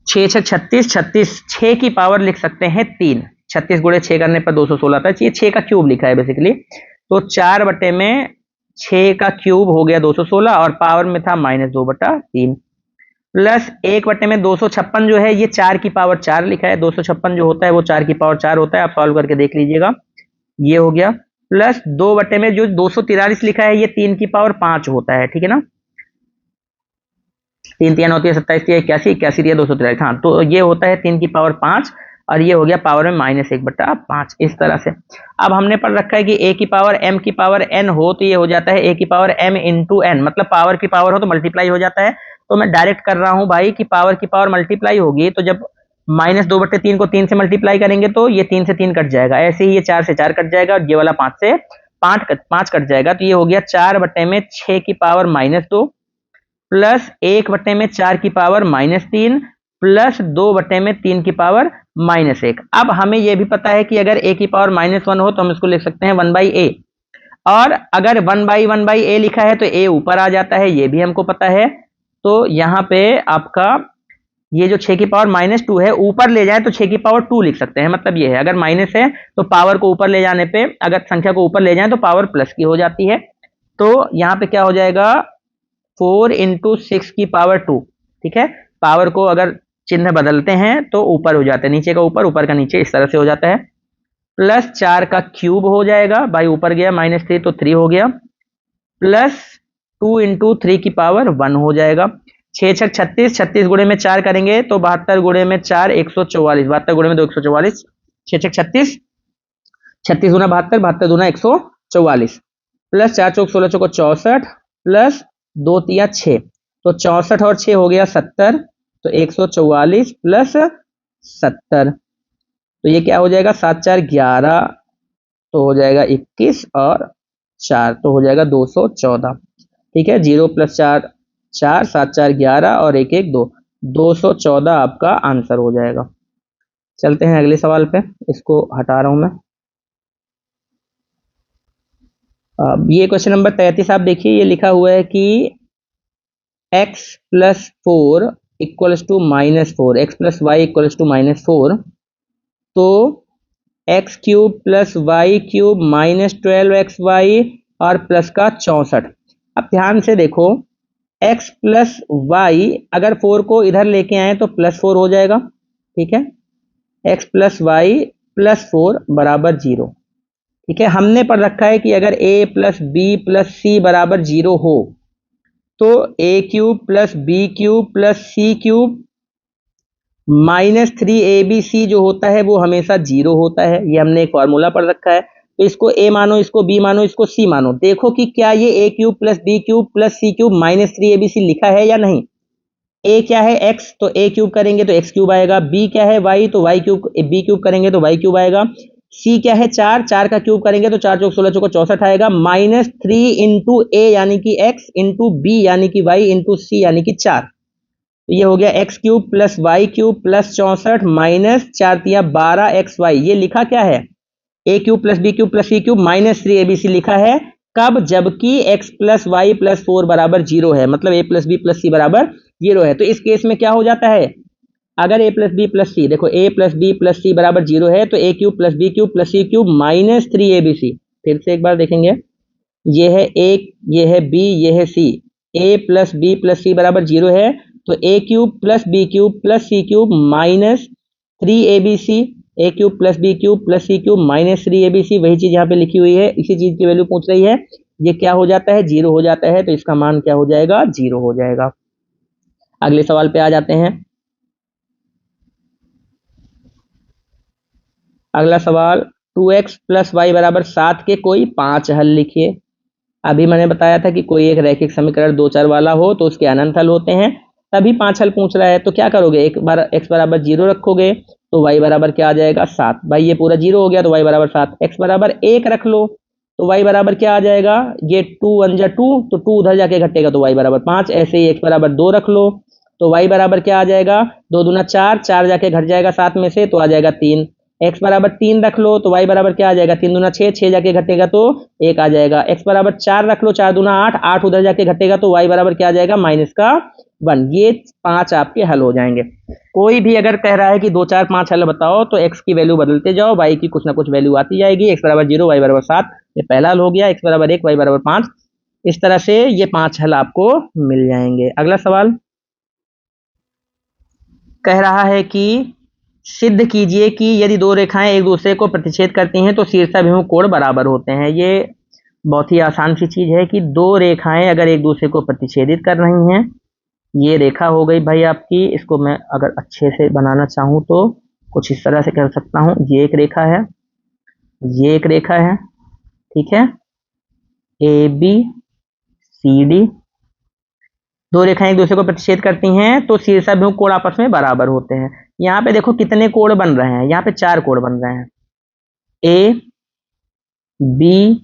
6 6 36, 36 6 की पावर लिख सकते हैं 3, 36 गुणे 6 करने पर 216 आता है, ये 6 का क्यूब लिखा है बेसिकली। तो 4 बटे में 6 का क्यूब हो गया 216, और पावर में था माइनस 2/3, प्लस 1 बटे में 256 जो है, ये 4 की पावर 4 लिखा है, 256 जो होता है वो 4 की पावर 4 होता है, आप सॉल्व करके देख लीजिएगा, ये हो गया। प्लस 2 बटे में जो 243 लिखा है, ये 3 की पावर 5 होता है, ठीक है ना, 3 3 होती है 27, 81, 81 243, हाँ, तो ये होता है 3 की पावर 5, और ये हो गया पावर में माइनस 1/5, इस तरह से। अब हमने पढ़ रखा है कि a की पावर m की पावर n हो तो ये हो जाता है a की पावर m इंटू n, मतलब पावर की पावर हो तो मल्टीप्लाई हो जाता है। तो मैं डायरेक्ट कर रहा हूं भाई कि पावर की पावर मल्टीप्लाई होगी, तो जब माइनस 2/3 को 3 से मल्टीप्लाई करेंगे तो ये 3 से 3 कट जाएगा, ऐसे ही ये 4 से 4 कट जाएगा, और ये वाला 5 से 5 कट जाएगा, तो ये हो गया 4 बटे में 6 की पावर माइनस 2 प्लस 1 बटे में 4 की पावर माइनस 3 प्लस 2 बटे में 3 की पावर माइनस 1। अब हमें यह भी पता है कि अगर a की पावर -1 हो तो हम इसको लिख सकते हैं 1/a, और अगर 1/1/a लिखा है तो a ऊपर आ जाता है, ये भी हमको पता है। तो यहाँ पे आपका ये जो 6 की पावर -2 है, ऊपर ले जाए तो 6 की पावर 2 लिख सकते हैं, मतलब ये है अगर माइनस है तो पावर को ऊपर ले जाने पे, अगर संख्या को ऊपर ले जाए तो पावर प्लस की हो जाती है। तो यहाँ पे क्या हो जाएगा, 4 इंटू 6 की पावर 2, ठीक है, पावर को अगर चिन्ह बदलते हैं तो ऊपर हो जाता है, नीचे का ऊपर ऊपर का नीचे, इस तरह से हो जाता है। प्लस 4 का क्यूब हो जाएगा, भाई ऊपर गया -3 तो 3 हो गया, प्लस 2 इंटू 3 की पावर 1 हो जाएगा। 6 6 36, 36 गुणे में 4 करेंगे तो 72 गुणे में 4 144, 72 गुणे में 2 144, 6 6 36, 36 गुना 72, 72 गुना 144, प्लस 4 चौक 16 चौको 64, प्लस 2 तिया 6, तो 64 और 6 हो गया 70, तो 144 प्लस 70, तो ये क्या हो जाएगा, 7 4 11 तो हो जाएगा 21 और 4 तो हो जाएगा 214। ठीक है, 0 + 4 4, 7 4 11 और 1 1 2, 214 आपका आंसर हो जाएगा। चलते हैं अगले सवाल पे, इसको हटा रहा हूं मैं। ये क्वेश्चन नंबर 33 आप देखिए, ये लिखा हुआ है कि x + 4 = -4, x + y = -4, तो x³ + y³ -12xy और प्लस का 64। अब ध्यान से देखो, x + y अगर 4 को इधर लेके आए तो +4 हो जाएगा। ठीक है, x + y + 4 = 0। ठीक है, हमने पढ़ रखा है कि अगर a + b + c = 0 हो तो a³ + b³ + c³ -3abc जो होता है वो हमेशा 0 होता है। ये हमने एक फॉर्मूला पढ़ रखा है। तो इसको a मानो, इसको b मानो, इसको c मानो। देखो कि क्या ये a³ + b³ + c³ -3abc लिखा है या नहीं। a क्या है x, तो a³ करेंगे तो x³ आएगा। b क्या है y, तो b³ करेंगे तो y³ आएगा। c क्या है 4, 4 का क्यूब करेंगे तो 4 × 16 = 64 आएगा। -3 × a यानी कि x × b यानी कि y × c यानी कि 4। तो ये हो गया x³ + y³ + 64 -4 × 12xy। ये लिखा क्या है, a³ + b³ + c³ -3abc लिखा है। कब, जबकि x + y + 4 = 0 है, मतलब a + b + c = 0 है। तो इस केस में क्या हो जाता है, अगर a + b + c, देखो a + b + c = 0 है तो a³ + b³ + c³ -3abc। फिर से एक बार देखेंगे, ये है a, ये है b, ये है c, a + b + c = 0 है तो a³ + b³ + c³ -3abc, a³ + b³ + c³ -3abc, वही चीज यहाँ पे लिखी हुई है, इसी चीज की वैल्यू पूछ रही है। ये क्या हो जाता है, 0 हो जाता है, तो इसका मान क्या हो जाएगा, 0 हो जाएगा। अगले सवाल पे आ जाते हैं। अगला सवाल, 2x + y = 7 के कोई 5 हल लिखिए। अभी मैंने बताया था कि कोई एक रैखिक समीकरण 2 चर वाला हो तो उसके अनंत हल होते हैं, तभी 5 हल पूछ रहा है। तो क्या करोगे, एक बार x = 0 रखोगे तो y = क्या आ जाएगा, 7। भाई ये पूरा 0 हो गया तो y = 7। x = 1 रख लो तो y = क्या आ जाएगा, ये 2 1 जा 2, तो 2 उधर जाके घटेगा तो y = 5। ऐसे ही x = 2 रख लो तो y = क्या आ जाएगा, 2 दूना 4, 4 जाके घट जाएगा 7 में से तो आ जाएगा 3। x = 3 रख लो तो y = क्या आ जाएगा, 3 दूना 6, 6 जाके घटेगा तो 1 आ जाएगा। x = 4 रख लो, 4 दूना 8, 8 उधर जाके घटेगा तो y = क्या आ जाएगा, -1। ये 5 आपके हल हो जाएंगे। कोई भी अगर कह रहा है कि 2 4 5 हल बताओ तो x की वैल्यू बदलते जाओ, y की कुछ ना कुछ वैल्यू आती जाएगी। x = 0, y = 7, ये पहला हल हो गया। x = 1, y = 5, इस तरह से ये 5 हल आपको मिल जाएंगे। अगला सवाल कह रहा है कि सिद्ध कीजिए कि यदि दो रेखाएं एक दूसरे को प्रतिच्छेद करती हैं तो शीर्षाभिमुख कोण बराबर होते हैं। ये बहुत ही आसान सी चीज है कि दो रेखाएं अगर एक दूसरे को प्रतिच्छेदित कर रही हैं, ये रेखा हो गई भाई आपकी, इसको मैं अगर अच्छे से बनाना चाहूं तो कुछ इस तरह से कर सकता हूं। ये एक रेखा है, ये एक रेखा है, ठीक है, ए बी सी डी। दो रेखाएं एक दूसरे को प्रतिच्छेद करती हैं तो शीर्षाभिमुख कोण आपस में बराबर होते हैं। यहाँ पे देखो कितने कोण बन रहे हैं, यहाँ पे 4 कोण बन रहे हैं, ए बी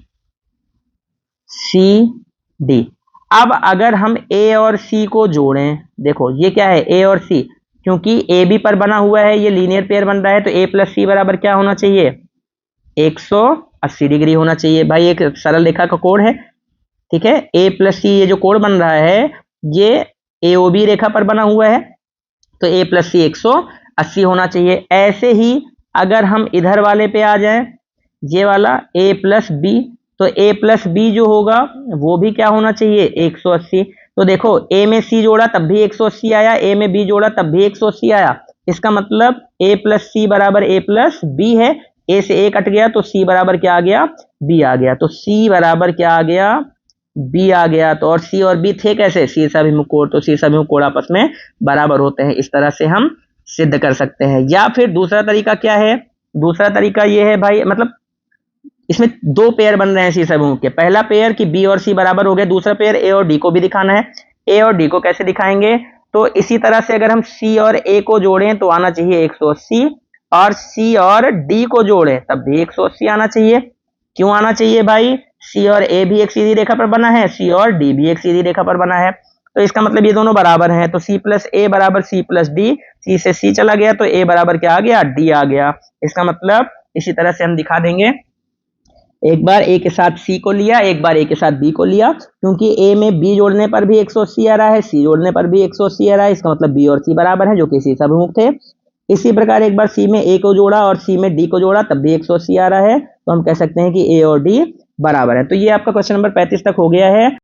सी डी। अब अगर हम ए और सी को जोड़ें, देखो ये क्या है, ए और सी, क्योंकि ए बी पर बना हुआ है, ये लीनियर पेयर बन रहा है तो ए + सी बराबर क्या होना चाहिए, 180 डिग्री होना चाहिए। भाई एक सरल रेखा का कोण है, ठीक है। ए + सी, ये जो कोण बन रहा है ये एओबी रेखा पर बना हुआ है तो ए + सी 180 होना चाहिए। ऐसे ही अगर हम इधर वाले पे आ जाएं, ये वाला ए + बी, तो ए + बी जो होगा वो भी क्या होना चाहिए, 180। तो देखो ए में सी जोड़ा तब भी 180 आया, ए में बी जोड़ा तब भी 180 आया। इसका मतलब ए + सी = ए + बी है। ए से ए कट गया तो सी बराबर क्या आ गया, बी आ गया। तो सी बराबर क्या आ गया, बी आ गया। तो और सी और बी थे कैसे, शीर्षाभिमुख कोण, तो शीर्षाभिमुख कोण आपस में बराबर होते हैं। इस तरह से हम सिद्ध कर सकते हैं। या फिर दूसरा तरीका क्या है, दूसरा तरीका ये है भाई, मतलब इसमें 2 पेयर बन रहे हैं शीर्षाभिमुख के। पहला पेयर कि बी और सी बराबर हो गए, दूसरा पेयर ए और डी को भी दिखाना है। ए और डी को कैसे दिखाएंगे, तो इसी तरह से अगर हम सी और ए को जोड़ें तो आना चाहिए 180, और सी और डी को जोड़े तब भी 180 आना चाहिए। क्यों आना चाहिए भाई? सी और ए भी एक सीधी रेखा पर बना है, सी और डी भी एक सीधी रेखा पर बना है, तो इसका मतलब ये दोनों बराबर हैं। तो सी प्लस ए बराबर सी प्लस डी, सी से सी चला गया तो ए बराबर क्या आ गया? डी आ गया। इसका मतलब इसी तरह से हम दिखा देंगे, एक बार ए के साथ सी को लिया, एक बार ए के साथ बी को लिया, क्योंकि ए में बी जोड़ने पर भी 180 आ रहा है, सी जोड़ने पर भी 180 आ रहा है, इसका मतलब बी और सी बराबर है, जो कि शीर्षाभिमुख थे। इसी प्रकार एक बार सी में ए को जोड़ा और सी में डी को जोड़ा तब भी 180 आ रहा है, तो हम कह सकते हैं कि ए और डी बराबर है। तो ये आपका क्वेश्चन नंबर 35 तक हो गया है।